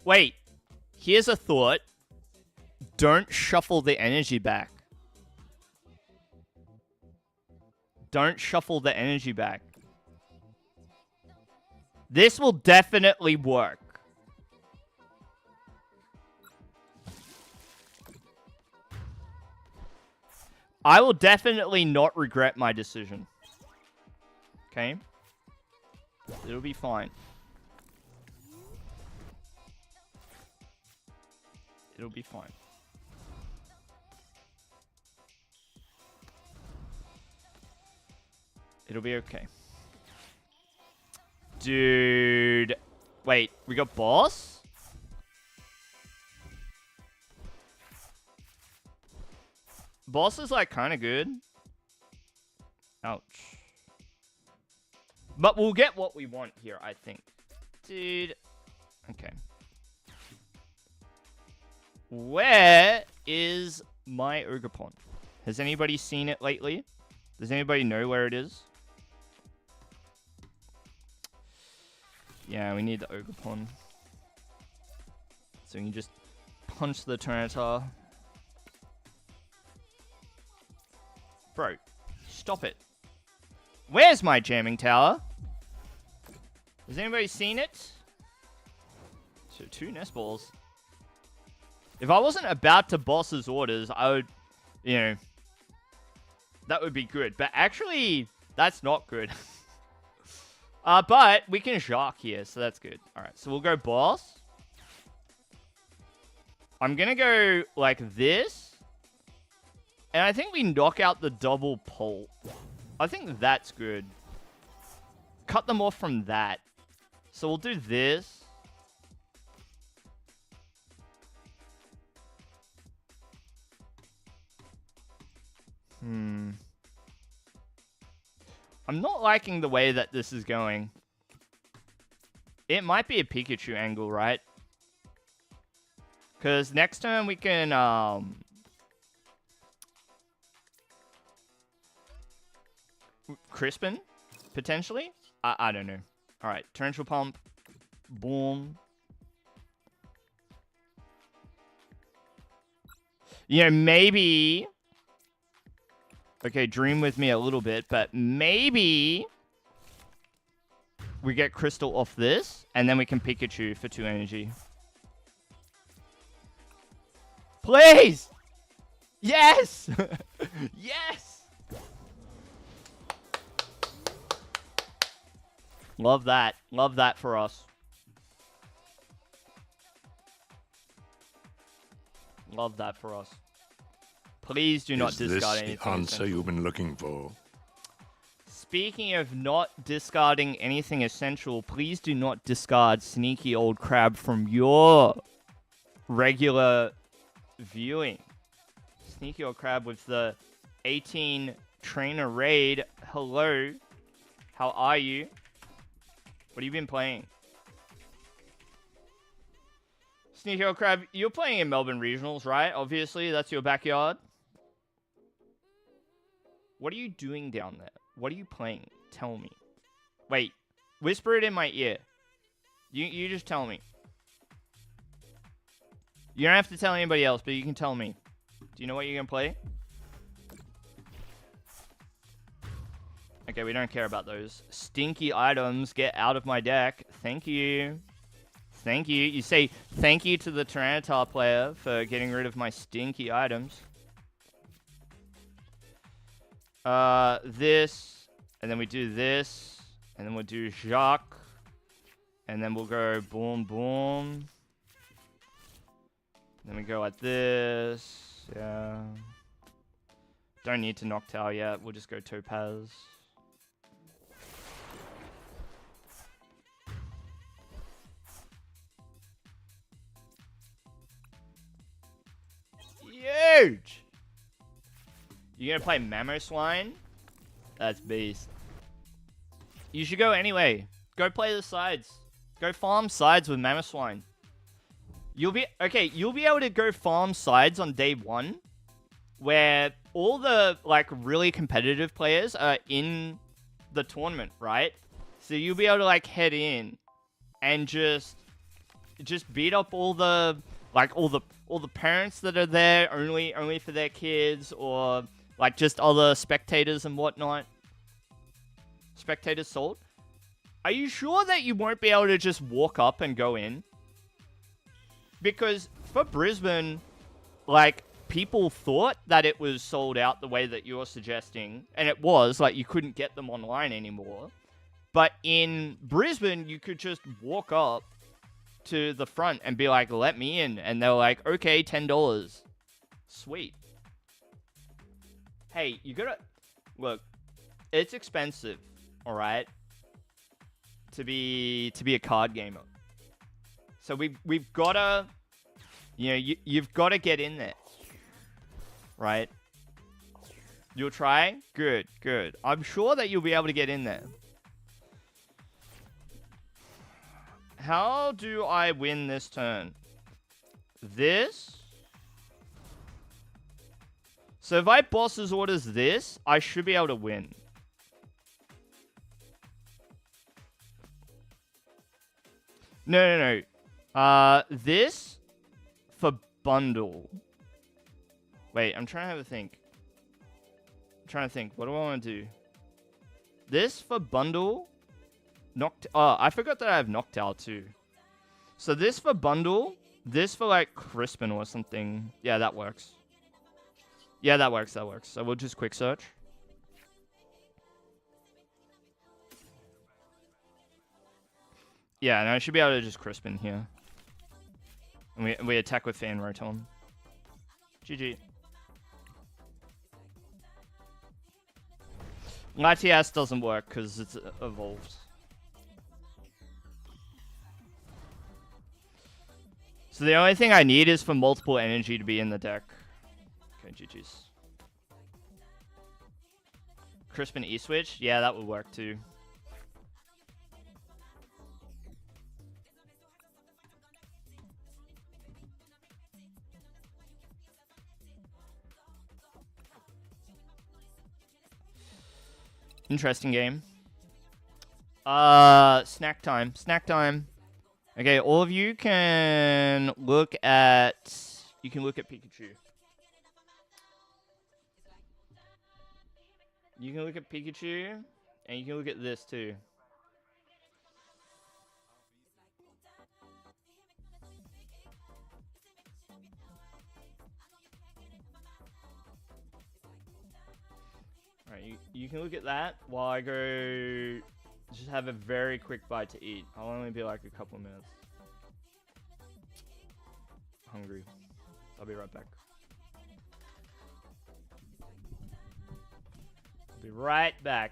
Wait. Here's a thought. Don't shuffle the energy back. Don't shuffle the energy back. This will definitely work. I will definitely not regret my decision. Okay? It'll be fine. It'll be fine. It'll be okay. Dude. Wait, we got boss? Boss is like kind of good. Ouch. But we'll get what we want here, I think. Dude. Okay. Where is my Ogerpon? Has anybody seen it lately? Does anybody know where it is? Yeah, we need the Ogerpon. So we can just punch the Tyranitar. Bro, stop it. Where's my jamming tower? Has anybody seen it? So 2 nest balls. If I wasn't about to boss's orders, I would, you know, that would be good. But actually, that's not good. But we can Jacques here, so that's good. Alright, so we'll go boss. I'm gonna go like this. And I think we knock out the double pult. I think that's good. Cut them off from that. So we'll do this. I'm not liking the way that this is going. It might be a Pikachu angle, right? Because next turn we can, Crispin, potentially? I don't know. Alright, Torrential Pump. Boom. You know, maybe... Okay, dream with me a little bit, but maybe... we get Crystal off this, and then we can Pikachu for 2 energy. Please! Yes! Yes! Love that. Love that for us. Love that for us. Please do not discard anything. Is this the answer you've been looking for? Speaking of not discarding anything essential, please do not discard Sneaky Old Crab from your regular viewing. Sneaky Old Crab with the 18 trainer raid. Hello. How are you? What have you been playing? Sneaky Old Crab, you're playing in Melbourne Regionals, right? Obviously, that's your backyard. What are you doing down there? What are you playing? Tell me. Wait. Whisper it in my ear. You just tell me. You don't have to tell anybody else, but you can tell me. Do you know what you're going to play? Okay, we don't care about those. Stinky items. Get out of my deck. Thank you. Thank you. You say thank you to the Tyranitar player for getting rid of my stinky items. This, and then we do this, and then we'll do Jacques, and then we'll go boom, boom. Then we go like this, yeah. Don't need to Noctowl yet, we'll just go Topaz. Huge! You gonna play Mamoswine? That's beast. You should go anyway. Go play the sides. Go farm sides with Mamoswine. You'll be able to go farm sides on day 1, where all the like really competitive players are in the tournament, right? So you'll be able to like head in and just beat up all the parents that are there only for their kids, or like just other spectators and whatnot. Spectators sold. Are you sure that you won't be able to just walk up and go in? Because for Brisbane, like, people thought that it was sold out the way that you're suggesting. And it was, like, you couldn't get them online anymore. But in Brisbane, you could just walk up to the front and be like, let me in. And they're like, okay, $10. Sweet. Hey, you gotta... Look, it's expensive, alright? To be a card gamer. So we've gotta... You know, you've gotta get in there. Right? You'll try? Good, good. I'm sure that you'll be able to get in there. How do I win this turn? This? So if I boss's orders this, I should be able to win. No. This for bundle. Wait, I'm trying to have a think. What do I want to do? This for bundle. Oh, I forgot that I have Noctowl too. So this for bundle. This for like Crispin or something. Yeah, that works. Yeah, that works. So we'll just quick search. Yeah, and I should be able to just Crispin here. And we attack with Fan Rotom. GG. Latias doesn't work because it's evolved. So the only thing I need is for multiple energy to be in the deck. Okay, GG's. Crisp and E-Switch? Yeah, that would work too. Interesting game. Snack time. Snack time. Okay, all of you can look at... You can look at Pikachu. You can look at Pikachu, and you can look at this too. Alright, you can look at that while I go just have a very quick bite to eat. I'll only be like a couple of minutes. Hungry. I'll be right back. Be right back.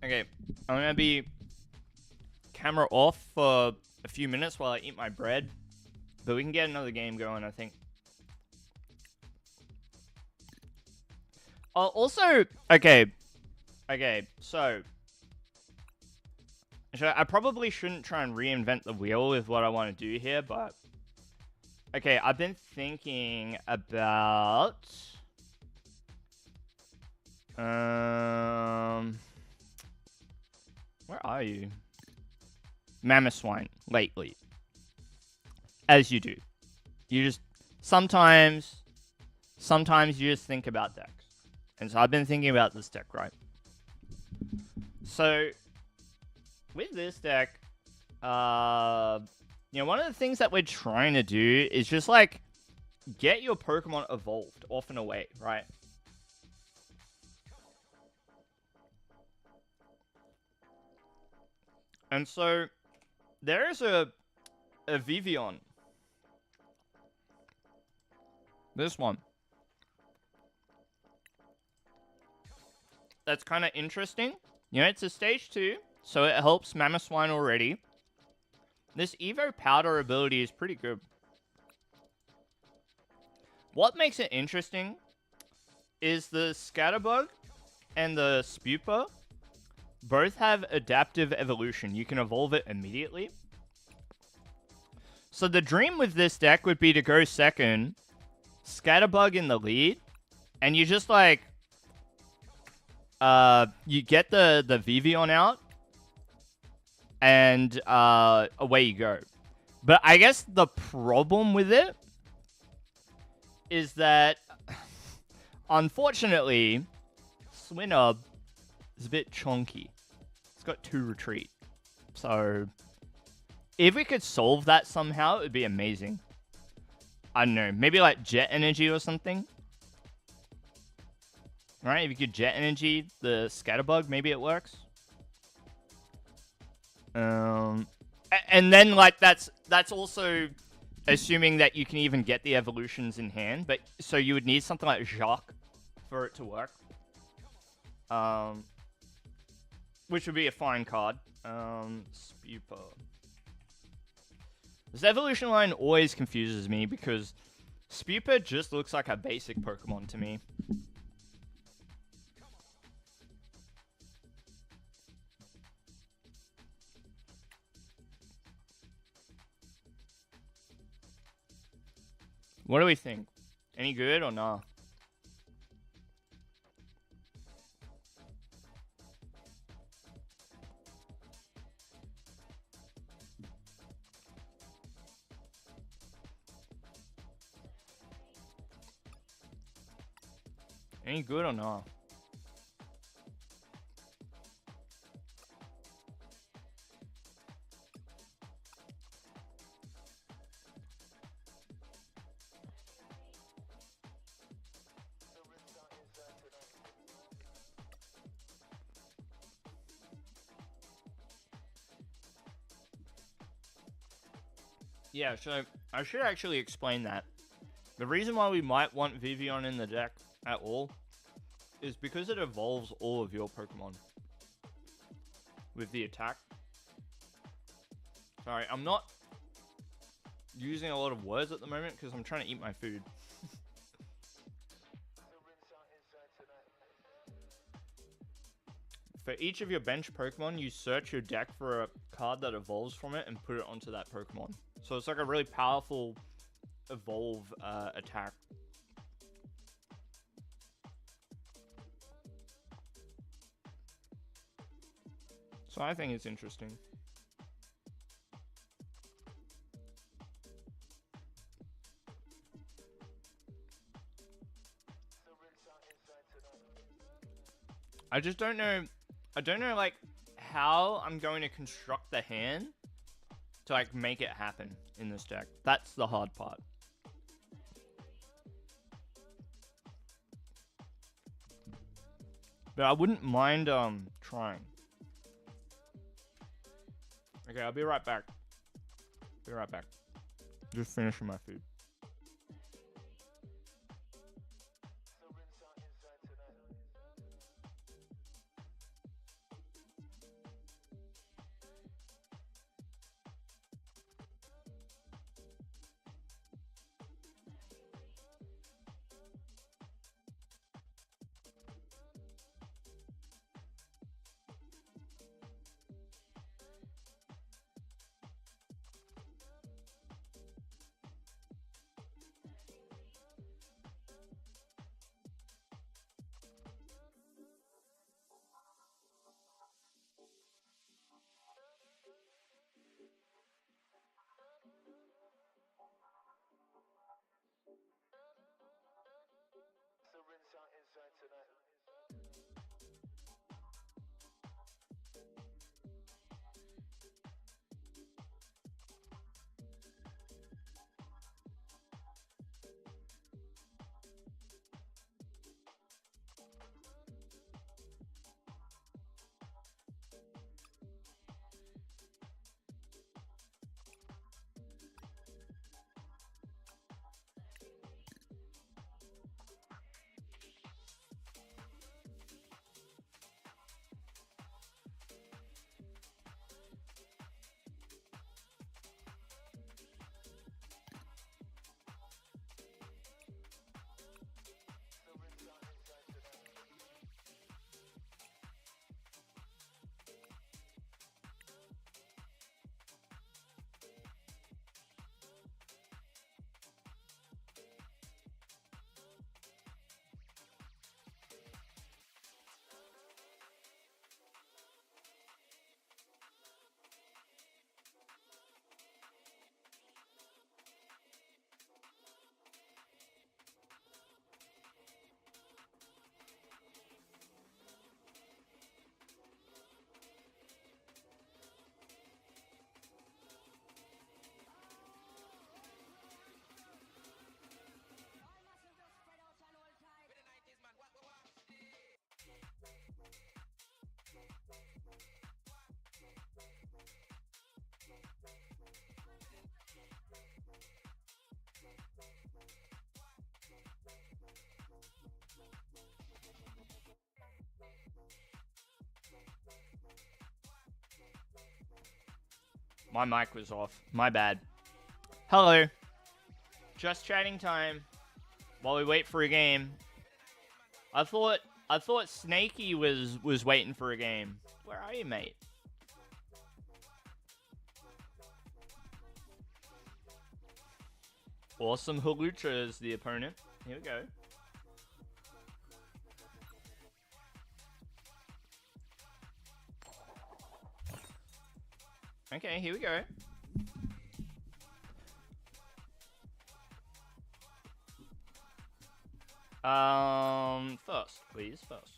Okay, I'm gonna be camera off for a few minutes while I eat my bread, but we can get another game going, I think. Also, okay, so I probably shouldn't try and reinvent the wheel with what I want to do here, but okay, I've been thinking about where are you? Mamoswine lately. As you do. You just sometimes you just think about decks. And so I've been thinking about this deck, right? So with this deck, you know, one of the things that we're trying to do is just like get your Pokemon evolved off and away, right? And so there is a Vivian. This one. That's kind of interesting. You know, it's a stage 2, so it helps Mamoswine already. This Evo Powder ability is pretty good. What makes it interesting is the Scatterbug and the Spupa both have adaptive evolution. You can evolve it immediately. So the dream with this deck would be to go second, Scatterbug in the lead, and you just like you get the Vivian out, and away you go. But I guess the problem with it is that unfortunately Swinub is a bit chunky. It's got 2 retreat. So if we could solve that somehow, it would be amazing. I don't know, maybe like jet energy or something. Right? If you could jet energy the scatterbug, maybe it works. And then like that's also assuming that you can even get the evolutions in hand, but so you would need something like Jacques for it to work. Which would be a fine card. Spupa. This evolution line always confuses me because Spupa just looks like a basic Pokemon to me. What do we think? Any good or nah? Any good or not? Yeah, so I should actually explain that. The reason why we might want Vivian in the deck at all is because it evolves all of your Pokemon with the attack. Sorry, I'm not using a lot of words at the moment because I'm trying to eat my food. For each of your bench Pokemon, you search your deck for a card that evolves from it and put it onto that Pokemon. So it's like a really powerful evolve attack. So I think it's interesting. I just don't know. I don't know like how I'm going to construct the hand to like make it happen in this deck. That's the hard part. But I wouldn't mind trying. Okay, I'll be right back. Be right back. Just finishing my food. My mic was off. My bad. Hello. Just chatting time while we wait for a game. I thought Snakey was waiting for a game. Where are you, mate? Awesome Halucha is the opponent. Here we go. Okay, here we go. First, please, first.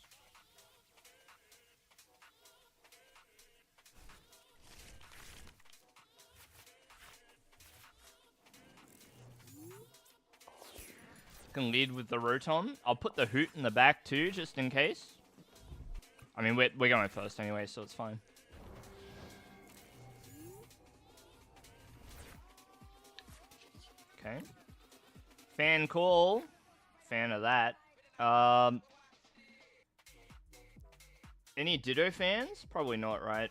Can lead with the Rotom. I'll put the Hoot in the back too, just in case. I mean, we're going first anyway, so it's fine. Okay. Fan call. Fan of that. Any Ditto fans? Probably not, right?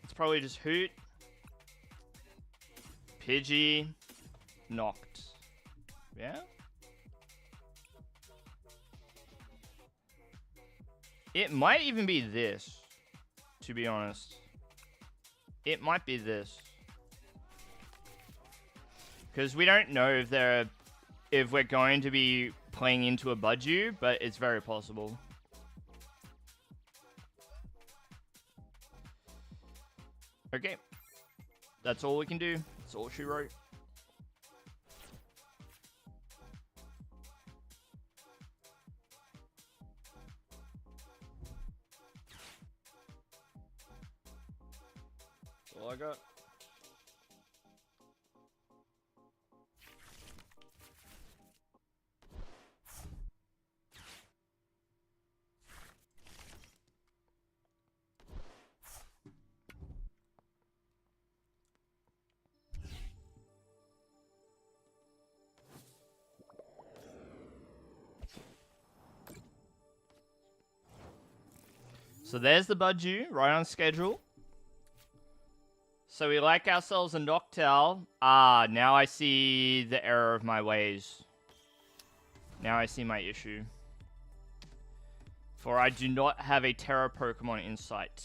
It's probably just Hoot, Pidgey, Knocked. Yeah? It might even be this, to be honest. It might be this. Because we don't know if we're going to be playing into a Budgie, but it's very possible. Okay. That's all we can do. That's all she wrote. That's all I got. So there's the Budgie, right on schedule. So we like ourselves a Noctowl. Ah, now I see the error of my ways. Now I see my issue. For I do not have a Terra Pokemon in sight.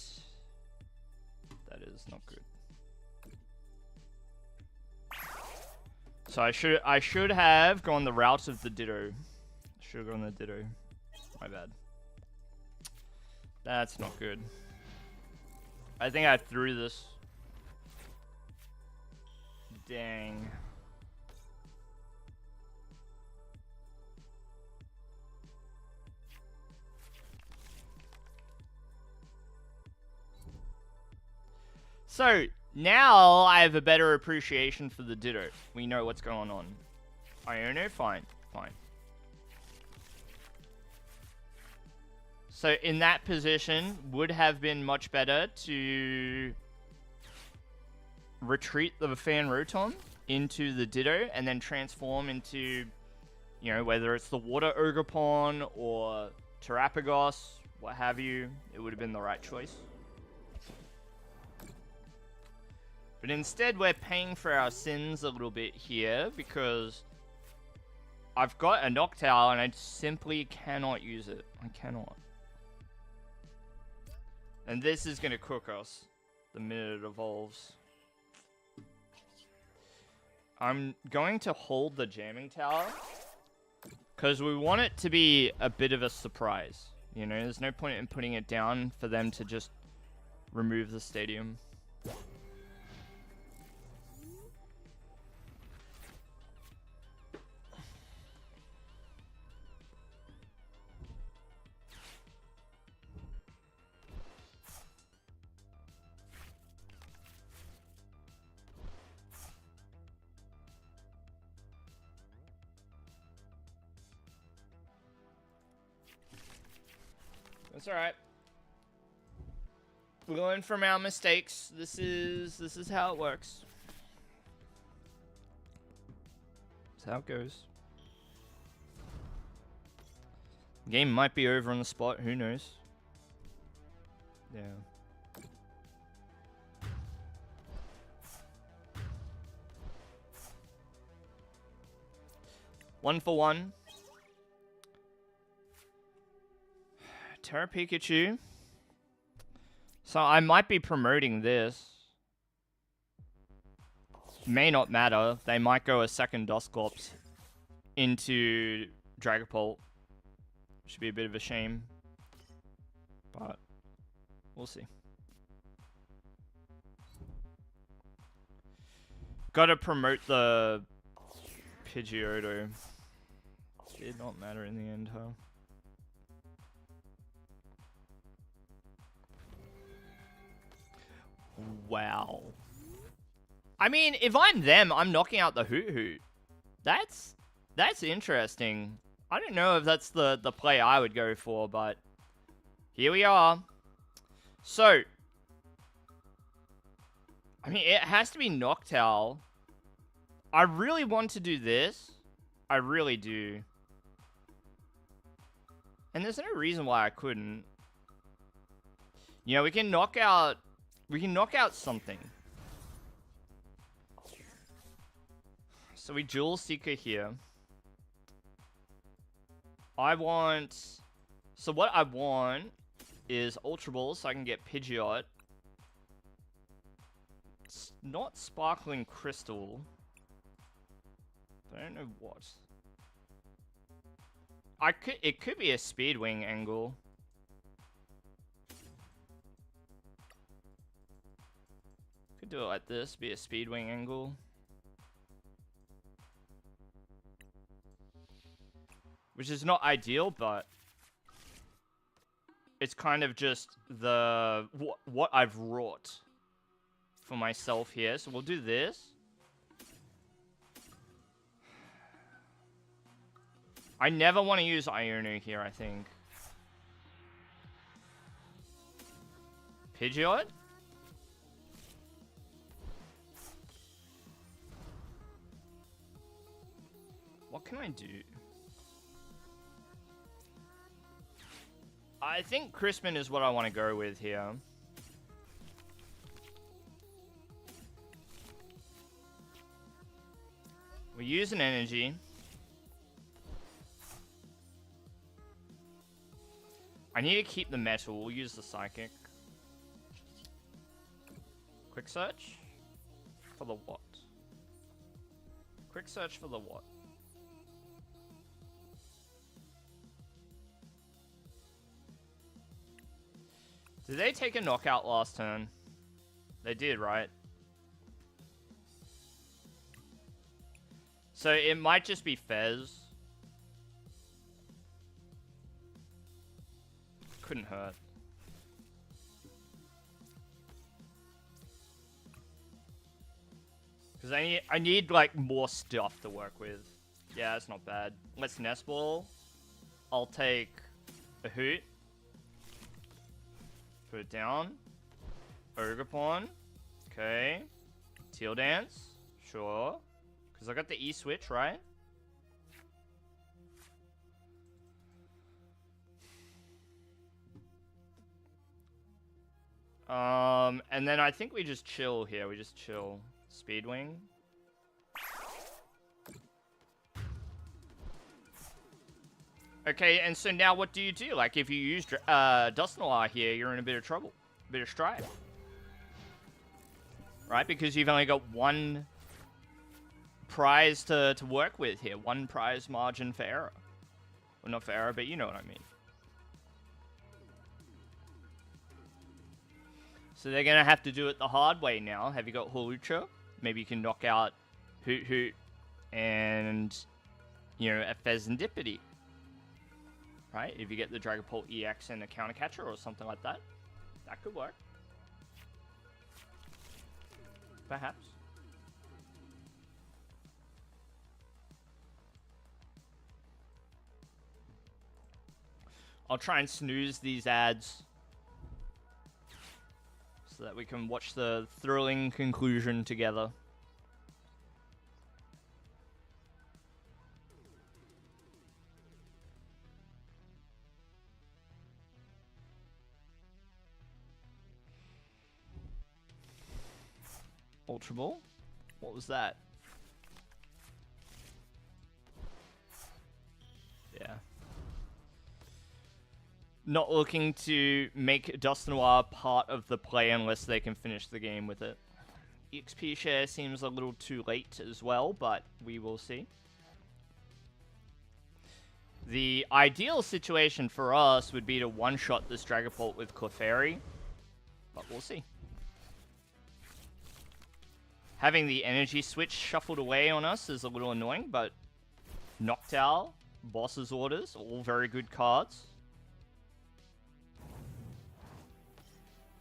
That is not good. So I should have gone the route of the Ditto. Should have gone the Ditto. My bad. That's not good. I think I threw this. Dang. So, now I have a better appreciation for the Ditto. We know what's going on. Iono? Fine. Fine. So in that position, would have been much better to retreat the Fan Rotom into the Ditto and then transform into, you know, whether it's the Water Ogerpon or Terrapagos, what have you. It would have been the right choice. But instead, we're paying for our sins a little bit here because I've got a Noctowl and I simply cannot use it. I cannot. And this is going to cook us the minute it evolves. I'm going to hold the Jamming Tower because we want it to be a bit of a surprise. You know, there's no point in putting it down for them to just remove the stadium. That's alright. We learn from our mistakes. This is how it works. That's how it goes. Game might be over on the spot, who knows? Yeah. 1 for 1. Terra Pikachu. So I might be promoting this. May not matter. They might go a second Dusclops into Dragapult. Should be a bit of a shame. But we'll see. Gotta promote the Pidgeotto. Did not matter in the end, huh? Wow. I mean, if I'm them, I'm knocking out the Hoot Hoot. That's interesting. I don't know if that's the play I would go for, but here we are. So, I mean, it has to be Noctowl. I really want to do this. I really do. And there's no reason why I couldn't. You know, we can knock out something. So we dual Seeker here. So what I want is Ultra Ball so I can get Pidgeot. It's not Sparkling Crystal. I don't know what. It could be a Speedwing angle. Could do it like this, be a Speedwing angle. Which is not ideal, but it's kind of just what I've wrought for myself here. So we'll do this. I never want to use Iono here, I think. Pidgeot? What can I do? I think Crispin is what I want to go with here. We use an energy. I need to keep the metal. We'll use the psychic. Quick search for the what? Quick search for the what? Did they take a knockout last turn? They did, right? So it might just be Fez. Couldn't hurt. Because I need like more stuff to work with. Yeah, it's not bad. Let's Nest Ball. I'll take a Hoot. Put it down. Ogerpon. Okay. Teal Dance. Sure. Because I got the E-Switch, right? And then I think we just chill here. We just chill. Speedwing. Okay, and so now what do you do? Like, if you use Dusknoir here, you're in a bit of trouble. A bit of strife. Right? Because you've only got one prize to work with here. One prize margin for error. Well, not for error, but you know what I mean. So they're going to have to do it the hard way now. Have you got Hawlucha? Maybe you can knock out Hoot Hoot and, you know, a Fezandipity. Right? If you get the Dragapult EX and a Counter Catcher or something like that. That could work. Perhaps. I'll try and snooze these ads so that we can watch the thrilling conclusion together. Ultra Ball? What was that? Yeah. Not looking to make Dust Noir part of the play unless they can finish the game with it. XP share seems a little too late as well, but we will see. The ideal situation for us would be to one-shot this Dragapult with Clefairy, but we'll see. Having the energy switch shuffled away on us is a little annoying, but Noctowl, Boss's Orders, all very good cards.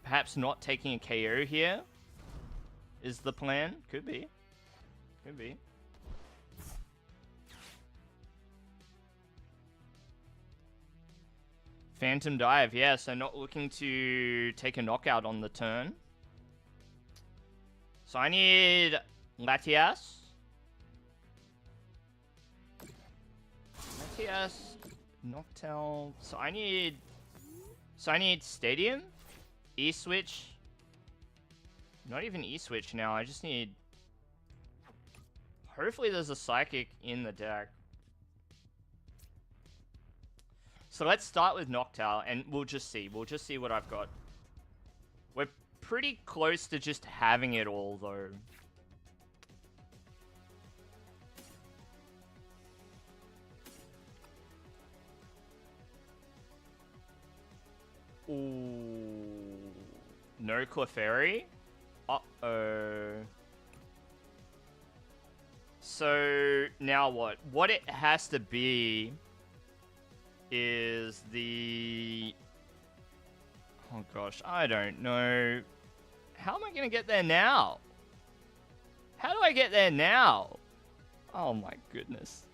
Perhaps not taking a KO here is the plan. Could be. Could be. Phantom Dive, yeah, so not looking to take a knockout on the turn. So I need Latias. Latias, Noctowl. So I need Stadium, E-Switch. Not even E-Switch now, I just need... Hopefully there's a Psychic in the deck. So let's start with Noctowl, and we'll just see. We'll just see what I've got. We're pretty close to just having it all, though. Ooh. No Clefairy? Uh-oh. So, now what? What it has to be... is the... Oh gosh, I don't know. How am I gonna get there now? How do I get there now? Oh my goodness.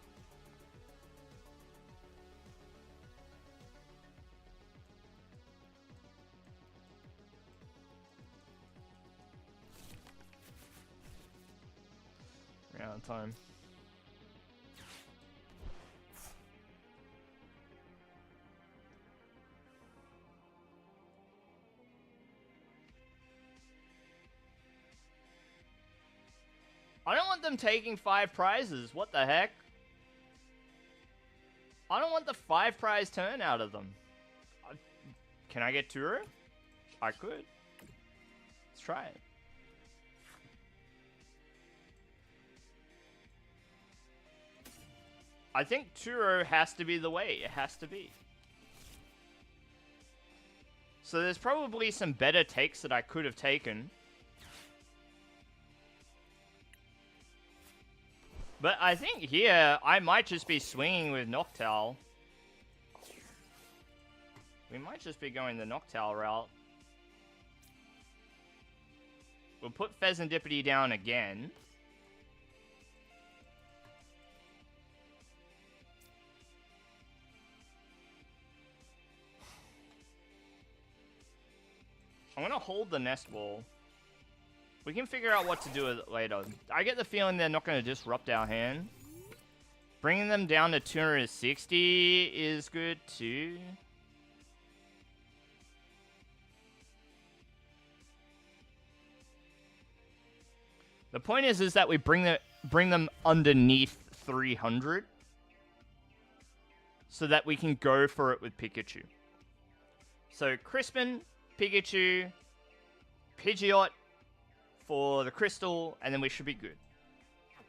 We're out of time. I don't want them taking 5 prizes. What the heck? I don't want the 5 prize turn out of them. Can I get Turo? I could. Let's try it. I think Turo has to be the way. It has to be. So there's probably some better takes that I could have taken. But I think here, I might just be swinging with Noctowl. We might just be going the Noctowl route. We'll put Pheasantipity down again. I'm gonna hold the Nest Ball. We can figure out what to do with it later. I get the feeling they're not going to disrupt our hand. Bringing them down to 260 is good too. The point is that we bring them underneath 300 so that we can go for it with Pikachu. So Crispin, Pikachu, Pidgeot, for the crystal, and then we should be good.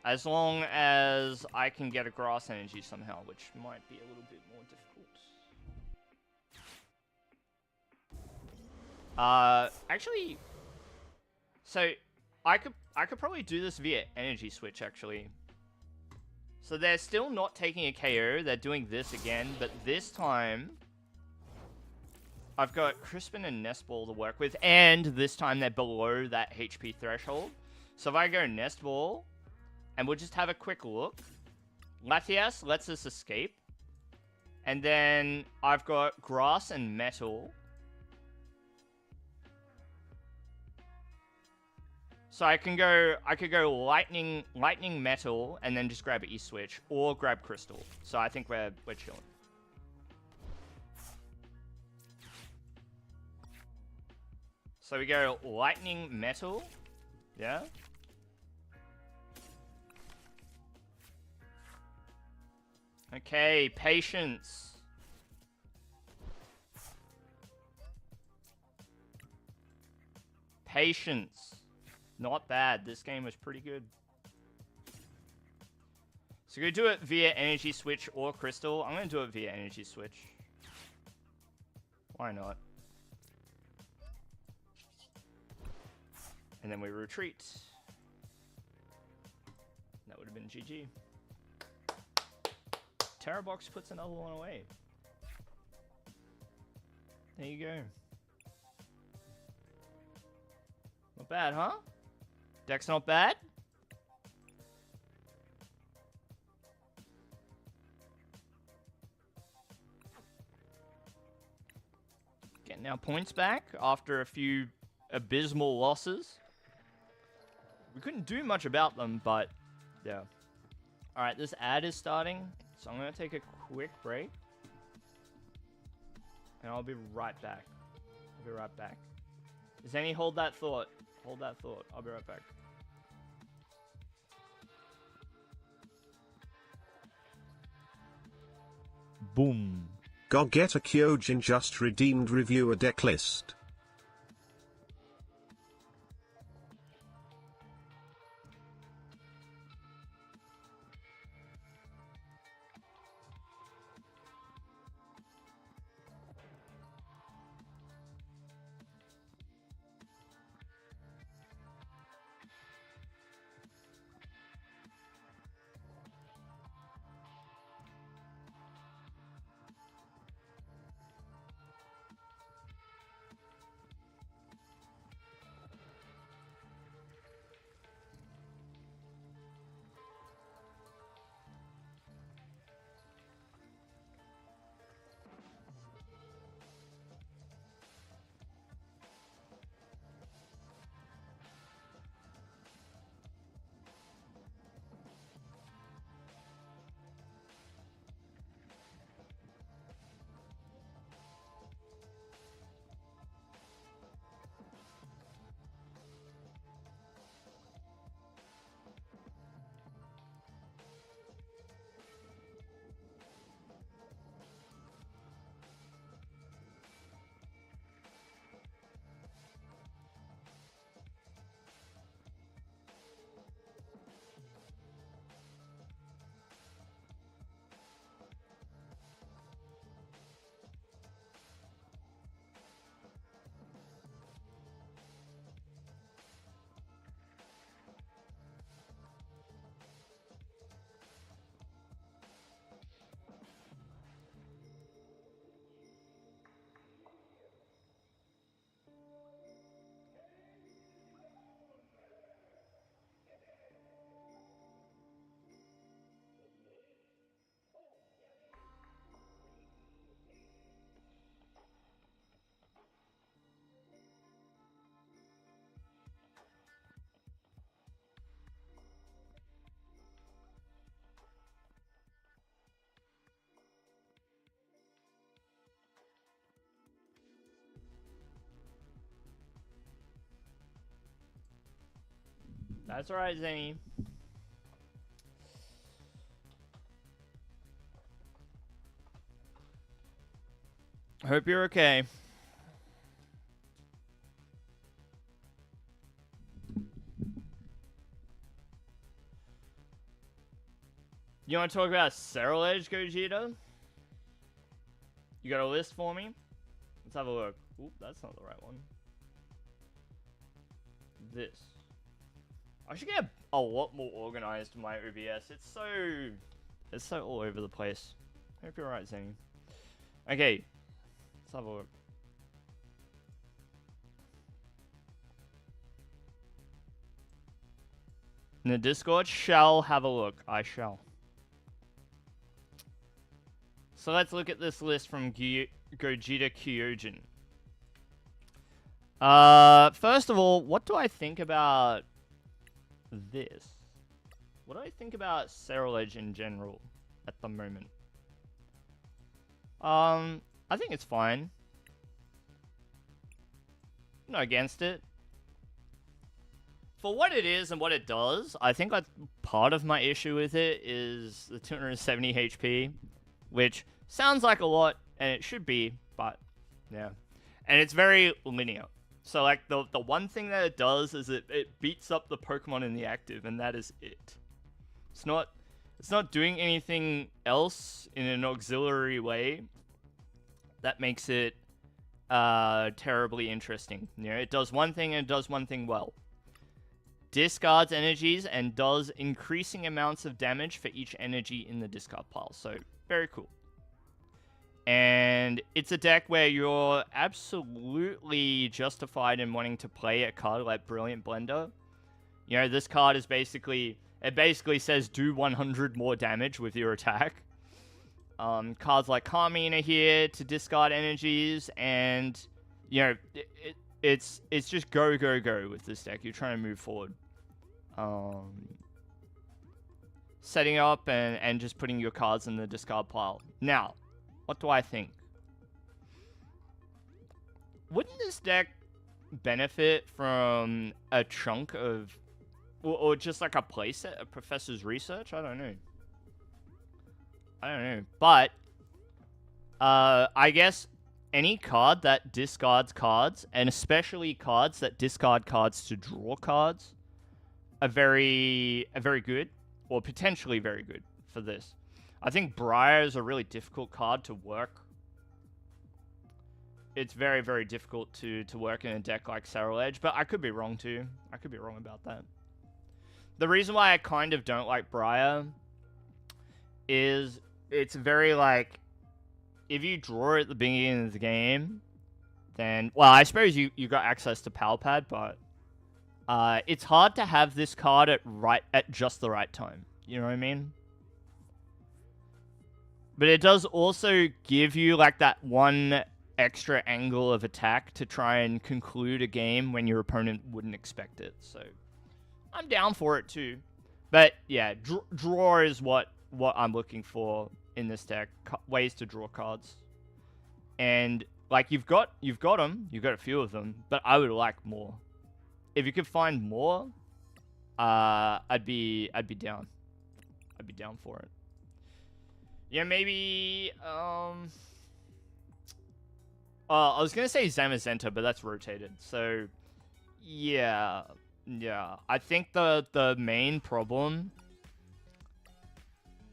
As long as I can get a grass energy somehow, which might be a little bit more difficult. Actually, so I could probably do this via energy switch, actually. So they're still not taking a KO, they're doing this again, but this time I've got Crispin and Nest Ball to work with, and this time they're below that HP threshold. So if I go Nest Ball, and we'll just have a quick look. Latias lets us escape. And then I've got Grass and Metal. So I could go Lightning Metal, and then just grab E-Switch, or grab Crystal. So I think we're chilling. So we go Lightning Metal. Yeah. Okay, patience. Patience. Not bad. This game was pretty good. So go do it via energy switch or crystal. I'm going to do it via energy switch. Why not? And then we retreat. That would have been GG. Terrabox puts another one away. There you go. Not bad, huh? Deck's not bad? Getting our points back after a few abysmal losses. We couldn't do much about them, but yeah. Alright, this ad is starting, so I'm going to take a quick break. And I'll be right back. I'll be right back. Does any hold that thought? Hold that thought. I'll be right back. Boom. Gogeta Kyojin just redeemed reviewer deck list. That's alright, Zany. Hope you're okay. You want to talk about Serral Edge, Gogeta? You got a list for me? Let's have a look. Oop, that's not the right one. This. I should get a lot more organized in my OBS. It's so all over the place. Hope you're right, Zany. Okay, let's have a look. In the Discord, shall have a look. I shall. So let's look at this list from Gogeta Kyojin. First of all, what do I think about this? What do I think about Serral Edge in general at the moment? I think it's fine. I'm not against it. For what it is and what it does, I think part of my issue with it is the 270 HP, which sounds like a lot, and it should be, but yeah. And it's very linear. So like the one thing that it does is it beats up the Pokemon in the active, and that is it. It's not doing anything else in an auxiliary way that makes it terribly interesting. You know, it does one thing and it does one thing well. Discards energies and does increasing amounts of damage for each energy in the discard pile. So, very cool. And it's a deck where you're absolutely justified in wanting to play a card like Brilliant Blender. You know, this card is basically... It basically says do 100 more damage with your attack. Cards like Carmine are here to discard energies, and, you know, it's just go with this deck. You're trying to move forward. Setting up and just putting your cards in the discard pile. Now, what do I think? Wouldn't this deck benefit from a chunk of... Or just like a playset of Professor's Research? I don't know. But, I guess any card that discards cards, and especially cards that discard cards to draw cards, are very good, or potentially very good for this. I think Briar is a really difficult card to work. It's very, very difficult to work in a deck like Sarrel Edge, but I could be wrong too. I could be wrong about that. The reason why I kind of don't like Briar is it's very like, if you draw at the beginning of the game, then, well, I suppose you got access to Power Pad, but it's hard to have this card at just the right time. You know what I mean? But it does also give you like that one extra angle of attack to try and conclude a game when your opponent wouldn't expect it. So I'm down for it too. But yeah, draw is what I'm looking for in this deck. Ways to draw cards. And like you've got them, you've got a few of them, but I would like more. If you could find more, I'd be down. I'd be down for it. Yeah, maybe I was gonna say Zamazenta, but that's rotated. So yeah. I think the main problem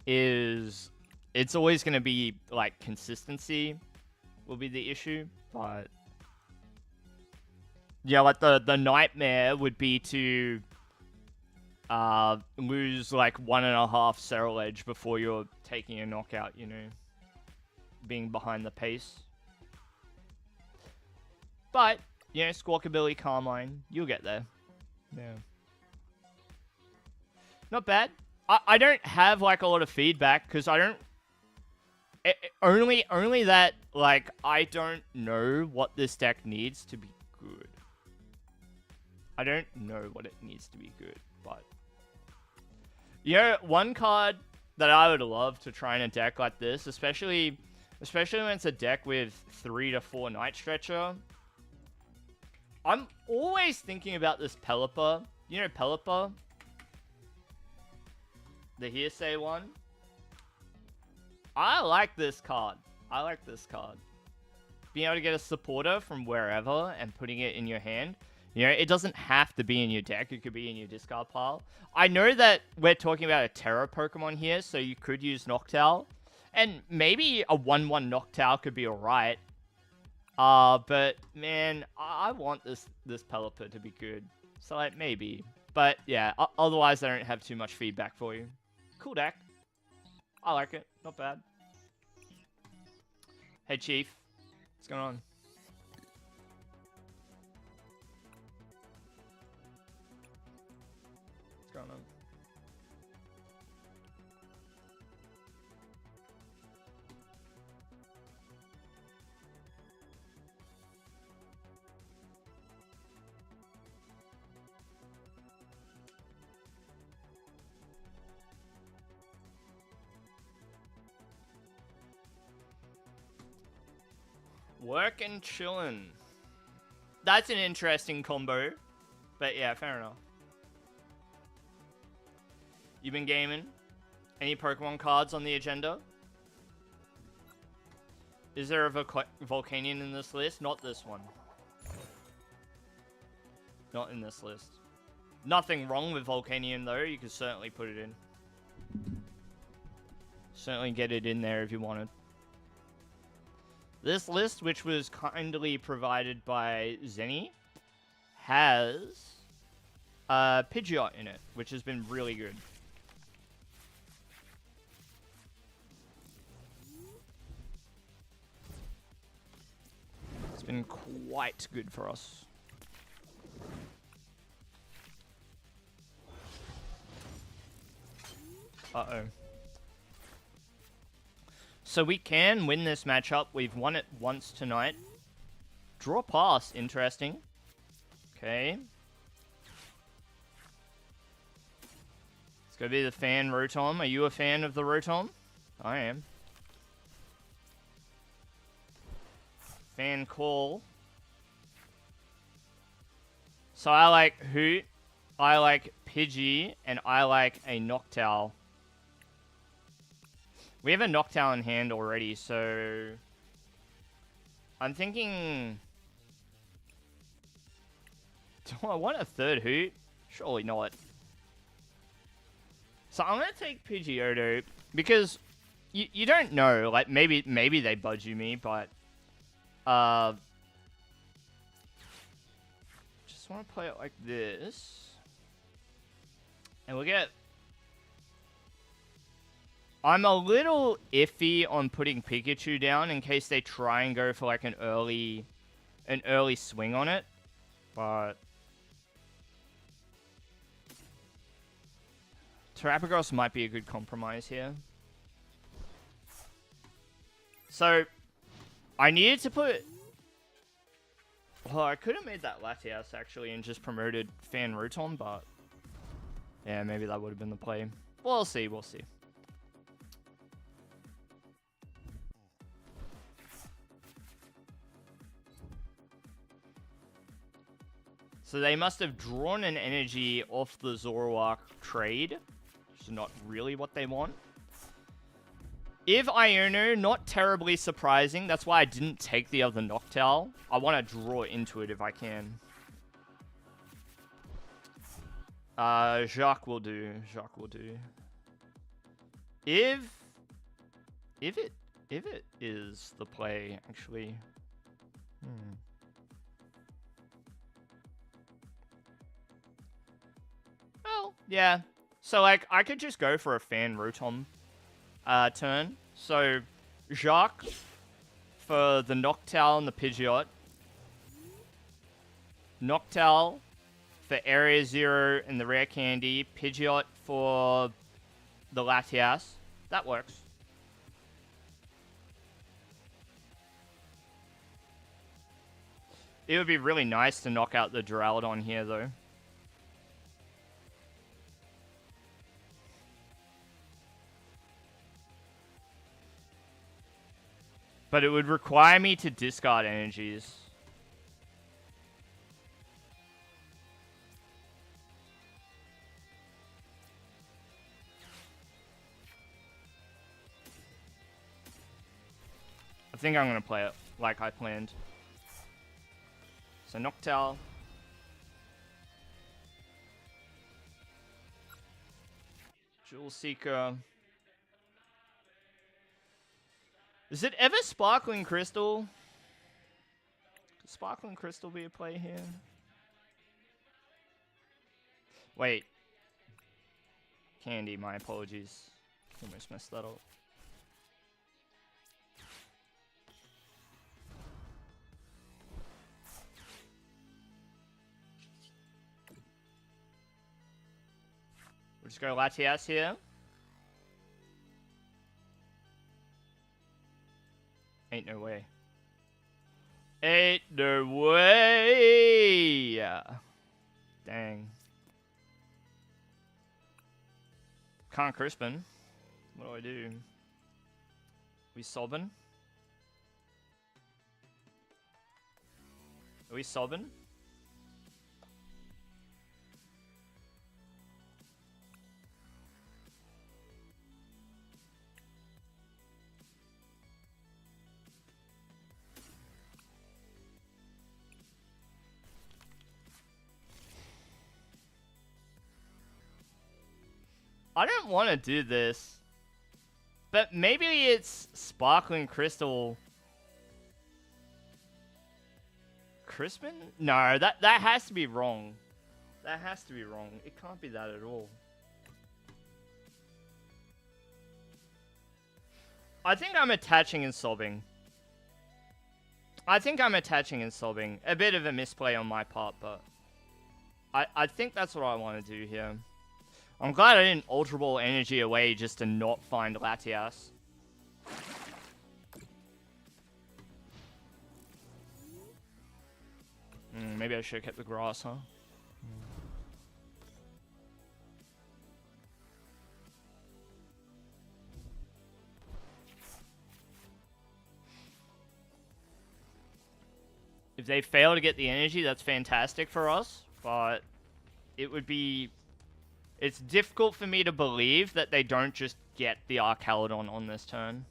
is it's always gonna be like consistency will be the issue, but yeah, like the nightmare would be to lose like 1.5 Sarrel Edge before you're taking a knockout, you know, being behind the pace. But, you know, Squawkabilly, Carmine, you'll get there. Yeah. Not bad. I don't have like a lot of feedback because I don't... only that, like, I don't know what this deck needs to be good. I don't know what it needs to be good, but... You know, one card that I would love to try in a deck like this, especially when it's a deck with 3 to 4 Night Stretcher. I'm always thinking about this Pelipper. You know Pelipper? The Hearsay one? I like this card. Being able to get a supporter from wherever and putting it in your hand. You know, it doesn't have to be in your deck. It could be in your discard pile. I know that we're talking about a Terra Pokemon here, so you could use Noctowl. And maybe a 1/1 Noctowl could be alright. But, man, I want this Pelipper to be good. So, like, maybe. But, yeah, otherwise I don't have too much feedback for you. Cool deck. I like it. Not bad. Hey, Chief. What's going on? What's going on? Work and chillin'. That's an interesting combo. But yeah, fair enough. You been gaming? Any Pokemon cards on the agenda? Is there a Volcanion in this list? Not this one. Not in this list. Nothing wrong with Volcanion though. You could certainly put it in. Certainly get it in there if you wanted. This list, which was kindly provided by Zenny, has Pidgeot in it, which has been really good. It's been quite good for us. Uh-oh. So we can win this matchup. We've won it once tonight. Draw pass. Interesting. Okay. It's going to be the fan Rotom. Are you a fan of the Rotom? I am. Fan call. So I like Hoot. I like Pidgey. And I like a Noctowl. We have a Noctowl in hand already, so I'm thinking, do I want a third Hoot? Surely not. So I'm going to take Pidgeotto, because you don't know, like, maybe they budge me, but, just want to play it like this, and we'll get, I'm a little iffy on putting Pikachu down in case they try and go for like an early swing on it, but Terapagos might be a good compromise here. So I needed to put. Well, I could have made that Latias actually and just promoted Fan Rotom, but yeah, maybe that would have been the play. We'll see. We'll see. So they must have drawn an energy off the Zoroark trade, which is not really what they want. If Iono, not terribly surprising. That's why I didn't take the other Noctowl. I want to draw into it if I can. Jacques will do. Jacques will do. If it is the play, actually. Well, yeah. So, like, I could just go for a Fan Rotom turn. So, Jacques for the Noctowl and the Pidgeot. Noctowl for Area 0 and the Rare Candy. Pidgeot for the Latias. That works. It would be really nice to knock out the Duraludon here, though. But it would require me to discard energies. I think I'm going to play it like I planned. So Noctowl. Jewel Seeker. Is it ever Sparkling Crystal? Could Sparkling Crystal be a play here? Wait. Candy, my apologies. Almost messed that up. We'll just go Latias here. Ain't no way. Ain't no way! Dang. Can't Crispin. What do I do? We sobbing? Are we sobbing? I don't want to do this. But maybe it's Sparkling Crystal. Crispin? No, that has to be wrong. That has to be wrong. It can't be that at all. I think I'm attaching and sobbing. I think I'm attaching and sobbing. A bit of a misplay on my part, but I think that's what I want to do here. I'm glad I didn't Ultra Ball energy away just to not find Latias. Maybe I should have kept the grass, huh? If they fail to get the energy, that's fantastic for us, but it would be... It's difficult for me to believe that they don't just get the Archaludon on this turn.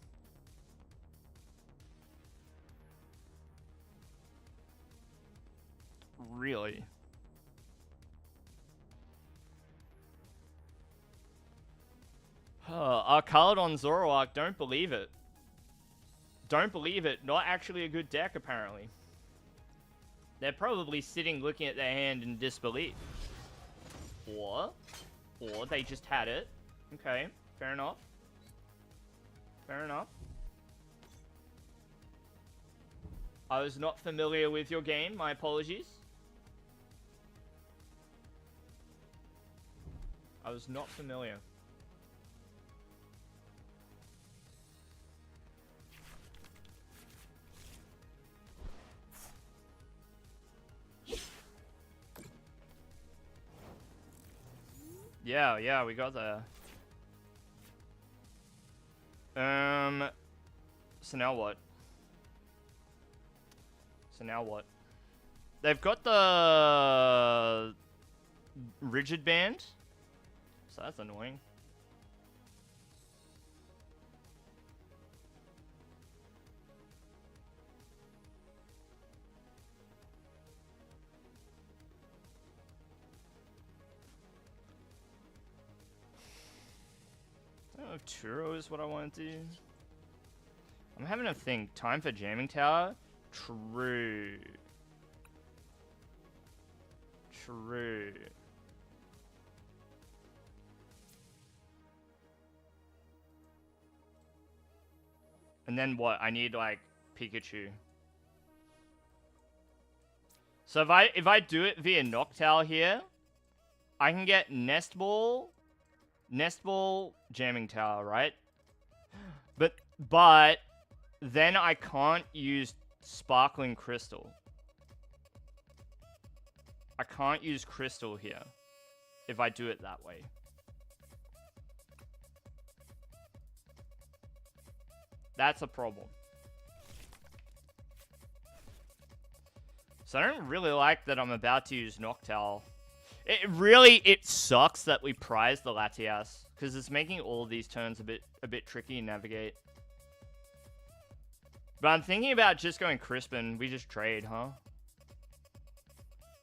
Really? Archaludon Zoroark, don't believe it. Don't believe it. Not actually a good deck, apparently. They're probably sitting looking at their hand in disbelief. Or they just had it. Okay, fair enough. Fair enough. I was not familiar with your game, my apologies. I was not familiar. Yeah, we got there. So now what? They've got the rigid band. So that's annoying. I don't know if Turo is what I want to do. I'm having to think. Time for Jamming Tower? True. And then what? I need, like, Pikachu. So if I do it via Noctowl here, I can get Nest Ball, Jamming Tower, right? But then I can't use Sparkling Crystal. I can't use Crystal here if I do it that way. That's a problem. So I don't really like that I'm about to use Noctowl. It sucks that we prize the Latias, because it's making all of these turns a bit tricky to navigate. But I'm thinking about just going Crispin. We just trade, huh?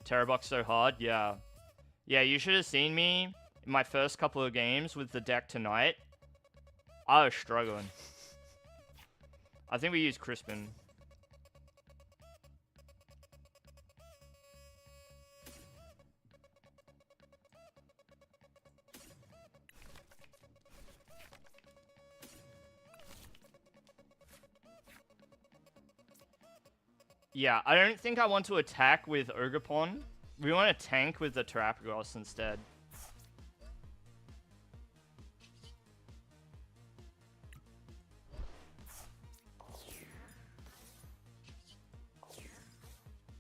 Terrabox so hard? Yeah. Yeah, you should have seen me in my first couple of games with the deck tonight. I was struggling. I think we use Crispin. Yeah, I don't think I want to attack with Ogerpon. We want to tank with the Terapagos instead.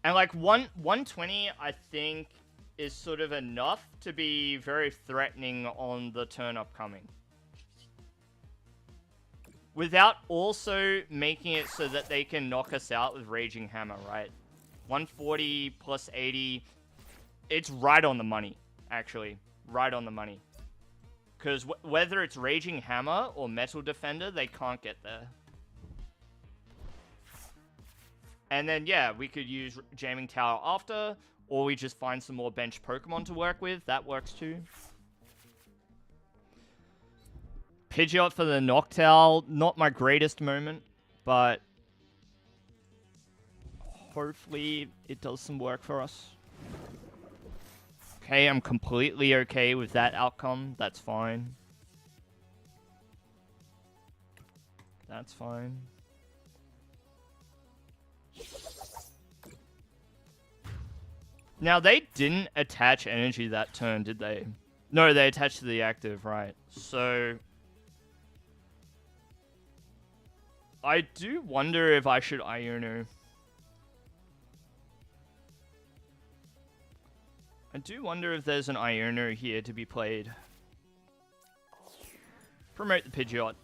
And like 120, I think, is sort of enough to be very threatening on the turn upcoming. Without also making it so that they can knock us out with Raging Hammer, right? 140 plus 80. It's right on the money, actually. Right on the money. Because whether it's Raging Hammer or Metal Defender, they can't get there. And then, yeah, we could use Jamming Tower after, or we just find some more bench Pokemon to work with. That works too. Pidgeot for the Noctowl, not my greatest moment, but hopefully it does some work for us. Okay, I'm completely okay with that outcome. That's fine. That's fine. Now, they didn't attach energy that turn, did they? No, they attached to the active, right. So, I do wonder if I should Iono. I do wonder if there's an Iono here to be played. Promote the Pidgeot.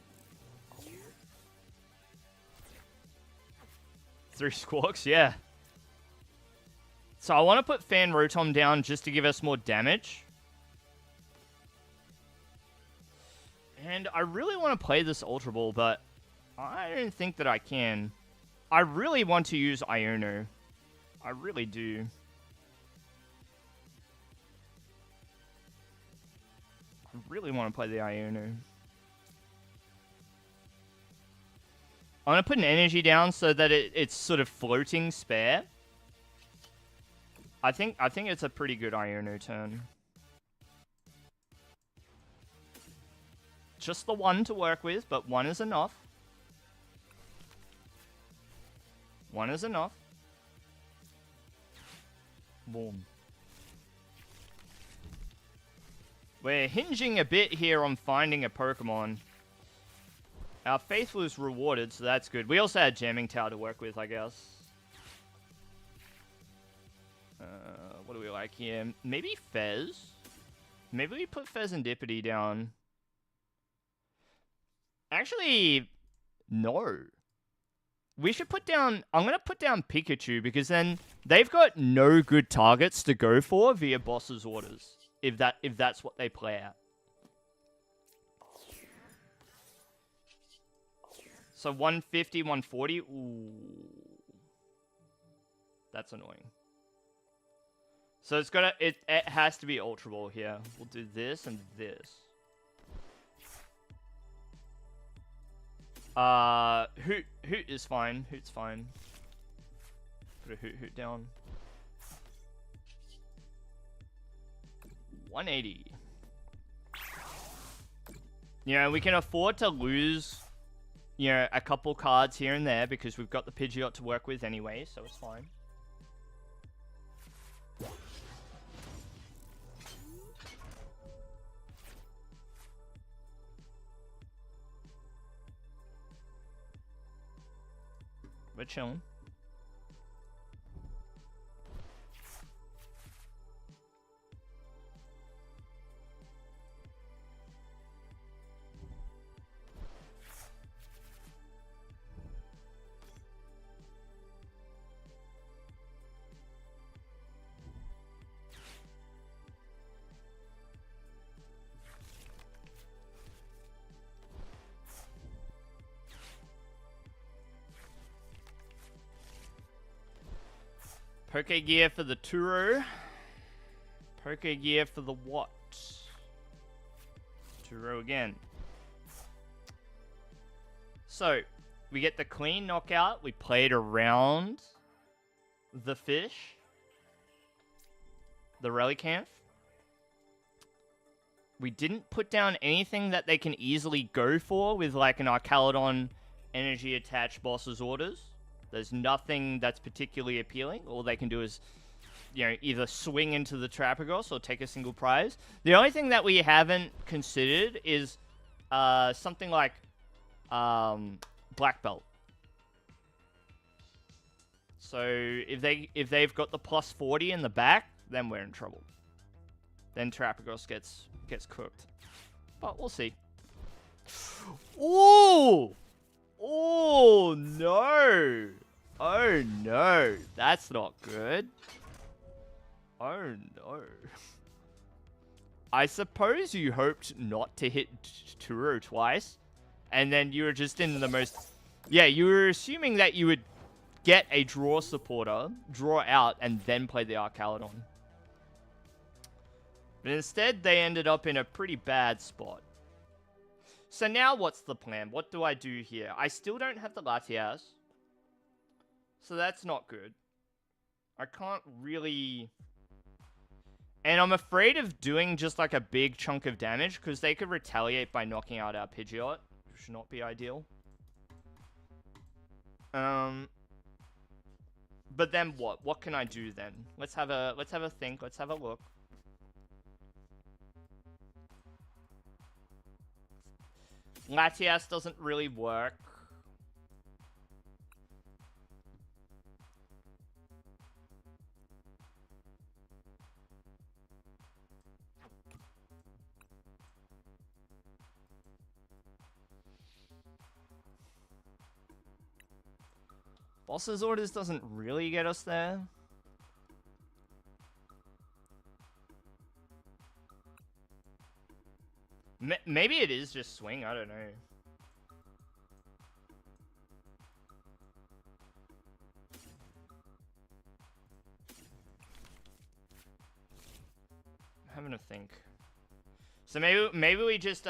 3 Squawks, yeah. So I want to put Fan Rotom down just to give us more damage. And I really want to play this Ultra Ball, but I don't think that I can. I really want to use Iono. I really do. I really want to play the Iono. I'm going to put an energy down so that it's sort of floating spare. I think it's a pretty good Iono turn. Just the one to work with, but one is enough. One is enough. Boom. We're hinging a bit here on finding a Pokemon. Our faithful is rewarded, so that's good. We also had Jamming Tower to work with, I guess. What do we like here? Maybe Fez? Maybe we put Fezandipity down. Actually, no. We should put down... I'm going to put down Pikachu, because then they've got no good targets to go for via boss's orders. If that's what they play at. So 150, 140. Ooh. That's annoying. So it's gotta it has to be Ultra Ball here. We'll do this and this. Hoot is fine. Hoot's fine. Put a Hoot down. 180. You know, we can afford to lose, you know, a couple cards here and there because we've got the Pidgeot to work with anyway, so it's fine. We're chilling. Poke Gear for the Turo. Poke Gear for the what? Turo again. So, we get the clean knockout. We played around the fish. The Relicanth. We didn't put down anything that they can easily go for with like an Archaludon energy attached boss's orders. There's nothing that's particularly appealing. All they can do is, you know, either swing into the Trapagos or take a single prize. The only thing that we haven't considered is something like Black Belt. So if they've got the plus 40 in the back, then we're in trouble. Then Trapagos gets cooked. But we'll see. Ooh! Oh, no. Oh, no. That's not good. Oh, no. I suppose you hoped not to hit Turo twice. And then you were just in the most... Yeah, you were assuming that you would get a draw supporter, draw out, and then play the Archaludon. But instead, they ended up in a pretty bad spot. So now what's the plan? What do I do here? I still don't have the Latias. So that's not good. I can't really... And I'm afraid of doing just like a big chunk of damage because they could retaliate by knocking out our Pidgeot, which should not be ideal. But then what? What can I do then? Let's have a think. Let's have a look. Latias doesn't really work. Boss's Orders doesn't really get us there. Maybe it is just swing, I don't know. I'm having to think. So maybe we just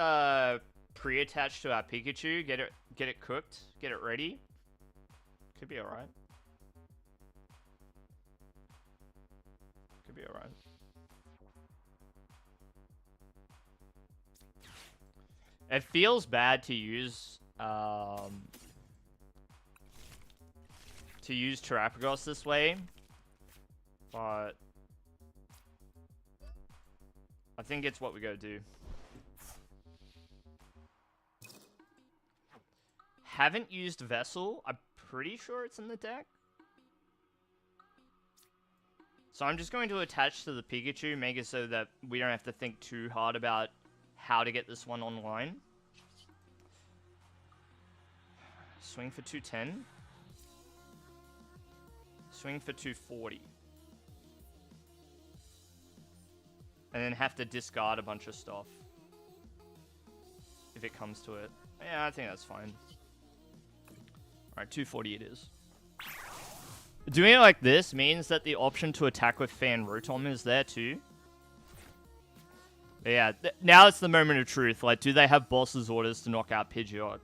pre-attach to our Pikachu, get it cooked, get it ready. Could be alright. Could be alright. It feels bad to use Terrapagos this way, but I think it's what we gotta do. Haven't used Vessel. I'm pretty sure it's in the deck. So I'm just going to attach to the Pikachu, make it so that we don't have to think too hard about how to get this one online. Swing for 210. Swing for 240. And then have to discard a bunch of stuff. If it comes to it. Yeah, I think that's fine. Alright, 240 it is. Doing it like this means that the option to attack with Fan Rotom is there too. But yeah, now it's the moment of truth. Like, do they have Boss's Orders to knock out Pidgeot?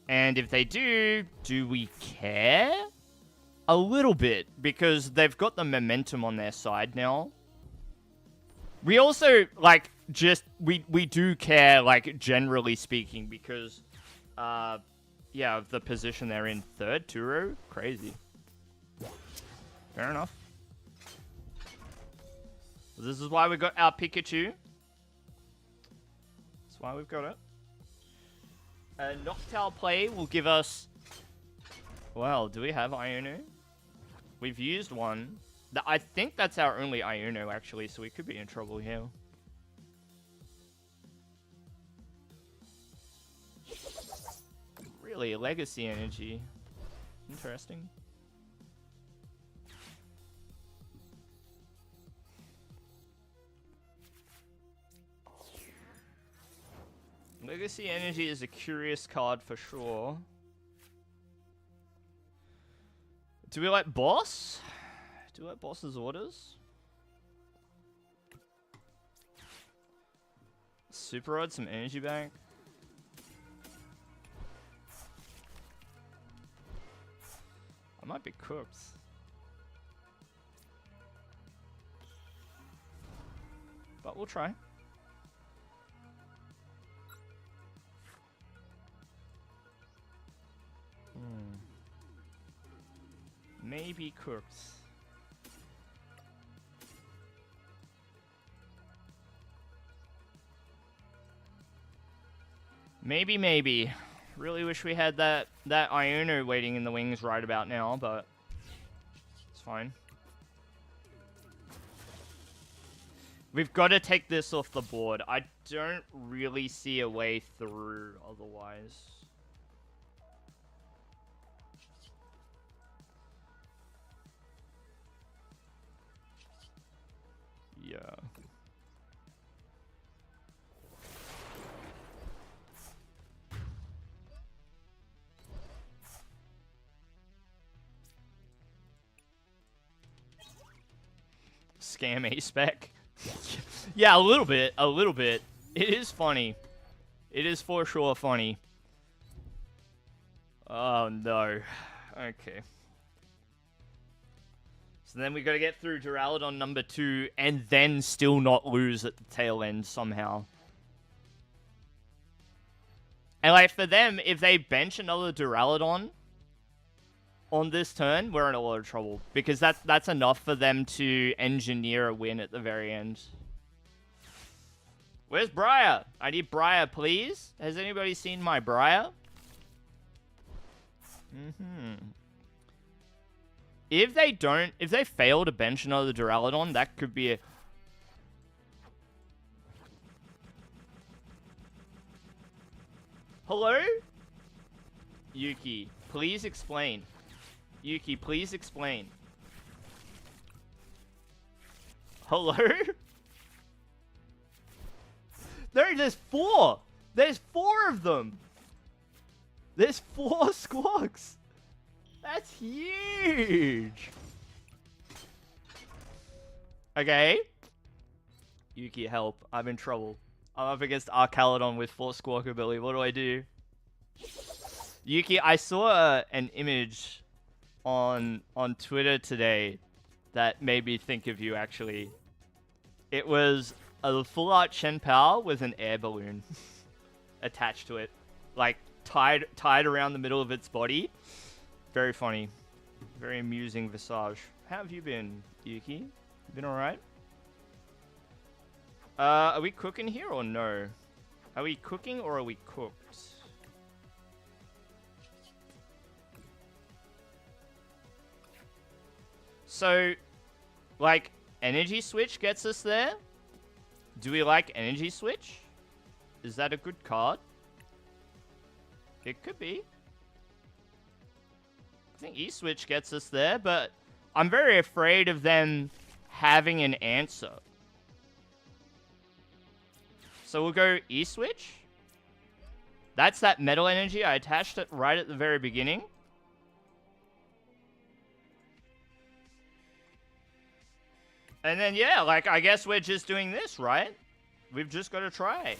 And if they do we care? A little bit, because they've got the momentum on their side now. We also, like, we do care, like, generally speaking, because, yeah, of the position they're in. Third, Turo? Crazy. Fair enough. This is why we got our Pikachu. That's why we've got it. A Noctowl play will give us... Well, do we have Iono? We've used one. I think that's our only Iono, actually, so we could be in trouble here. Really, Legacy Energy. Interesting. Legacy Energy is a curious card for sure. Do we like Boss? Do we like Boss's Orders? Super Rod, some Energy Bank. I might be cooked. But we'll try. Maybe cooked. Maybe. Really wish we had that Iono waiting in the wings right about now, but it's fine. We've got to take this off the board. I don't really see a way through otherwise. Yeah. Scam A-Spec. Yeah, a little bit. It is funny. It is for sure funny. Oh no. Okay. So then we got to get through Duraludon number 2 and then still not lose at the tail end somehow. And like for them, if they bench another Duraludon on this turn, we're in a lot of trouble. Because that's enough for them to engineer a win at the very end. Where's Briar? I need Briar, please. Has anybody seen my Briar? If they fail to bench another Duraludon, that could be a... Hello? Yuki, please explain. Yuki, please explain. Hello? There's 4! There's 4 of them! There's 4 squawks! That's huge! Okay. Yuki, help. I'm in trouble. I'm up against Archaludon with 4 squawk ability. What do I do? Yuki, I saw an image on Twitter today that made me think of you, actually. It was a full art Shen Pao with an air balloon attached to it. Like, tied around the middle of its body. Very funny. Very amusing visage. How have you been, Yuki? You been alright? Are we cooking here or no? Are we cooking or are we cooked? So, like, Energy Switch gets us there? Do we like Energy Switch? Is that a good card? It could be. I think E-Switch gets us there, but I'm very afraid of them having an answer. So we'll go E-Switch. That's that Metal Energy. I attached it right at the very beginning. And then, yeah, like, I guess we're just doing this, right? We've just got to try.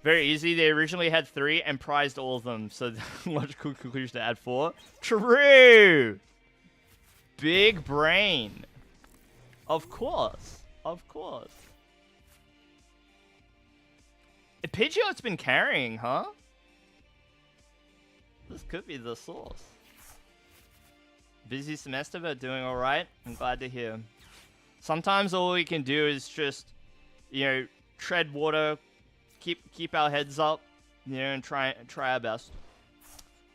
Very easy. They originally had 3 and prized all of them. So, logical conclusion to add 4. True! Big brain. Of course. Of course. Pidgeot's been carrying, huh? This could be the source. Busy semester, but doing alright. I'm glad to hear. Sometimes all we can do is just, you know, tread water, keep our heads up, you know, and try our best.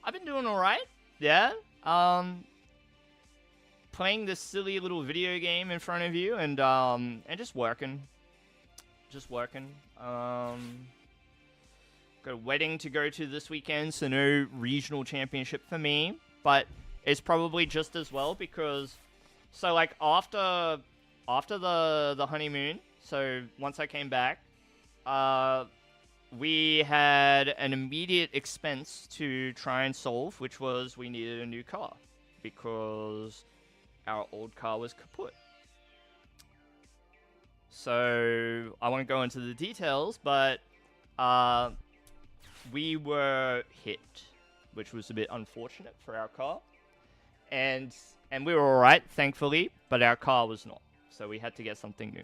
I've been doing alright, yeah. Playing this silly little video game in front of you, and just working. Just working. Got a wedding to go to this weekend, so no regional championship for me, but it's probably just as well because, so like after the honeymoon, so once I came back, we had an immediate expense to try and solve, which was we needed a new car because our old car was kaput. So I won't go into the details, but we were hit, which was a bit unfortunate for our car. And we were alright, thankfully, but our car was not. So we had to get something new.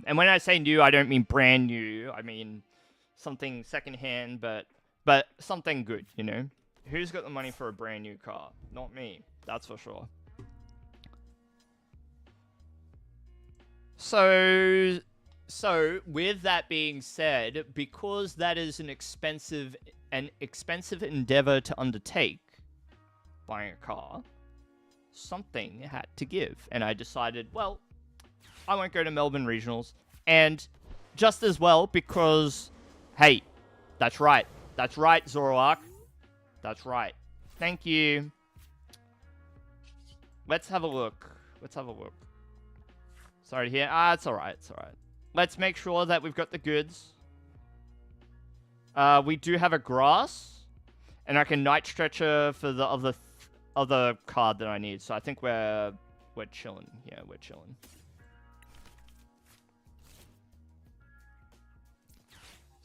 And when I say new, I don't mean brand new. I mean something secondhand, but something good, you know? Who's got the money for a brand new car? Not me, that's for sure. So with that being said, because that is an expensive endeavor to undertake, buying a car, something had to give. And I decided, well, I won't go to Melbourne Regionals. And just as well, because, hey, that's right. That's right, Zoroark. That's right. Thank you. Let's have a look. Let's have a look. Sorry to hear. It's alright. It's alright. Let's make sure that we've got the goods. We do have a grass. And like a night stretcher for the other card that I need. So I think we're chilling. Yeah, we're chilling.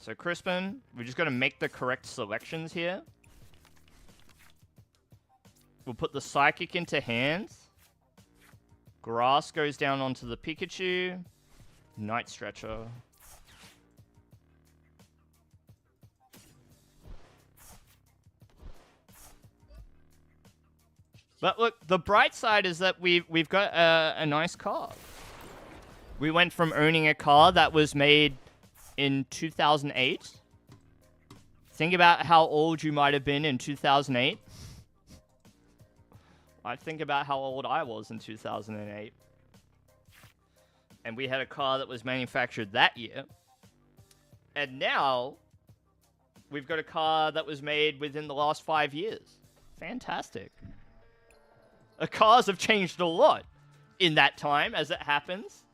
So Crispin, we just got to make the correct selections here. We'll put the Psychic into hands. Grass goes down onto the Pikachu. Night Stretcher. But look, the bright side is that we've got a nice car. We went from owning a car that was made in 2008. Think about how old you might have been in 2008. I think about how old I was in 2008. And we had a car that was manufactured that year. And now, we've got a car that was made within the last 5 years. Fantastic. The cars have changed a lot in that time, as it happens.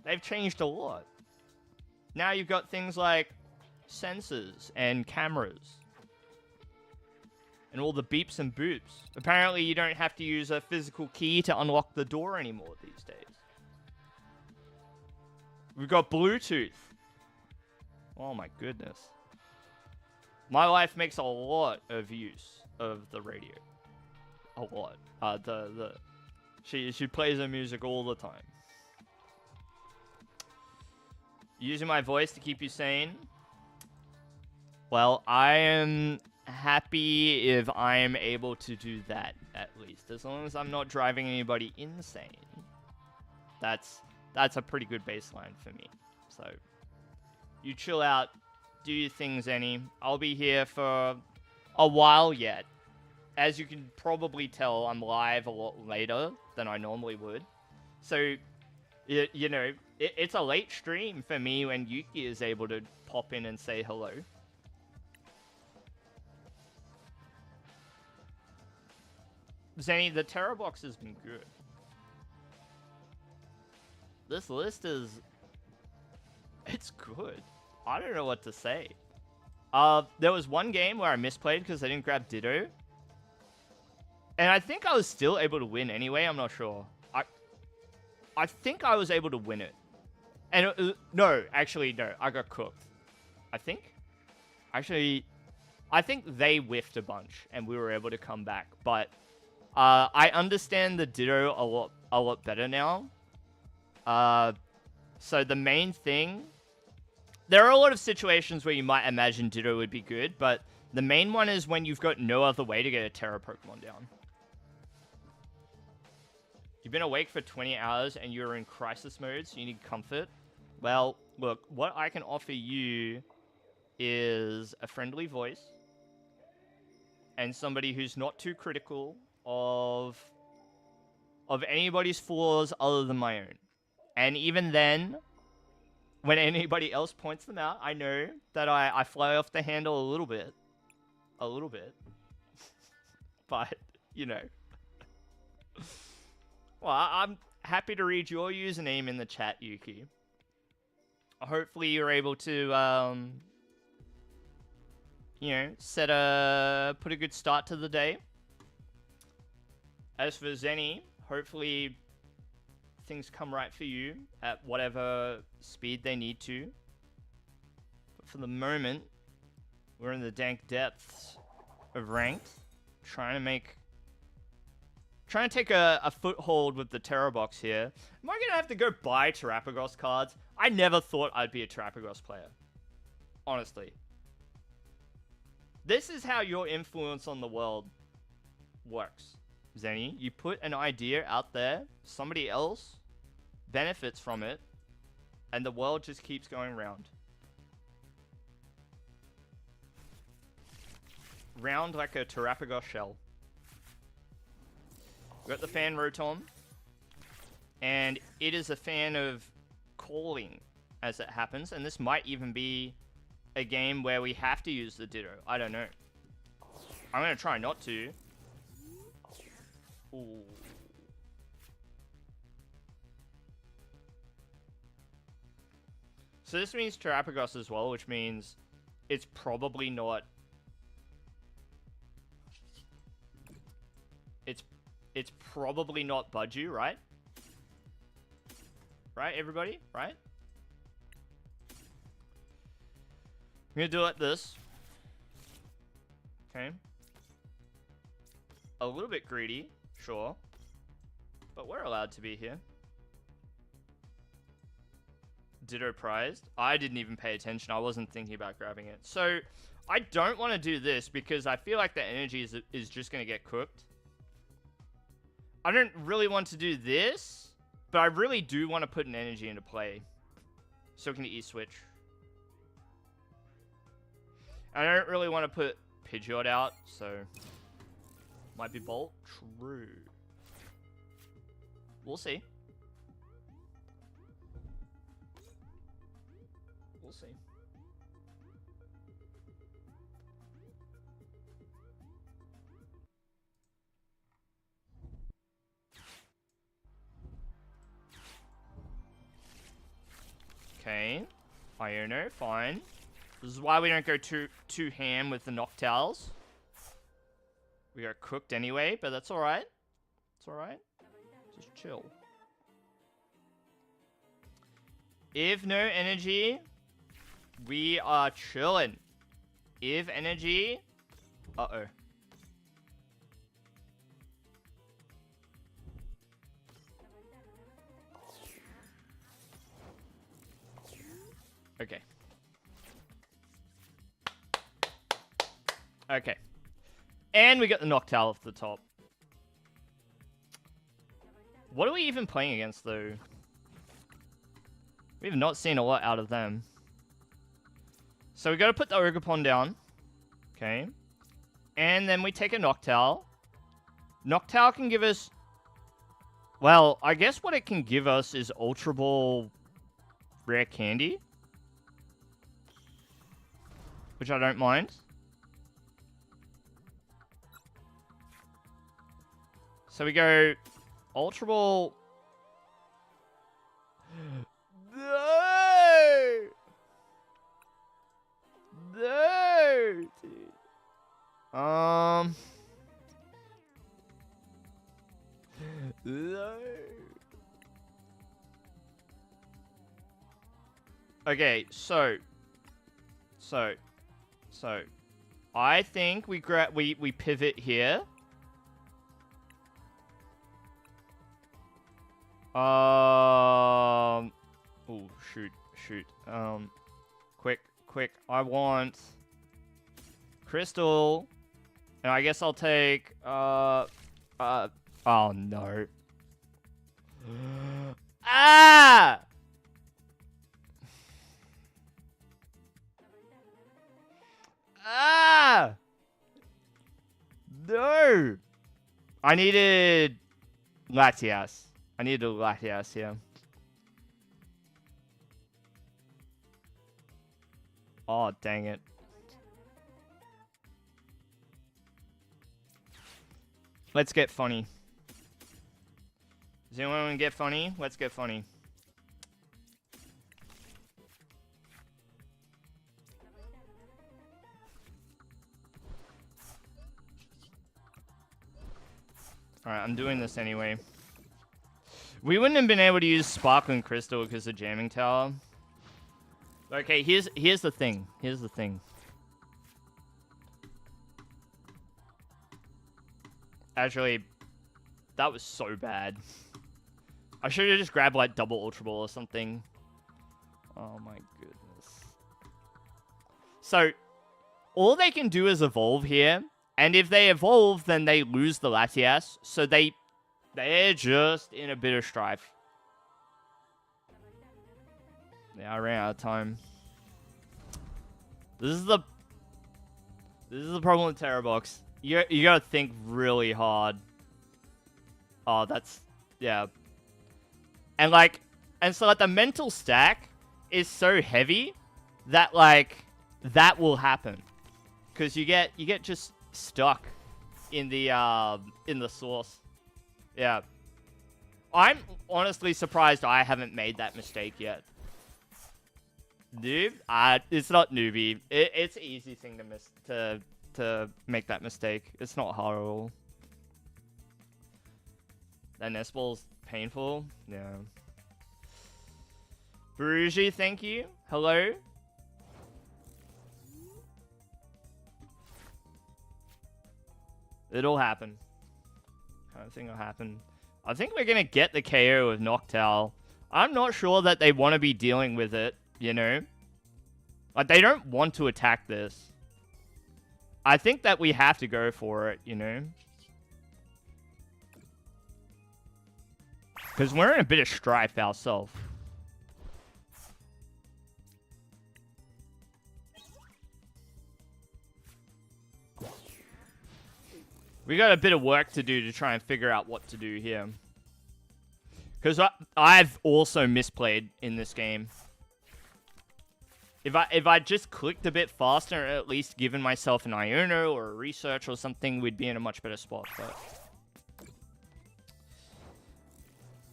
They've changed a lot. Now you've got things like sensors and cameras. And all the beeps and boops. Apparently you don't have to use a physical key to unlock the door anymore these days. We've got Bluetooth. Oh my goodness. My wife makes a lot of use of the radio. A lot. She plays her music all the time. Using my voice to keep you sane. Well, I am happy if I am able to do that, at least. As long as I'm not driving anybody insane. That's a pretty good baseline for me. So, you chill out. Do your things, Annie. I'll be here for a while yet. As you can probably tell, I'm live a lot later than I normally would. So, you know, it's a late stream for me when Yuki is able to pop in and say hello. Zenny, the Terror Box has been good. This list is... It's good. I don't know what to say. There was one game where I misplayed because I didn't grab Ditto. And I think I was still able to win anyway, I'm not sure. I think I was able to win it. And no, actually, no, I got cooked. I think? Actually, I think they whiffed a bunch and we were able to come back. But I understand the Ditto a lot better now. So the main thing... There are a lot of situations where you might imagine Ditto would be good, but the main one is when you've got no other way to get a Terra Pokemon down. You've been awake for 20 hours and you're in crisis mode, so you need comfort. Well, look, what I can offer you is a friendly voice and somebody who's not too critical of anybody's flaws other than my own. And even then, when anybody else points them out, I know that I fly off the handle a little bit. A little bit. But, you know. Well, I'm happy to read your username in the chat, Yuki. Hopefully you're able to, you know, put a good start to the day. As for Zenny, hopefully things come right for you at whatever speed they need to. But for the moment, we're in the dank depths of ranked, trying to take a foothold with the Terror Box here. Am I gonna have to go buy Terrapagos cards? I never thought I'd be a Terrapagos player. Honestly. This is how your influence on the world works, Zenny. You put an idea out there, somebody else benefits from it, and the world just keeps going round. Round like a Terrapagos shell. We've got the fan Rotom, and it is a fan of calling as it happens, and this might even be a game where we have to use the Ditto. I don't know. I'm going to try not to. Ooh. So this means Terrapagos as well, which means it's probably not... It's probably not Budju, right? Right, everybody? Right? gonna do it like this. Okay. A little bit greedy, sure. But we're allowed to be here. Ditto prized. I didn't even pay attention. I wasn't thinking about grabbing it. So, I don't want to do this because I feel like the energy is just going to get cooked. I don't really want to do this, but I really do want to put an energy into play. So we can E-switch. I don't really want to put Pidgeot out, so... Might be Bolt. True. We'll see. We'll see. Okay. Iono, fine. This is why we don't go too ham with the Noctowls. We got cooked anyway, but that's alright. It's alright. Just chill. If no energy, we are chilling. If energy... Uh-oh. Okay. Okay. And we got the Noctowl off the top. What are we even playing against, though? We've not seen a lot out of them. So we got to put the Ogerpon down. Okay. And then we take a Noctowl. Noctowl can give us... Well, I guess what it can give us is Ultra Ball Rare Candy. Which I don't mind. So we go Ultra Ball. No! No! Dude. No. Okay, so I think we pivot here. Oh, shoot. Quick. I want Crystal. And I guess I'll take, oh no. Ah! Ah! No! I needed Latias. I needed a Latias here. Oh, dang it. Let's get funny. Does anyone want to get funny? Let's get funny. Alright, I'm doing this anyway. We wouldn't have been able to use Sparkling Crystal because of Jamming Tower. Okay, here's the thing. Here's the thing. Actually, that was so bad. I should have just grabbed like double Ultra Ball or something. Oh my goodness. So, all they can do is evolve here. And if they evolve, then they lose the Latias. So they're just in a bit of strife. Yeah, I ran out of time. This is the problem with Terra Box. You gotta think really hard. Oh, that's... Yeah. And so the mental stack is so heavy that that will happen. Because you get just stuck in the source. Yeah. I'm honestly surprised I haven't made that mistake yet. Noob? It's not Newbie. It's an easy thing to make that mistake. It's not hard at all. That nest ball's painful. Yeah. Baruji, thank you. Hello. It'll happen. Kind of thing will happen. I think we're going to get the KO with Noctowl. I'm not sure that they want to be dealing with it, you know? Like, they don't want to attack this. I think that we have to go for it, you know? Because we're in a bit of strife ourselves. We got a bit of work to do to try and figure out what to do here. Because I've also misplayed in this game. If I just clicked a bit faster, or at least given myself an Iono or a research or something, we'd be in a much better spot. But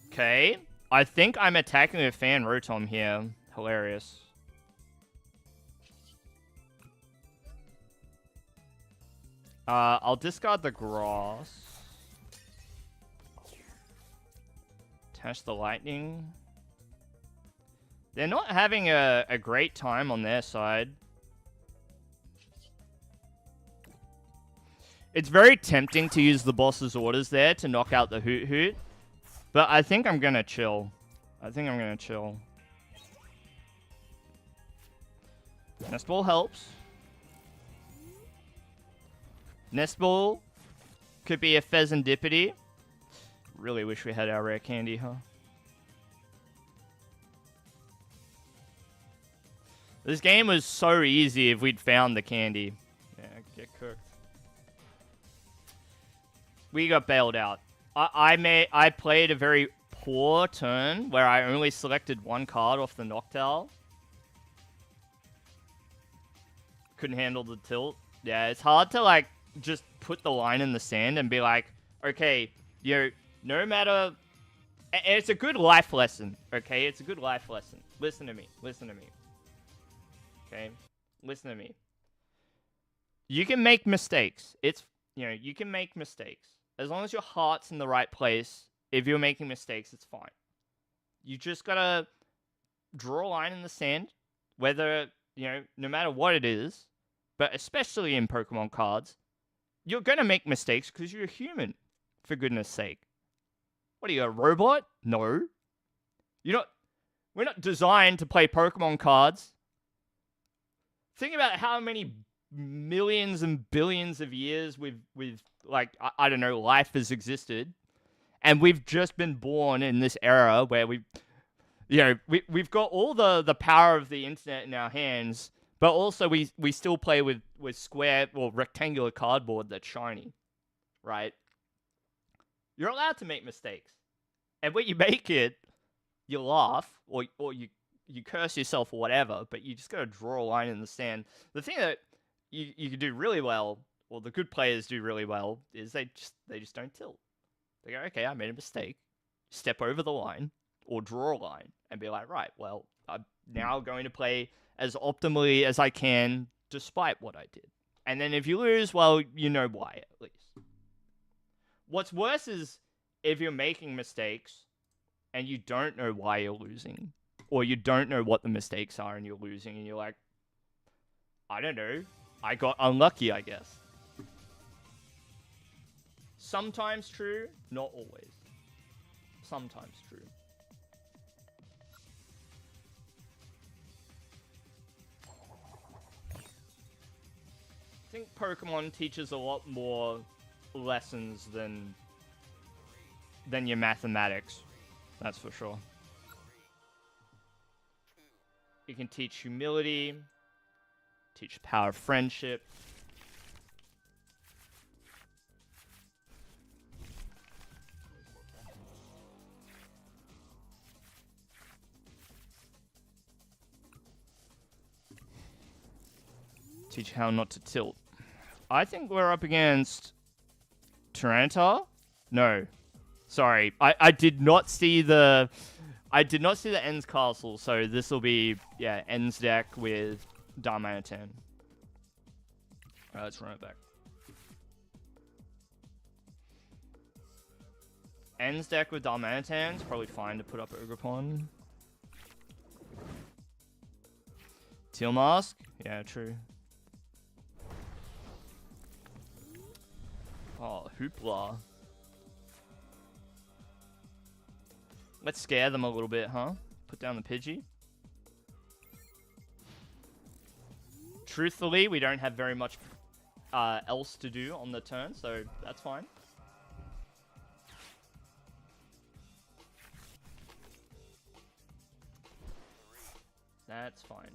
okay, I think I'm attacking with Fan Rotom here. Hilarious. I'll discard the grass. Attach the lightning. They're not having a great time on their side. It's very tempting to use the boss's orders there to knock out the Hoot Hoot. But I think I'm gonna chill. Nest Ball helps. Nest Ball could be a Pheasantipity. Really wish we had our rare candy, huh? This game was so easy if we'd found the candy. Yeah, get cooked. We got bailed out. I played a very poor turn where I only selected one card off the Noctowl. Couldn't handle the tilt. Yeah, it's hard to like just put the line in the sand and be like, okay, you know, no matter... And it's a good life lesson, okay? It's a good life lesson. Listen to me. Okay? Listen to me. You can make mistakes. You can make mistakes. As long as your heart's in the right place, if you're making mistakes, it's fine. You just gotta draw a line in the sand, whether, no matter what it is, but especially in Pokemon cards, you're gonna make mistakes because you're a human, for goodness sake. What are you, a robot? No. We're not designed to play Pokemon cards. Think about how many millions and billions of years I don't know, life has existed. And we've just been born in this era where we've got all the power of the internet in our hands, but also we still play with square or rectangular cardboard that's shiny, right? You're allowed to make mistakes. And when you make it, you laugh or you curse yourself or whatever, but you just got to draw a line in the sand. The thing that you can do really well, or the good players do really well, is they just don't tilt. They go, okay, I made a mistake. Step over the line or draw a line and be like, right, well, I'm now going to play as optimally as I can despite what I did. And then if you lose, well, you know why at least. What's worse is if you're making mistakes and you don't know why you're losing, or you don't know what the mistakes are and you're losing, and you're like, I don't know, I got unlucky, I guess. Sometimes true, not always. Sometimes true. I think Pokemon teaches a lot more lessons than your mathematics. That's for sure. It can teach humility, teach the power of friendship. Teach how not to tilt. I think we're up against Tyranitar? No. Sorry. I did not see the Ends Castle, so this will be, Ends deck with Darmanitan. Alright, let's run it back. Ends deck with Darmanitan is probably fine to put up Ogerpon. Teal Mask? Yeah, true. Oh, hoopla. Let's scare them a little bit, huh? Put down the Pidgey. Truthfully, we don't have very much else to do on the turn, so that's fine. That's fine.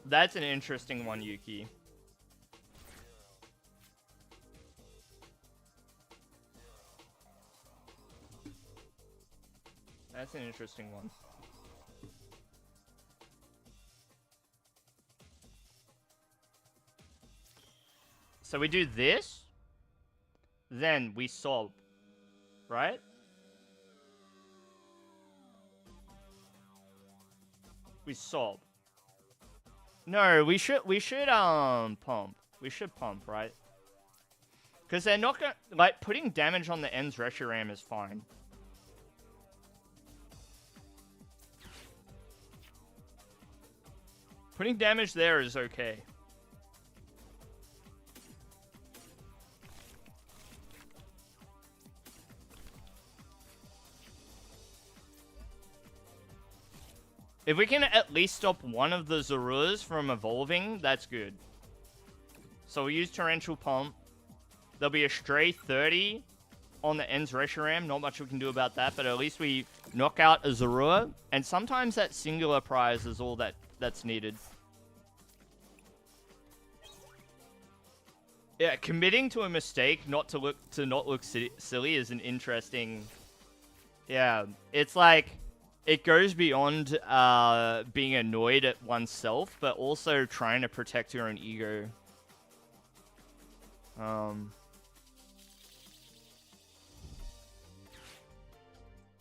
That's an interesting one, Yuki. That's an interesting one. So we do this, then we sob, right? We sob. No, we should pump. We should pump, right? Because they're not gonna, like, putting damage on the ends Reshiram is fine. Putting damage there is okay. If we can at least stop one of the Zoruas from evolving, that's good. So we'll use Torrential Pump. There'll be a stray 30 on the ends Reshiram. Not much we can do about that, but at least we knock out a Zorua. And sometimes that singular prize is all that's needed. Yeah, committing to a mistake not to look silly is an interesting... Yeah, it's like... It goes beyond being annoyed at oneself, but also trying to protect your own ego. And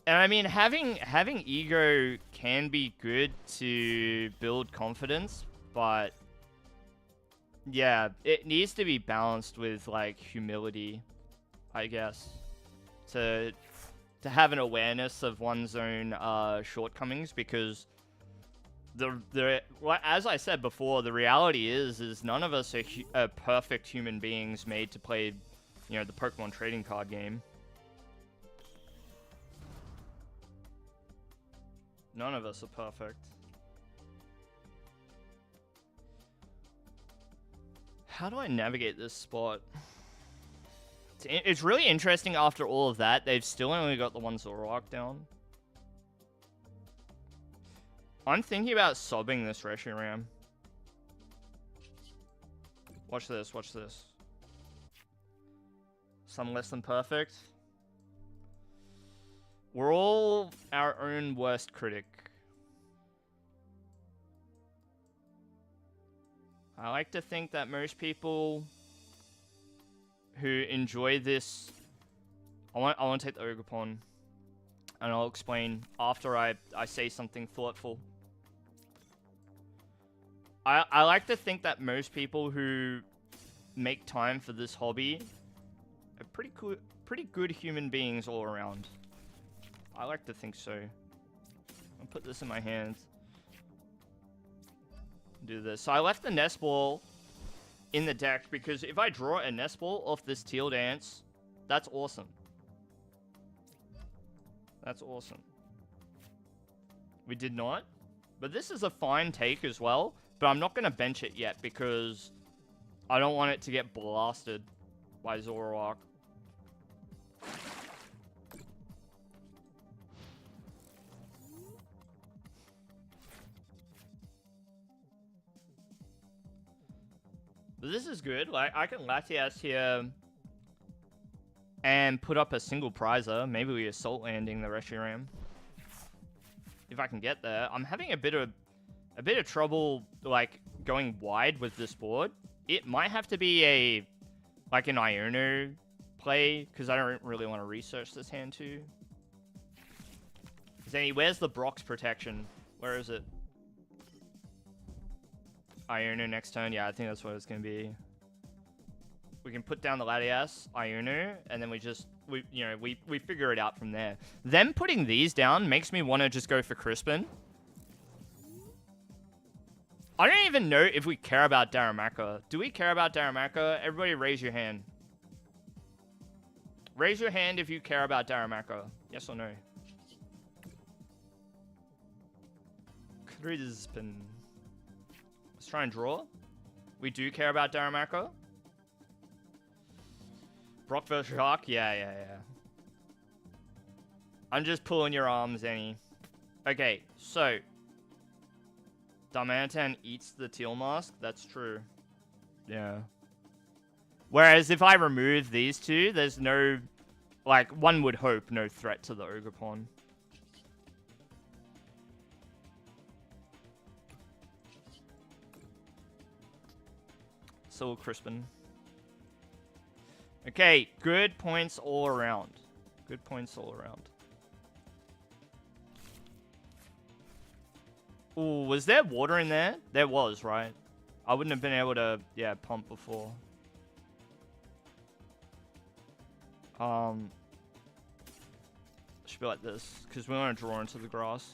I mean, having ego can be good to build confidence, but yeah, it needs to be balanced with like humility, I guess, to have an awareness of one's own shortcomings, because as I said before, the reality is none of us are perfect human beings made to play, you know, the Pokemon trading card game. None of us are perfect. How do I navigate this spot? It's really interesting after all of that, they've still only got the one Zoroark down. I'm thinking about sobbing this Reshiram. Watch this, watch this. Some less than perfect. We're all our own worst critic. I like to think that most people who enjoy this... I want to take the Ogerpon, and I'll explain after I say something thoughtful. I like to think that most people who make time for this hobby are pretty good human beings all around. I like to think so. I'll put this in my hands. Do this. So I left the Nest Ball in the deck because if I draw a Nest Ball off this Teal Dance, that's awesome. That's awesome. We did not. But this is a fine take as well. But I'm not going to bench it yet because I don't want it to get blasted by Zoroark. But this is good. Like, I can Latias here and put up a single prizer. Maybe we assault landing the Reshiram. If I can get there. I'm having a bit of trouble, like, going wide with this board. It might have to be like an Iono play, because I don't really want to research this hand too. Zany, where's the Brock's protection? Where is it? Iono next turn? Yeah, I think that's what it's going to be. We can put down the Latias, Iono, and then we we figure it out from there. Them putting these down makes me want to just go for Crispin. I don't even know if we care about Darumaka. Do we care about Darumaka? Everybody raise your hand. Raise your hand if you care about Darumaka. Yes or no? Crispin. Let's try and draw. We do care about Darumaka. Brock vs. Shark? Yeah. I'm just pulling your arms, Annie. Okay, so... Darmanitan eats the teal mask? That's true. Yeah. Whereas if I remove these two, there's no... Like, one would hope no threat to the Ogerpon. So Crispin. Okay, good points all around. Good points all around. Ooh, was there water in there? There was, right? I wouldn't have been able to, yeah, pump before. Should be like this, because we want to draw into the grass.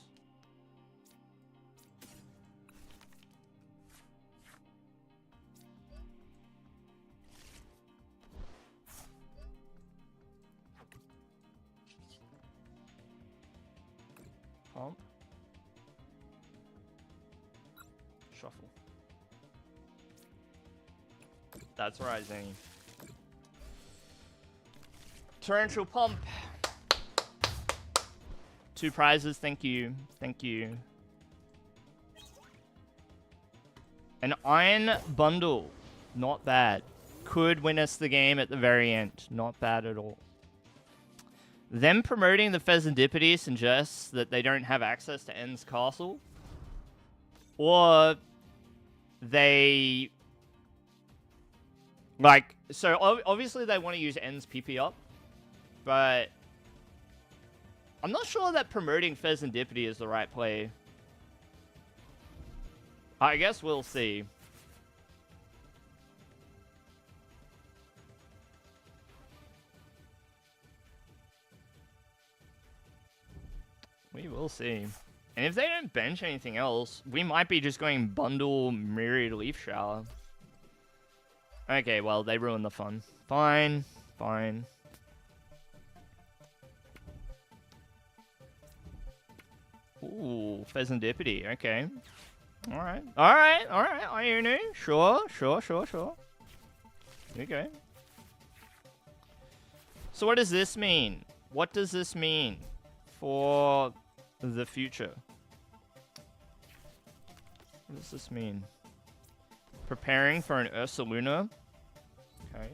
Pump. Shuffle. That's right, Zany. Torrential Pump. 2 prizes, thank you. Thank you. An Iron Bundle. Not bad. Could win us the game at the very end. Not bad at all. Them promoting the Pheasantipity suggests that they don't have access to N's castle. Or they... Like, so obviously they want to use N's PP up. But I'm not sure that promoting Pheasantipity is the right play. I guess we'll see. We will see. And if they don't bench anything else, we might be just going bundle Myriad Leaf Shower. Okay, well, they ruined the fun. Fine. Fine. Ooh, Pheasantipity. Okay. Alright. Alright. Ionu. Sure. Okay. So what does this mean? What does this mean for the future? What does this mean? Preparing for an Ursaluna. Okay.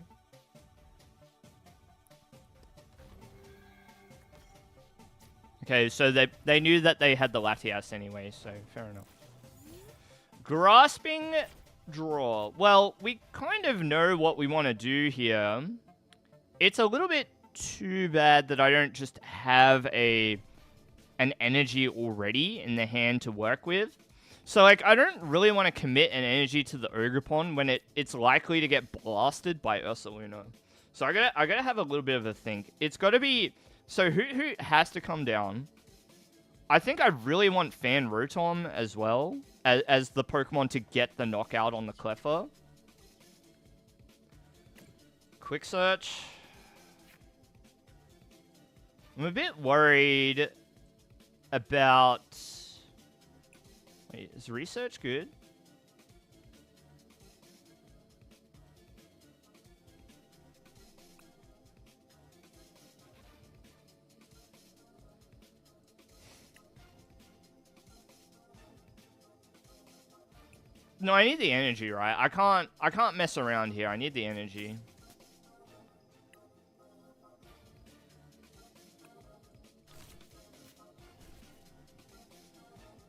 Okay, so they knew that they had the Latias anyway, so fair enough. Grasping Draw. Well, we kind of know what we want to do here. It's a little bit too bad that I don't just have an energy already in the hand to work with. So, like, I don't really want to commit an energy to the Ogerpon when it's likely to get blasted by Ursaluna. So I gotta have a little bit of a think. It's got to be... So Hoot has to come down. I think I really want Fan Rotom as well as the Pokemon to get the knockout on the Cleffa. Quick search. I'm a bit worried about... Wait, is research good? No, I need the energy, right? I can't mess around here. I need the energy.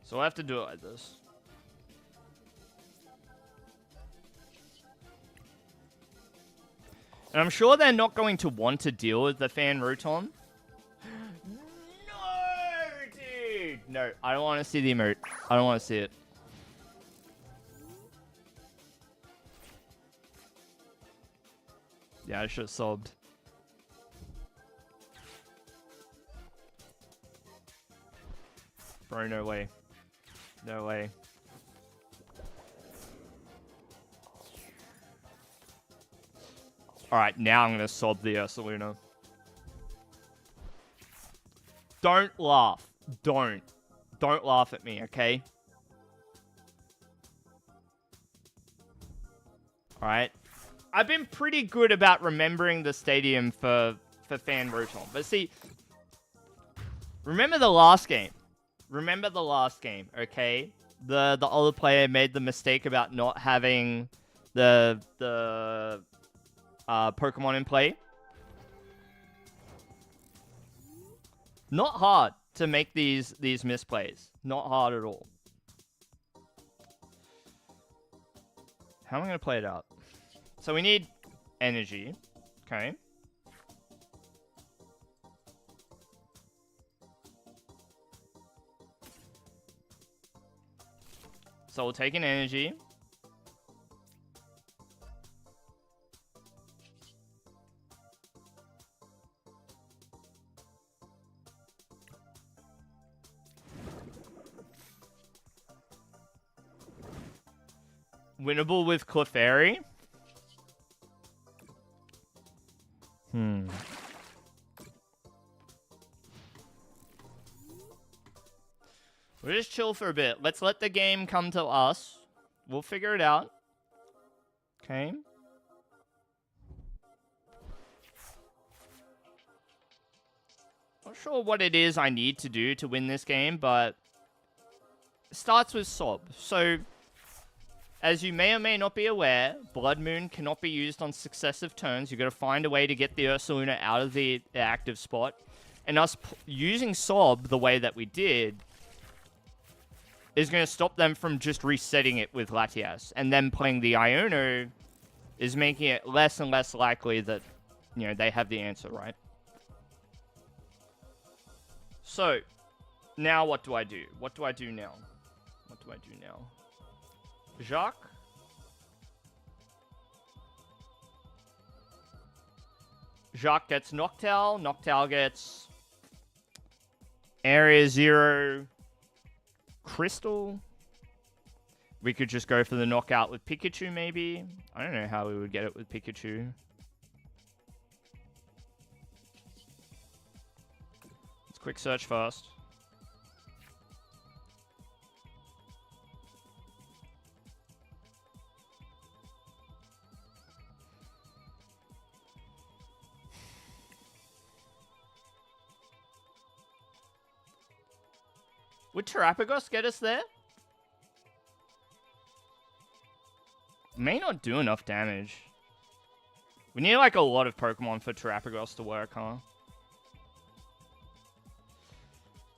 So I have to do it like this. And I'm sure they're not going to want to deal with the Fan Rotom. No, dude! No, I don't want to see the emote. I don't want to see it. Yeah, I should have sobbed. Bro, no way. No way. Alright, now I'm gonna sob the Ursaluna. Don't laugh. Don't. Don't laugh at me, okay? Alright. I've been pretty good about remembering the stadium for Fan Rotom. But see, remember the last game. Remember the last game, okay? The other player made the mistake about not having the Pokemon in play. Not hard to make these misplays. Not hard at all. How am I going to play it out? So we need energy. Okay. So we'll take an energy. Winnable with Clefairy. We'll just chill for a bit. Let's let the game come to us. We'll figure it out. Okay. Not sure what it is I need to do to win this game, but it starts with Sob. So, as you may or may not be aware, Blood Moon cannot be used on successive turns. You've got to find a way to get the Ursaluna out of the active spot. And us using Sob the way that we did is going to stop them from just resetting it with Latias. And then playing the Iono is making it less and less likely that, you know, they have the answer, right? So, now what do I do? What do I do now? What do I do now? Jacques? Jacques gets Noctowl. Noctowl gets Area 0 Crystal. We could just go for the knockout with Pikachu, maybe. I don't know how we would get it with Pikachu. Let's quick search first. Would Terapagos get us there? May not do enough damage. We need like a lot of Pokemon for Terapagos to work, huh?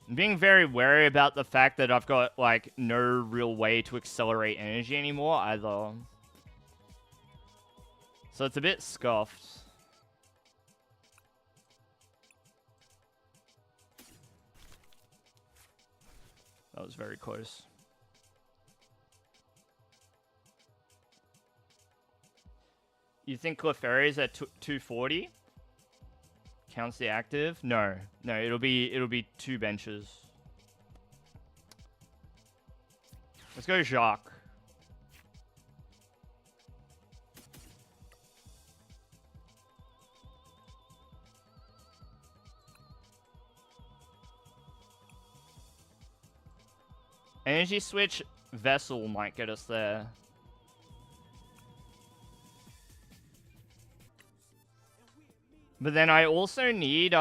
I'm being very wary about the fact that I've got like no real way to accelerate energy anymore either. So it's a bit scuffed. That was very close. You think Clefairy's at 240? Counts the active? No. No, it'll be 2 benches. Let's go Jacques. Energy Switch Vessel might get us there. But then I also need,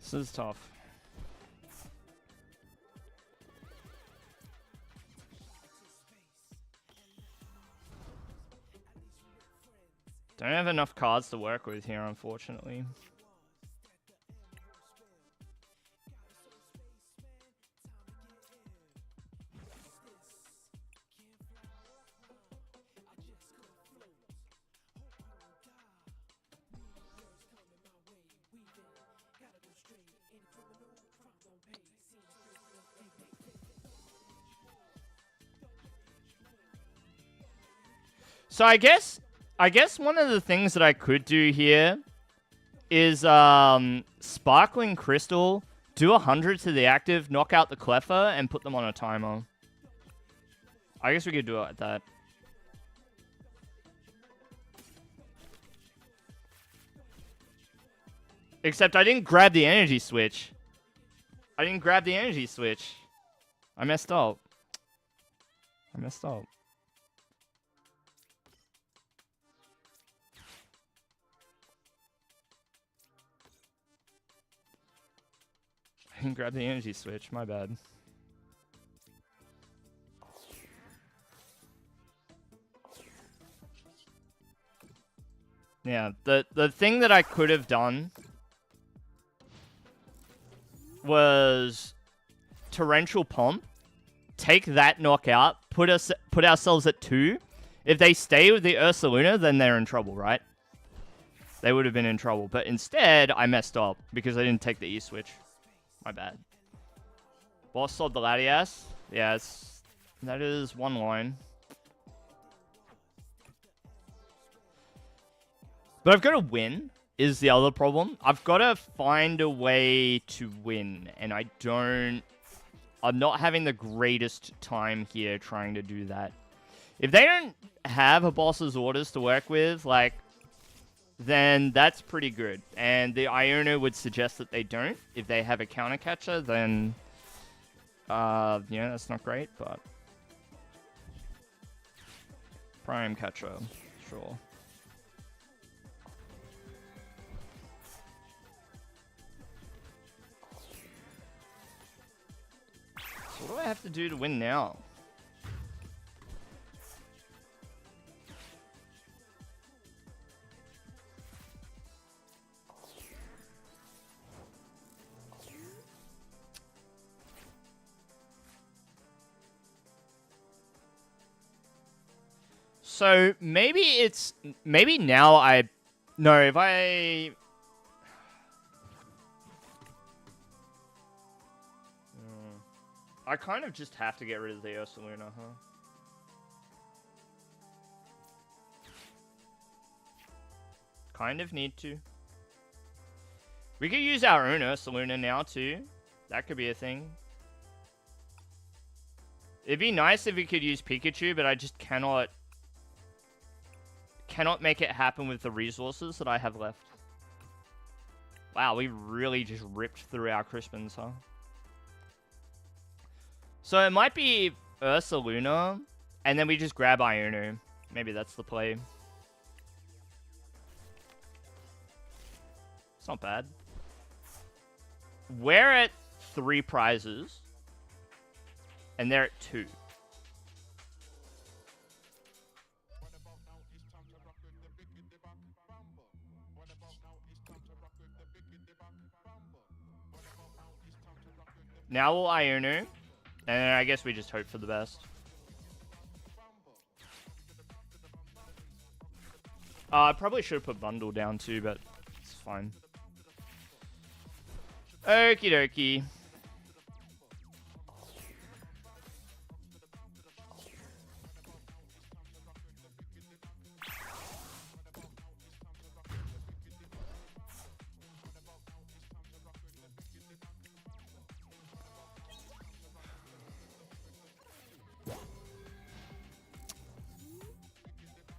This is tough. Don't have enough cards to work with here, unfortunately. So I guess one of the things that I could do here is Sparkling Crystal, do 100 to the active, knock out the Cleffer, and put them on a timer. I guess we could do it like that. Except I didn't grab the energy switch. I messed up. I didn't grab the energy switch. My bad. Yeah, the thing that I could have done was Torrential Pump, take that knockout, put ourselves at 2. If they stay with the Ursaluna, then they're in trouble, right? They would have been in trouble. But instead, I messed up because I didn't take the E-switch. My bad. Boss sold the Latias. Yeah, that is one line. But I've got to win, is the other problem. I've got to find a way to win. And I'm not having the greatest time here trying to do that. If they don't have a boss's orders to work with, like, then that's pretty good. And the Iono would suggest that they don't. If they have a counter catcher, then yeah, that's not great, but prime catcher, sure. So what do I have to do to win now? So maybe now no, if I kind of just have to get rid of the Ursaluna, huh? Kind of need to. We could use our own Ursaluna now too. That could be a thing. It'd be nice if we could use Pikachu, but I just cannot make it happen with the resources that I have left. Wow, we really just ripped through our Crispins, huh? So it might be Ursaluna, and then we just grab Iono. Maybe that's the play. It's not bad. We're at 3 prizes, and they're at 2. Now we'll Iono, and I guess we just hope for the best. I probably should have put Bundle down too, but it's fine. Okie dokie.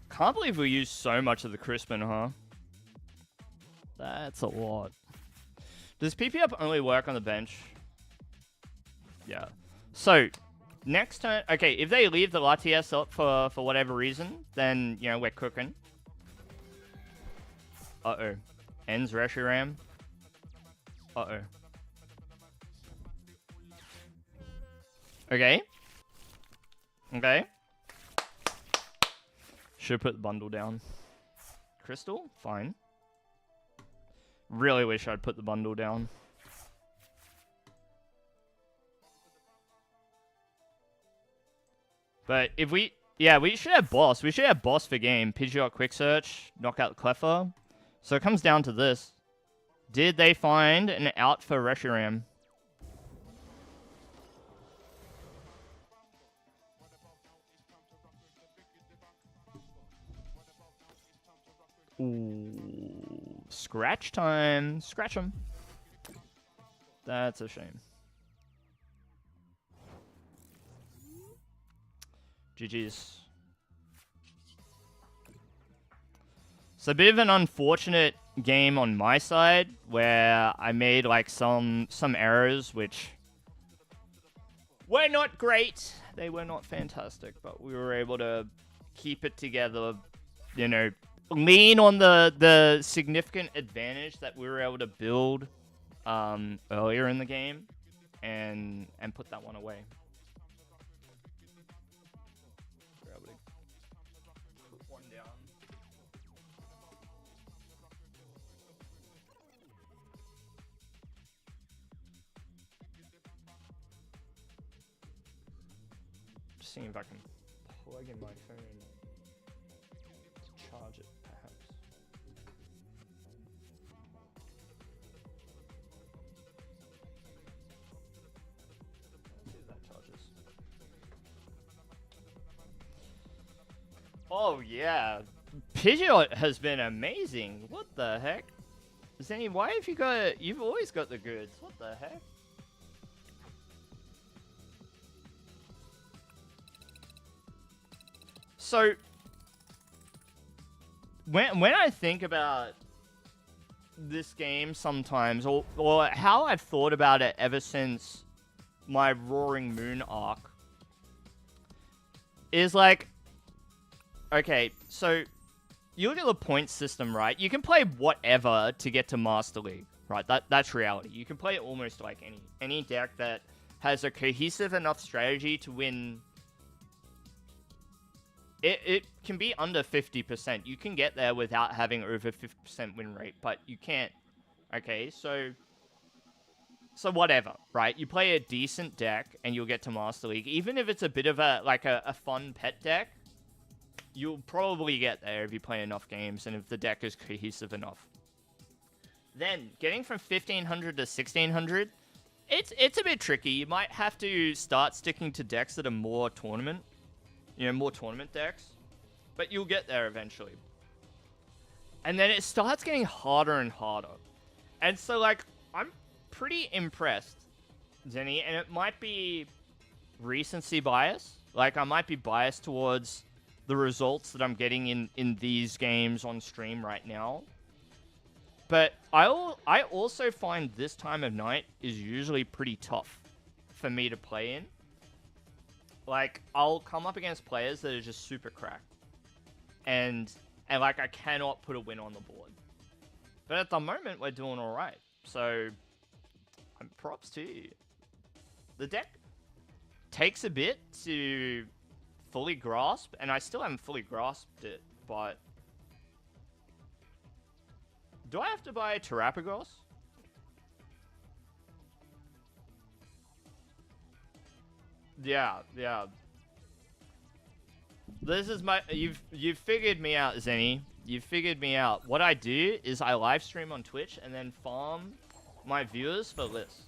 Can't believe we used so much of the Crispin, huh? That's a lot. Does PP up only work on the bench? Yeah. So, next turn... Okay, if they leave the Latias up for whatever reason, then, you know, we're cooking. Uh-oh. Ends Reshiram. Uh-oh. Okay. Okay. Should put the bundle down. Crystal? Fine. Really wish I'd put the bundle down. But if we... Yeah, we should have boss. We should have boss for game. Pidgeot quick search. Knock out the Cleffer. So it comes down to this. Did they find an out for Reshiram? Ooh, scratch time. Scratch them. That's a shame. GG's. It's a bit of an unfortunate game on my side where I made like some errors which were not great. They were not fantastic, but we were able to keep it together, you know, lean on the significant advantage that we were able to build earlier in the game and put that one away. We're able to put one down. Just seeing if I can plug in my phone to charge it, perhaps. Let's see if that charges. Oh yeah, Pidgeot has been amazing. What the heck? Zenny, why have you got? You've always got the goods. What the heck? So, when I think about this game sometimes, or how I've thought about it ever since my Roaring Moon arc, is like, okay, so you look at the point system, right? You can play whatever to get to Master League, right? That's reality. You can play almost like any deck that has a cohesive enough strategy to win. It can be under 50%. You can get there without having over 50% win rate, but you can't. Okay, so whatever, right? You play a decent deck and you'll get to Master League. Even if it's a bit of a fun pet deck, you'll probably get there if you play enough games and if the deck is cohesive enough. Then, getting from 1500 to 1600, it's a bit tricky. You might have to start sticking to decks that are more tournament. You know, more tournament decks. But you'll get there eventually. And then it starts getting harder and harder. And so, like, I'm pretty impressed, Zenny. And it might be recency bias. Like, I might be biased towards the results that I'm getting in these games on stream right now. But I also find this time of night is usually pretty tough for me to play in. Like, I'll come up against players that are just super cracked. And like, I cannot put a win on the board. But at the moment, we're doing alright. So, props to you. The deck takes a bit to fully grasp. And I still haven't fully grasped it, but... Do I have to buy Terapagos? Yeah. This is my... You've figured me out, Zenny. You've figured me out. What I do is I live stream on Twitch and then farm my viewers for lists.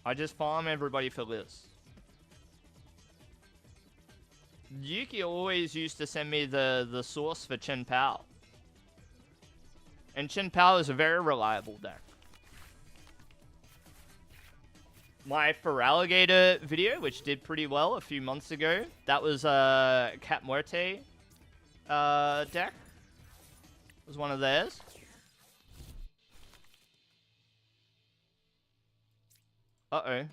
I just farm everybody for lists. Yuki always used to send me the source for Chen Pao. And Chen Pao is a very reliable deck. My Feraligatr video, which did pretty well a few months ago, that was a Cat Muerte deck. It was one of theirs. Uh-oh.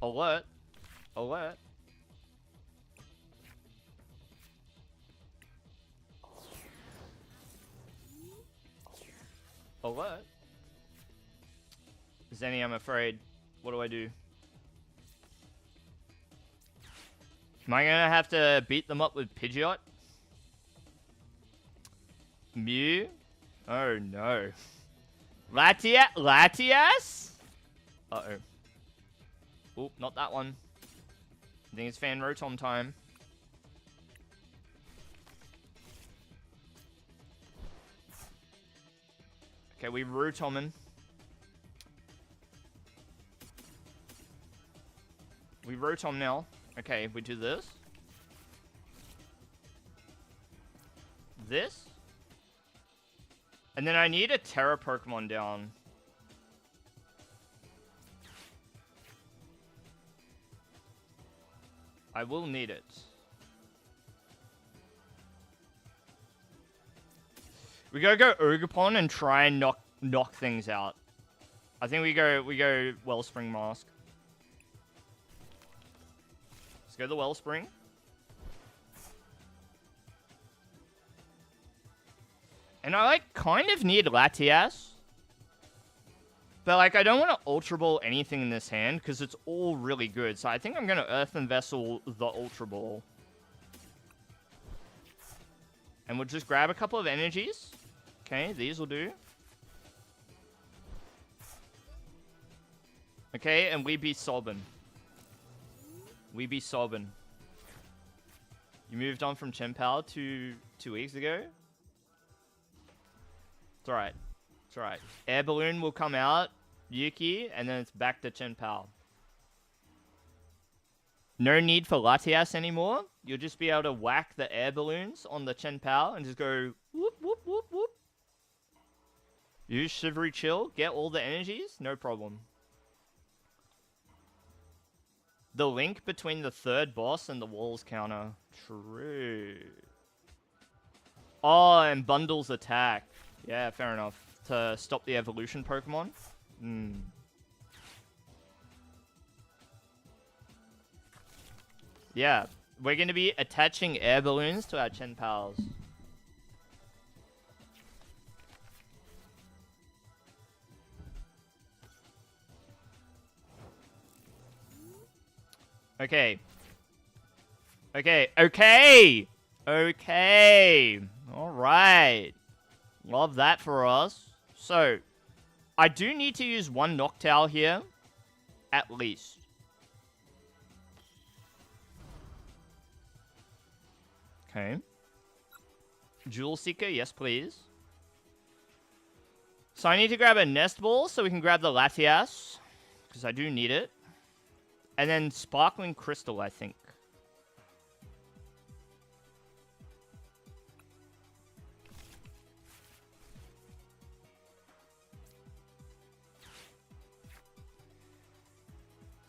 Alert. Alert. Alert. Zenny, I'm afraid. What do I do? Am I gonna have to beat them up with Pidgeot? Mew? Oh no. Latias? Uh-oh. Oop, not that one. I think it's Fan Rotom time. Okay, we Rotomin. We Rotom now. Okay, we do this. this. And then I need a Terra Pokemon down. I will need it. We gotta go Ogerpon and try and knock things out. I think we go Wellspring Mask. Let's go the Wellspring. And I like kind of need Latias. But like I don't want to Ultra Ball anything in this hand because it's all really good. So I think I'm gonna Earthen Vessel the Ultra Ball. And we'll just grab a couple of energies. Okay, these will do. Okay, and we be sobbing. We be sobbing. You moved on from Chien-Pao 2 weeks ago? It's alright. It's alright. Air Balloon will come out, Yuki, and then it's back to Chien-Pao. No need for Latias anymore. You'll just be able to whack the air balloons on the Chien-Pao and just go whoop, whoop, whoop, whoop. Use Shivery Chill, get all the energies, no problem. The link between the third boss and the walls counter. True. Oh, and bundles attack. Yeah, fair enough. To stop the evolution Pokemon. Yeah, we're going to be attaching air balloons to our Chien-Paos. Okay. Okay. Okay. Okay. All right. Love that for us. So, I do need to use one Noctowl here. At least. Okay. Jewel Seeker, yes please. So I need to grab a Nest Ball so we can grab the Latias. Because I do need it. And then Sparkling Crystal, I think.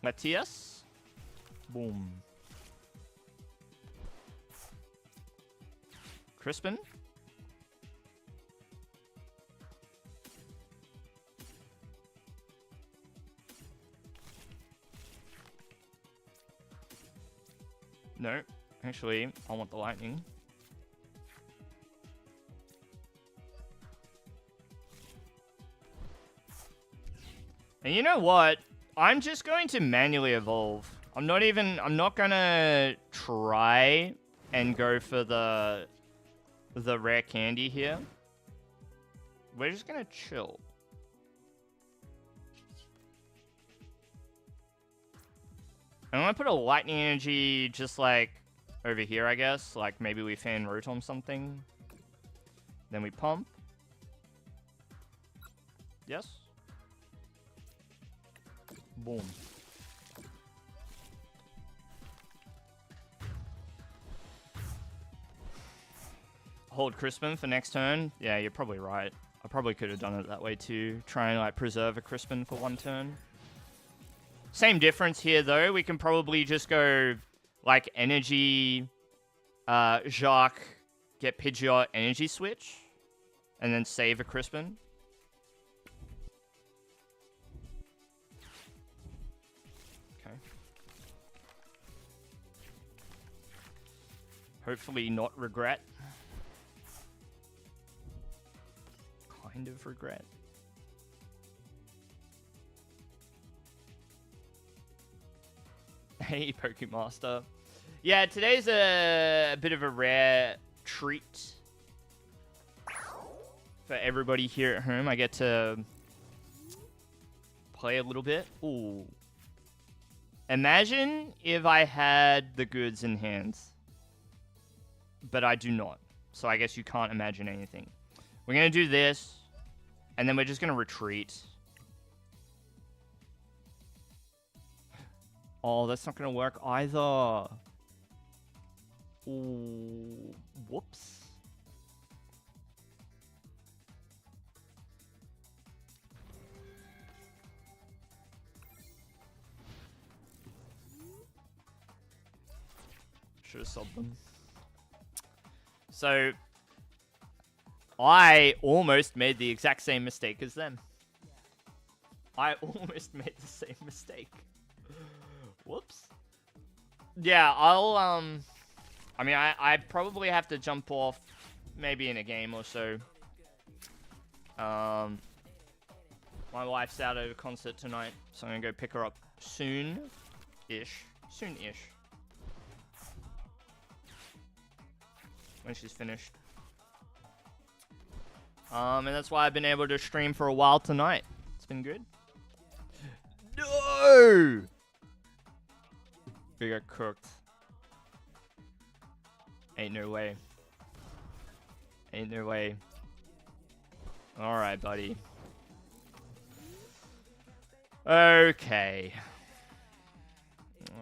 Latias. Boom. Crispin. No, actually, I want the lightning. And you know what? I'm just going to manually evolve. I'm not gonna try and go for the rare candy here. We're just gonna chill. I'm gonna put a lightning energy just like over here, I guess. Like maybe we fan Rotom something. Then we pump. Yes. Boom. Hold Crispin for next turn. Yeah, you're probably right. I probably could have done it that way too. Try and like preserve a Crispin for one turn. Same difference here though. We can probably just go like energy, Jacques, get Pidgeot, energy switch, and then save a Crispin. Okay. Hopefully not regret. Kind of regret. Hey, Pokemaster. Yeah, today's a bit of a rare treat for everybody here at home. I get to play a little bit. Ooh. Imagine if I had the goods in hand. But I do not. So I guess you can't imagine anything. We're going to do this. And then we're just going to retreat. Oh, that's not going to work either. Ooh, whoops. Should have sobbed them. So, I almost made the exact same mistake as them. I almost made the same mistake. Whoops. Yeah, I mean, I probably have to jump off maybe in a game or so. My wife's out at a concert tonight, so I'm gonna go pick her up soon-ish. Soon-ish. When she's finished. And that's why I've been able to stream for a while tonight. It's been good. No! We got cooked. Ain't no way. Ain't no way. Alright, buddy. Okay.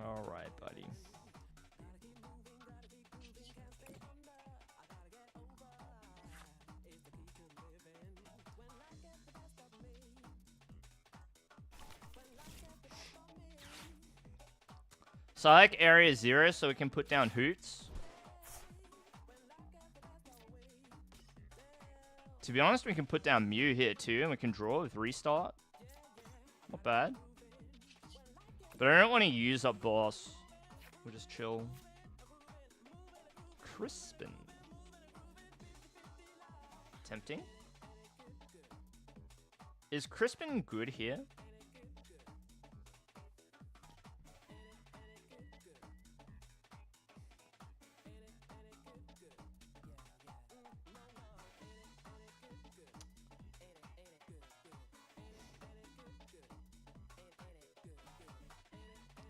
Alright, buddy. So I like area 0 so we can put down hoots. To be honest, we can put down Mew here too, and we can draw with restart. Not bad. But I don't want to use up boss. We'll just chill. Crispin. Tempting. Is Crispin good here?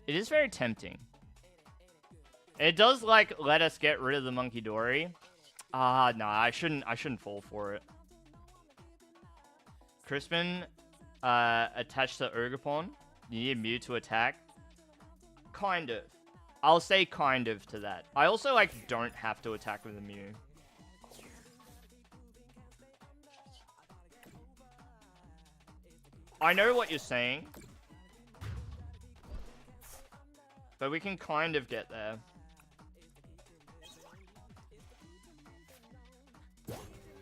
It is very tempting. It does like let us get rid of the Monkey Dory. Ah, nah, I shouldn't fall for it. Crispin attached to Ogerpon. You need Mew to attack. Kind of. I'll say kind of to that. I also like don't have to attack with a Mew. I know what you're saying. But we can kind of get there.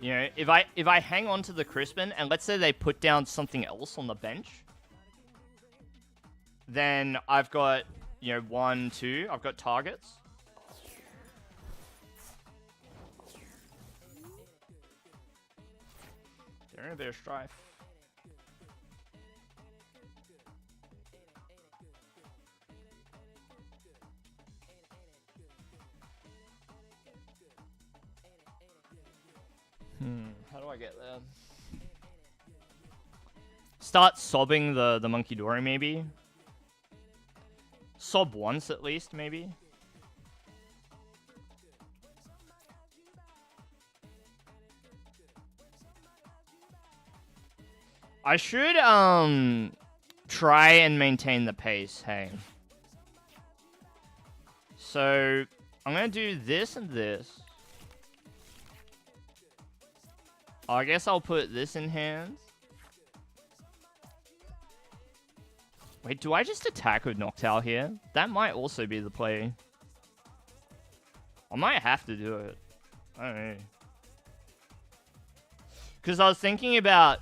You know, if I hang on to the Crispin, and let's say they put down something else on the bench, then I've got, you know, 1, 2, I've got targets. They're in a bit of strife. How do I get there? Start sobbing the Monkey Dory, maybe? Sob once, at least, maybe? I should, try and maintain the pace, hey. So, I'm gonna do this and this. I guess I'll put this in hands. Wait, do I just attack with Noctowl here? That might also be the play. I might have to do it. I don't know. Because I was thinking about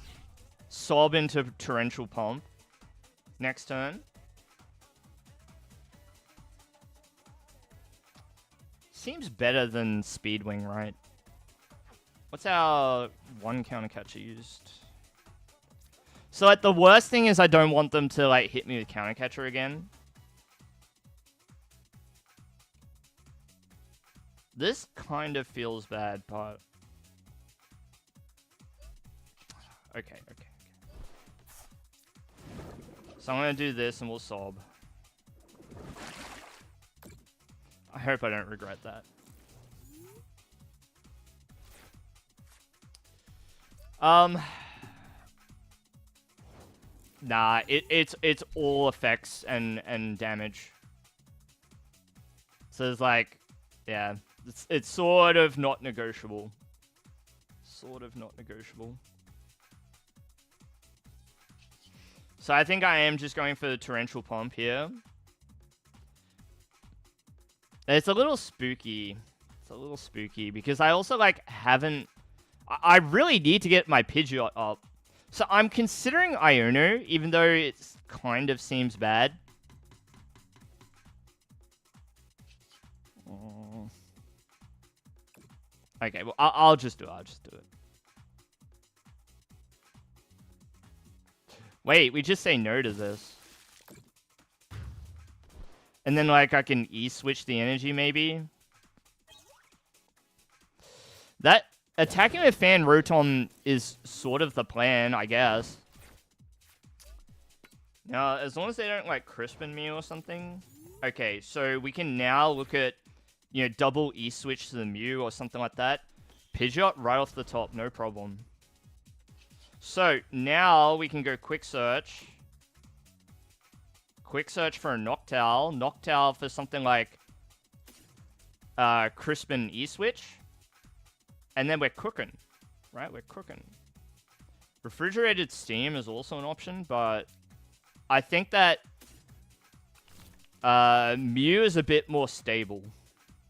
Sob into Torrential Pump next turn. Seems better than Speedwing, right? What's our one counter catcher used? So, like, the worst thing is I don't want them to, like, hit me with counter catcher again. This kind of feels bad, but... Okay. So I'm gonna do this and we'll sob. I hope I don't regret that. Nah, it's all effects and damage. So it's like, yeah, it's sort of not negotiable. Sort of not negotiable. So I think I am just going for the Torrential Pump here. It's a little spooky. It's a little spooky because I also like haven't. I really need to get my Pidgeot up, so I'm considering Iono, even though it kind of seems bad. Okay, well I'll just do it. I'll just do it. Wait, we just say no to this. And then, like, I can E-switch the energy, maybe? That... Attacking with Fan Rotom is sort of the plan, I guess. Now, as long as they don't, like, Crispin me or something. Okay, so we can now look at, you know, double E-switch to the Mew or something like that. Pidgeot right off the top, no problem. So, now we can go Quick Search. Quick Search for a Noctowl. Noctowl for something like Crispin E-Switch. And then we're cooking. Right? We're cooking. Refrigerated Steam is also an option, but I think that Mew is a bit more stable.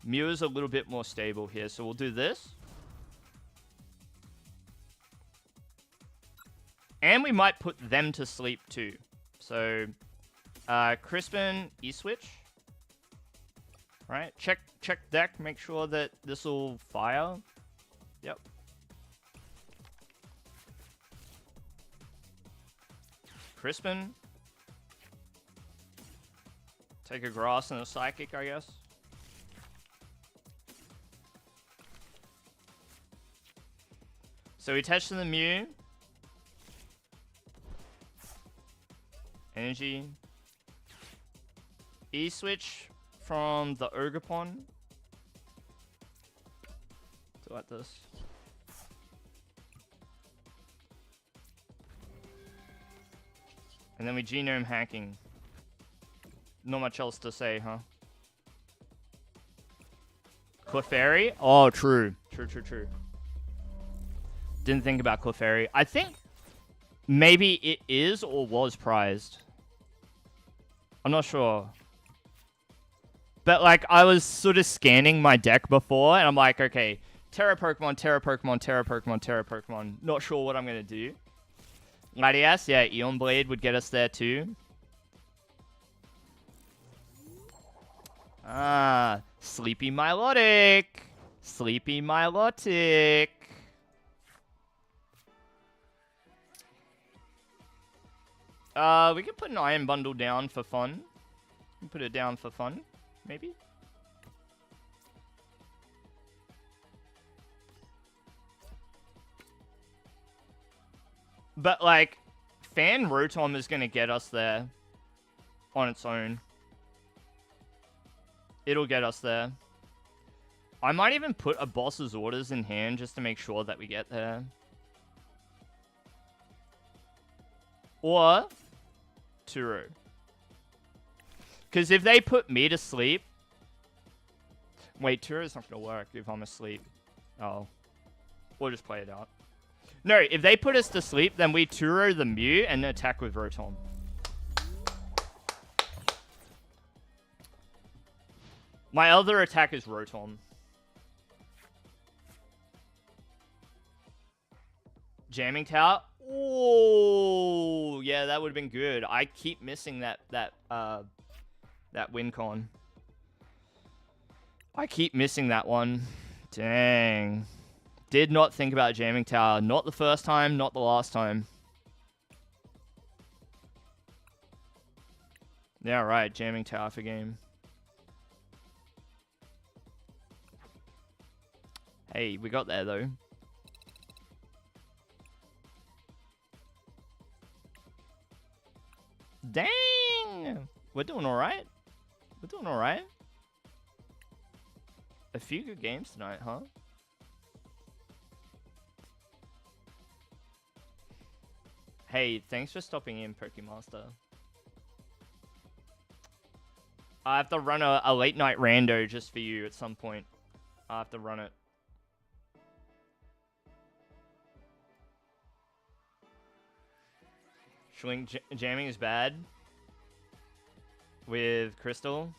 Mew is a little bit more stable here, so we'll do this. And we might put them to sleep too. So, Crispin, E-switch. Right, check deck, make sure that this will fire. Yep. Crispin. Take a grass and a psychic, I guess. So we attach to the Mew. Energy. E-switch from the Ogerpon. Do like this. And then we genome hacking. Not much else to say, huh? Clefairy? Oh, true. True. Didn't think about Clefairy. I think maybe it is or was prized. I'm not sure. But, like, I was sort of scanning my deck before, and I'm like, okay, Terra Pokemon, Terra Pokemon, Terra Pokemon, Terra Pokemon. Not sure what I'm going to do. Latias, yeah, Eon Blade would get us there too. Ah, Sleepy Milotic. Sleepy Milotic. We can put an Iron Bundle down for fun. We can put it down for fun, maybe. But, like, Fan Rotom is going to get us there on its own. It'll get us there. I might even put a boss's orders in hand just to make sure that we get there. Or Turo. Because if they put me to sleep... Wait, Turo's not going to work if I'm asleep. Oh. We'll just play it out. No, if they put us to sleep, then we Turo the Mew and attack with Rotom. My other attack is Rotom. Jamming Tower? Oh, yeah, that would have been good. I keep missing that win con. I keep missing that one. Dang. Did not think about Jamming Tower. Not the first time, not the last time. Yeah, right. Jamming Tower for game. Hey, we got there, though. Dang! We're doing alright. We're doing alright. A few good games tonight, huh? Hey, thanks for stopping in, Pokemaster. I have to run a late night rando just for you at some point. I have to run it. Schling jamming is bad with Crystal.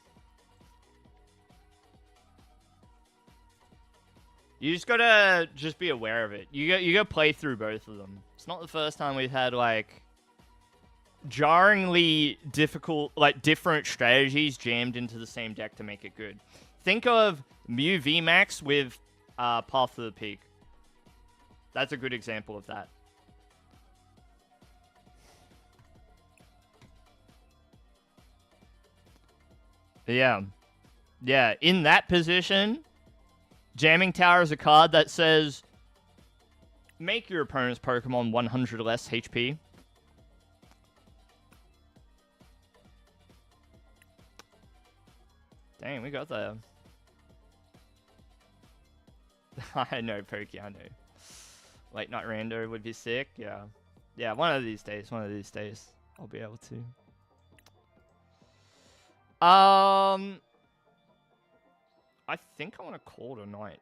You just gotta just be aware of it. You gotta play through both of them. It's not the first time we've had like jarringly difficult, like different strategies jammed into the same deck to make it good. Think of Mew VMAX with Path to the Peak. That's a good example of that. Yeah. Yeah, in that position, Jamming Tower is a card that says, make your opponent's Pokemon 100 less HP. Dang, we got there. I know, Pokey, I know. Late Night Rando would be sick, yeah. Yeah, one of these days, I'll be able to. I think I want to call it a night.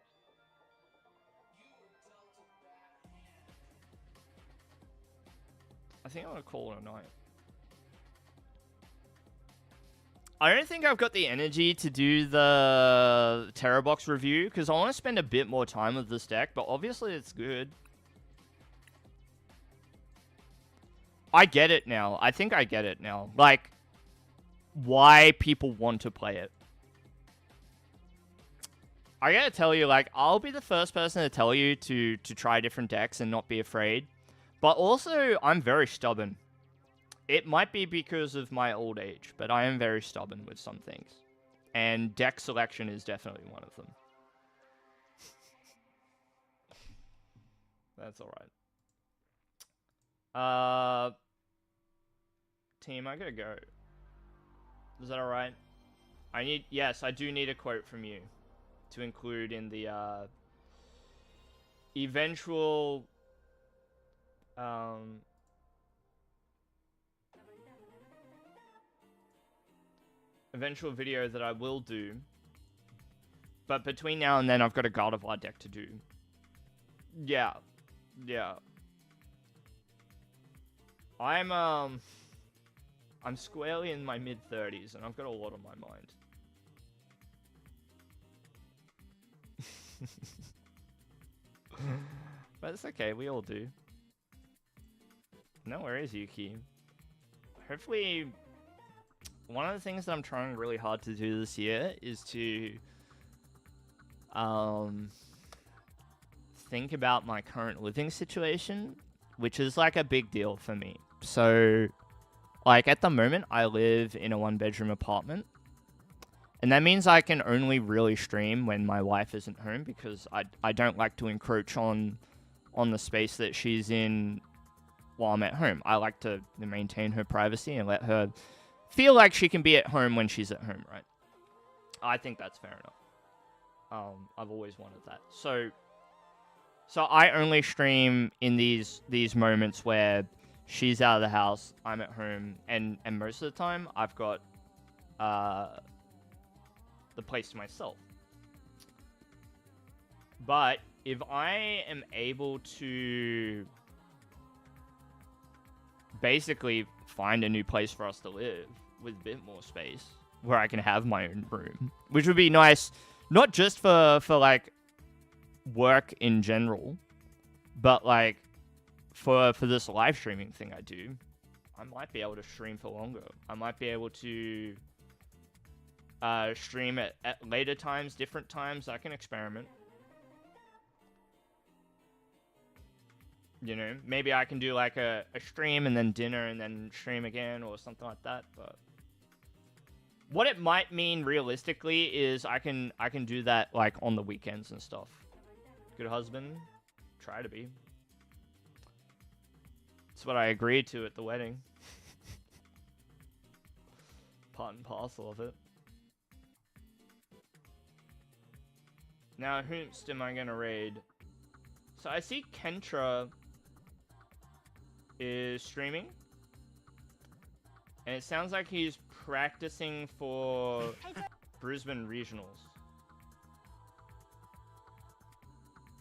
I think I want to call it a night. I don't think I've got the energy to do the Terror Box review, because I want to spend a bit more time with this deck, but obviously it's good. I get it now. I think I get it now. Like, why people want to play it. I gotta tell you, like, I'll be the first person to tell you to try different decks and not be afraid. But also, I'm very stubborn. It might be because of my old age, but I am very stubborn with some things. And deck selection is definitely one of them. That's alright. Team, I gotta go. Is that alright? Yes, I do need a quote from you to include in the eventual video that I will do. But between now and then, I've got a God of War deck to do. Yeah. Yeah. I'm squarely in my mid-30s, and I've got a lot on my mind. But it's okay, we all do. No worries, Yuki. Hopefully, one of the things that I'm trying really hard to do this year is to think about my current living situation, which is like a big deal for me. So, like at the moment, I live in a 1-bedroom apartment. And that means I can only really stream when my wife isn't home, because I don't like to encroach on the space that she's in while I'm at home. I like to maintain her privacy and let her feel like she can be at home when she's at home, right? I think that's fair enough. I've always wanted that. So I only stream in these moments where she's out of the house, I'm at home, and most of the time I've got the place to myself. But if I am able to basically find a new place for us to live with a bit more space where I can have my own room, which would be nice, not just for like work in general, but like for this live streaming thing I do, I might be able to stream for longer. I might be able to stream at later times, different times. I can experiment. You know, maybe I can do like a stream and then dinner and then stream again or something like that. But what it might mean realistically is I can do that like on the weekends and stuff. Good husband, try to be. That's what I agreed to at the wedding. Part and parcel of it. Now, whomst am I gonna raid? So I see Kentra is streaming. And it sounds like he's practicing for Brisbane Regionals.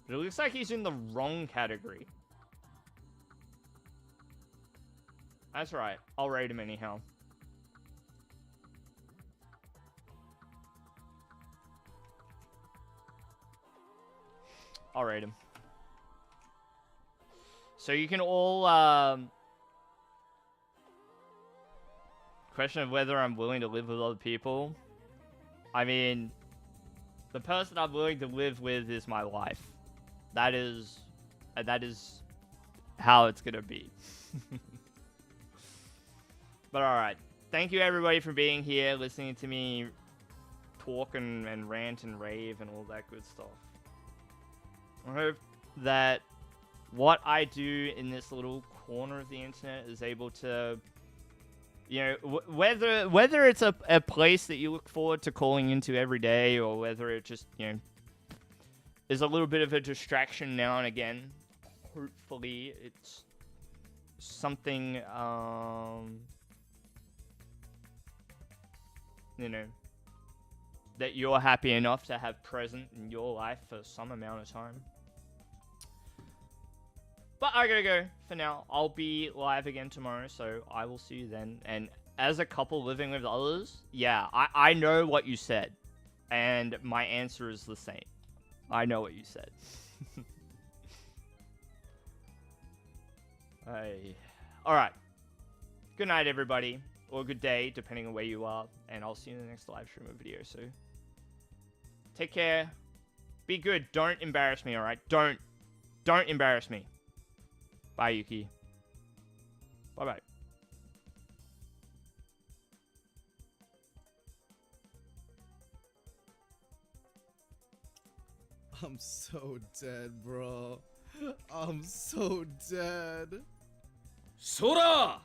But it looks like he's in the wrong category. That's right. I'll raid him anyhow. I'll raid him. So you can all, question of whether I'm willing to live with other people. I mean, the person I'm willing to live with is my wife. That is how it's gonna be. But alright. Thank you everybody for being here, listening to me talk and rant and rave and all that good stuff. I hope that what I do in this little corner of the internet is able to, you know, whether it's a place that you look forward to calling into every day, or whether it just, you know, is a little bit of a distraction now and again. Hopefully it's something, you know, that you're happy enough to have present in your life for some amount of time. But I gotta go for now. I'll be live again tomorrow, so I will see you then. And as a couple living with others, yeah, I know what you said. And my answer is the same. I know what you said. Alright. Good night, everybody. Or good day, depending on where you are. And I'll see you in the next live stream or video, so... Take care. Be good. Don't embarrass me, alright? Don't embarrass me. Bye, Yuki. Bye-bye. I'm so dead, bro. I'm so dead. そら